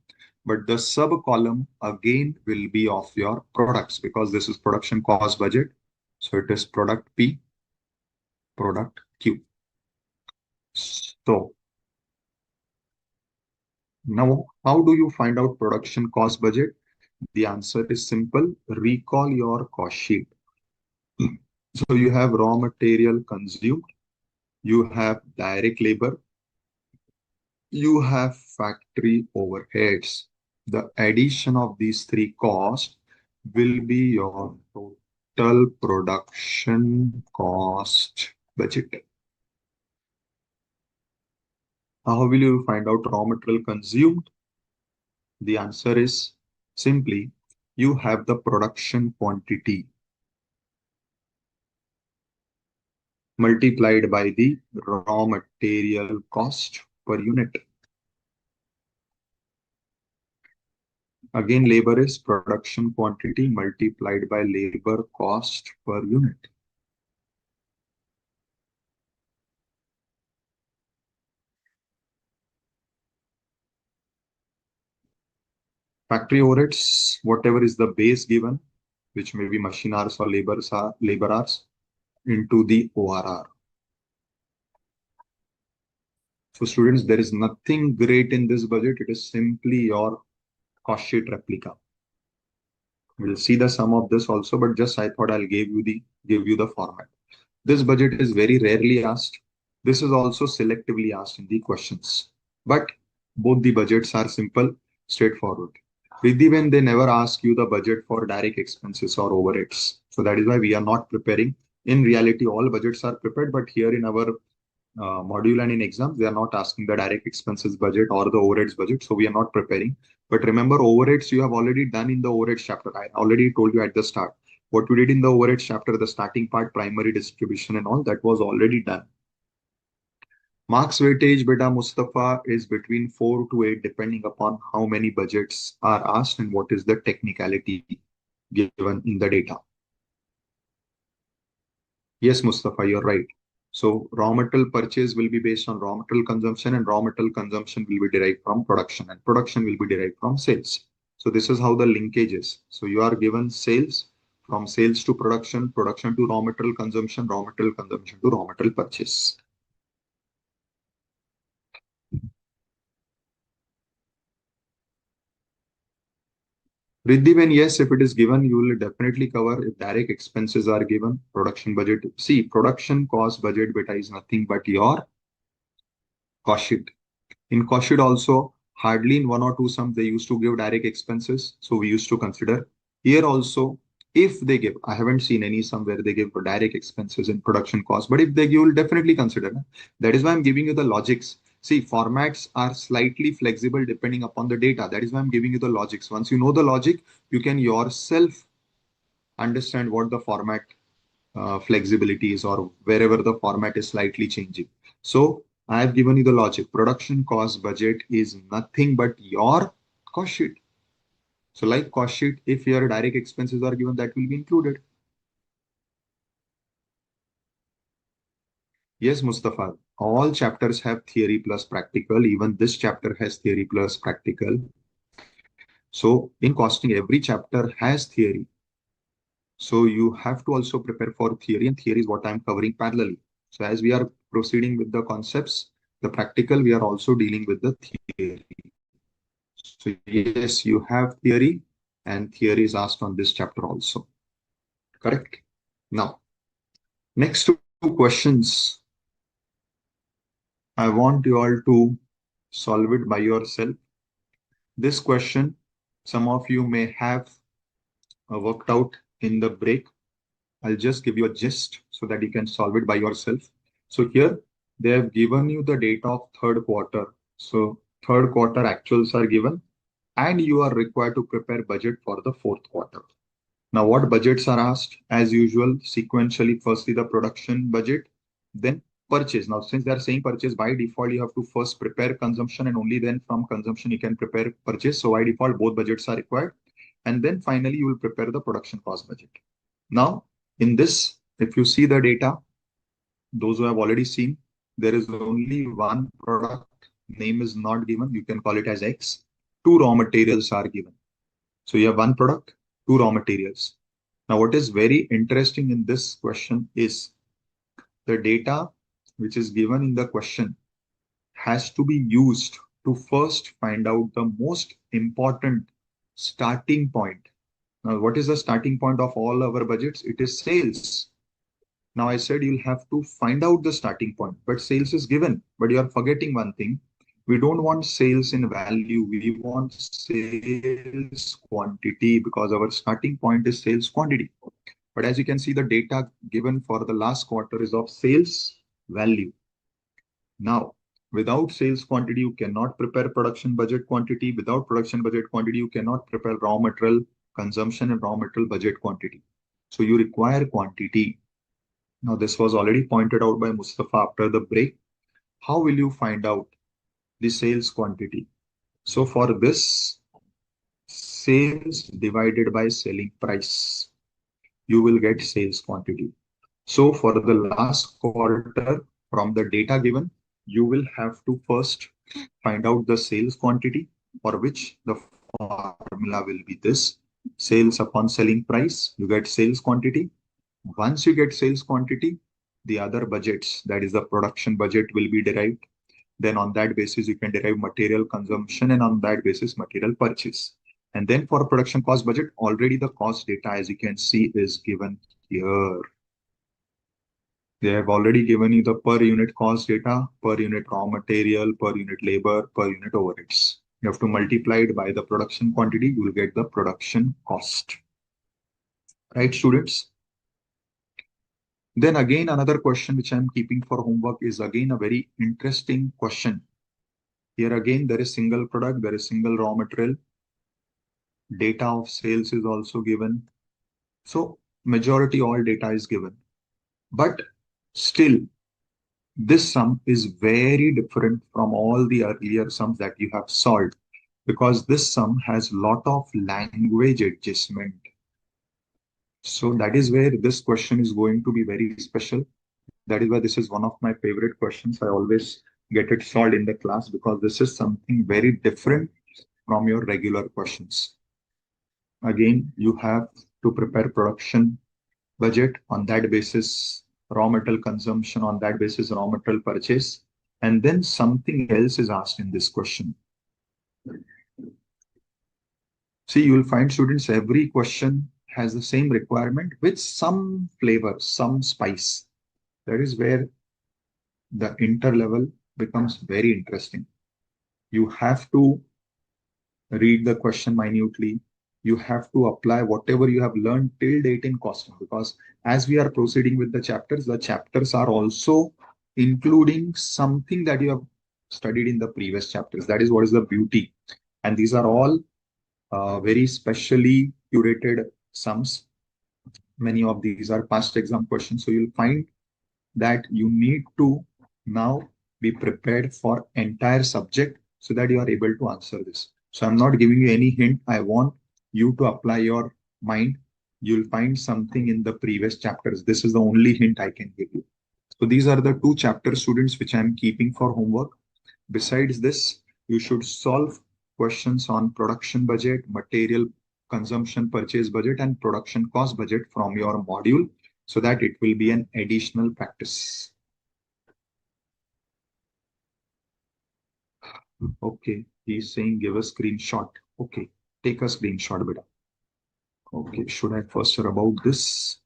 But the sub-column again will be of your products because this is production cost budget. So it is product P, product Q. So now, how do you find out production cost budget? The answer is simple. Recall your cost sheet. So you have raw material consumed, you have direct labor, you have factory overheads. The addition of these three costs will be your total production cost budget. How will you find out raw material consumed? The answer is simply you have the production quantity multiplied by the raw material cost per unit. Again, labor is production quantity multiplied by labor cost per unit. Factory overheads, whatever is the base given, which may be machine hours or labor hours, into the ORR. So students, there is nothing great in this budget. It is simply your cost sheet replica. We'll see the sum of this also, but just I thought I'll give you the format. This budget is very rarely asked. This is also selectively asked in the questions. But both the budgets are simple, straightforward. Riddhi, when they never ask you the budget for direct expenses or overheads. So that is why we are not preparing. In reality, all budgets are prepared, but here in our module and in exams, we are not asking the direct expenses budget or the overheads budget. So we are not preparing. But remember, overheads you have already done in the overheads chapter. I already told you at the start. What we did in the overheads chapter, the starting part, primary distribution and all, that was already done. Marks weightage, beta Mustafa, is between 4 to 8 depending upon how many budgets are asked and what is the technicality given in the data. Yes, Mustafa, you're right. So raw material purchase will be based on raw material consumption and raw material consumption will be derived from production and production will be derived from sales. So this is how the linkage is. So you are given sales, from sales to production, production to raw material consumption to raw material purchase. Riddhi, when yes, if it is given, you will definitely cover. If direct expenses are given, production budget. See, production cost budget beta is nothing but your cost sheet. In cost sheet also, hardly in one or two sums they used to give direct expenses. So we used to consider. Here also, if they give, I haven't seen any sum where they give for direct expenses in production cost, but if they give, you will definitely consider. That is why I'm giving you the logics. See, formats are slightly flexible depending upon the data. That is why I'm giving you the logics. Once you know the logic, you can yourself understand what the format flexibility is, or wherever the format is slightly changing. So I have given you the logic. Production cost budget is nothing but your cost sheet. So like cost sheet, if your direct expenses are given, that will be included. Yes, Mustafa. All chapters have theory plus practical. Even this chapter has theory plus practical. So in costing, every chapter has theory. So you have to also prepare for theory, and theory is what I'm covering parallelly. So as we are proceeding with the concepts, the practical, we are also dealing with the theory. So yes, you have theory, and theory is asked on this chapter also. Correct? Now, next two questions. I want you all to solve it by yourself. This question, some of you may have worked out in the break. I'll just give you a gist so that you can solve it by yourself. So here they have given you the data of third quarter. So third quarter actuals are given, and you are required to prepare budget for the fourth quarter. Now what budgets are asked? As usual, sequentially, firstly the production budget, then purchase. Now since they are saying purchase, by default you have to first prepare consumption, and only then from consumption you can prepare purchase. So by default both budgets are required. And then finally you will prepare the production cost budget. Now, in this, if you see the data, those who have already seen, there is only one product, name is not given. You can call it as X. Two raw materials are given. So you have one product, two raw materials. Now, what is very interesting in this question is the data which is given in the question has to be used to first find out the most important starting point. Now, what is the starting point of all our budgets? It is sales. Now, I said you'll have to find out the starting point, but sales is given. But you are forgetting one thing. We don't want sales in value. We want sales quantity, because our starting point is sales quantity. But as you can see, the data given for the last quarter is of sales value. Now, without sales quantity, you cannot prepare production budget quantity. Without production budget quantity, you cannot prepare raw material consumption and raw material budget quantity. So you require quantity. Now, this was already pointed out by Mustafa after the break. How will you find out the sales quantity? So for this, sales divided by selling price, you will get sales quantity. So for the last quarter, from the data given, you will have to first find out the sales quantity, for which the formula will be this: sales upon selling price, you get sales quantity. Once you get sales quantity, the other budgets, that is the production budget, will be derived. Then on that basis, you can derive material consumption, and on that basis, material purchase. And then for production cost budget, already the cost data, as you can see, is given here. They have already given you the per unit cost data, per unit raw material, per unit labor, per unit overheads. You have to multiply it by the production quantity, you will get the production cost. Right, students? Then again, another question which I'm keeping for homework is again a very interesting question. Here again, there is single product, there is single raw material. Data of sales is also given. So majority all data is given. But still, this sum is very different from all the earlier sums that you have solved, because this sum has lot of language adjustment. So that is where this question is going to be very special. That is why this is one of my favorite questions. I always get it solved in the class, because this is something very different from your regular questions. Again, you have to prepare production budget on that basis, raw material consumption on that basis, raw material purchase, and then something else is asked in this question. See, you will find students, every question has the same requirement with some flavor, some spice. That is where the inter-level becomes very interesting. You have to read the question minutely. You have to apply whatever you have learned till date in costing, because as we are proceeding with the chapters are also including something that you have studied in the previous chapters. That is what is the beauty. And these are all very specially curated sums. Many of these are past exam questions. So you'll find that you need to now be prepared for entire subject so that you are able to answer this. So I'm not giving you any hint. I want you to apply your mind. You'll find something in the previous chapters. This is the only hint I can give you. So these are the two chapter students which I'm keeping for homework. Besides this, you should solve questions on production budget, material consumption purchase budget, and production cost budget from your module so that it will be an additional practice. Okay, he's saying give a screenshot. Okay, take a screenshot, beta. Okay, should I first share about this?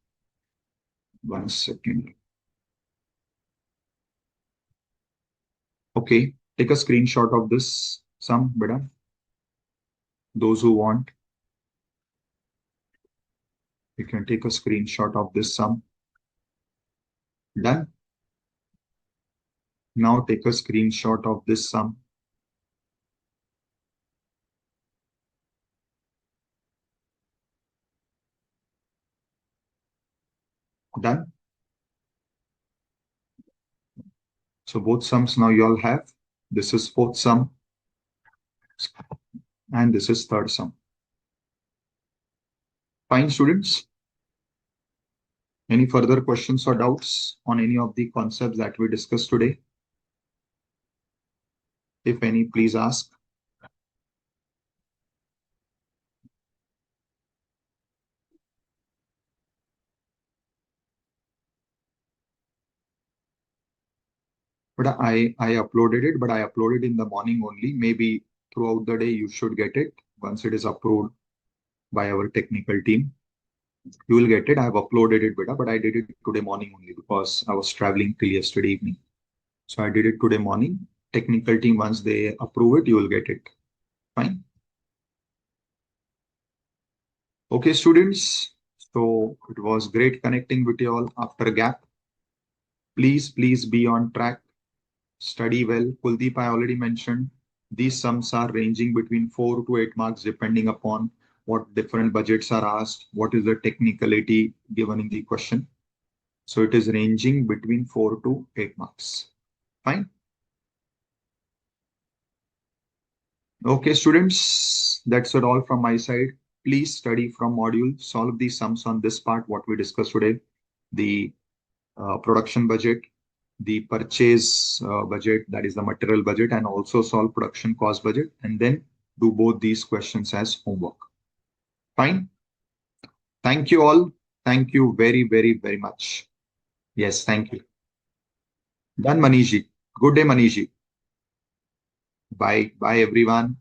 1 second. Okay, take a screenshot of this sum, beta. Those who want, you can take a screenshot of this sum. Done. Now take a screenshot of this sum. Done. So both sums now you all have. This is fourth sum and this is third sum. Fine, students. Any further questions or doubts on any of the concepts that we discussed today? If any, please ask. But I uploaded it, but I uploaded in the morning only. Maybe throughout the day you should get it once it is approved by our technical team. You will get it. I have uploaded it, beta, but I did it today morning only because I was traveling till yesterday evening. So I did it today morning. Technical team, once they approve it, you will get it. Fine. Okay, students. So it was great connecting with you all after a gap. Please be on track. Study well. Kuldeep, I already mentioned, these sums are ranging between 4 to 8 marks depending upon what different budgets are asked, what is the technicality given in the question. So it is ranging between 4 to 8 marks. Fine. Okay, students, that's it all from my side. Please study from module, solve the sums on this part, what we discussed today, the production budget, the purchase budget, that is the material budget, and also solve production cost budget, and then do both these questions as homework. Fine. Thank you all. Thank you very much. Yes, thank you. Done, Manishji. Good day, Manishji. Bye. Bye, everyone.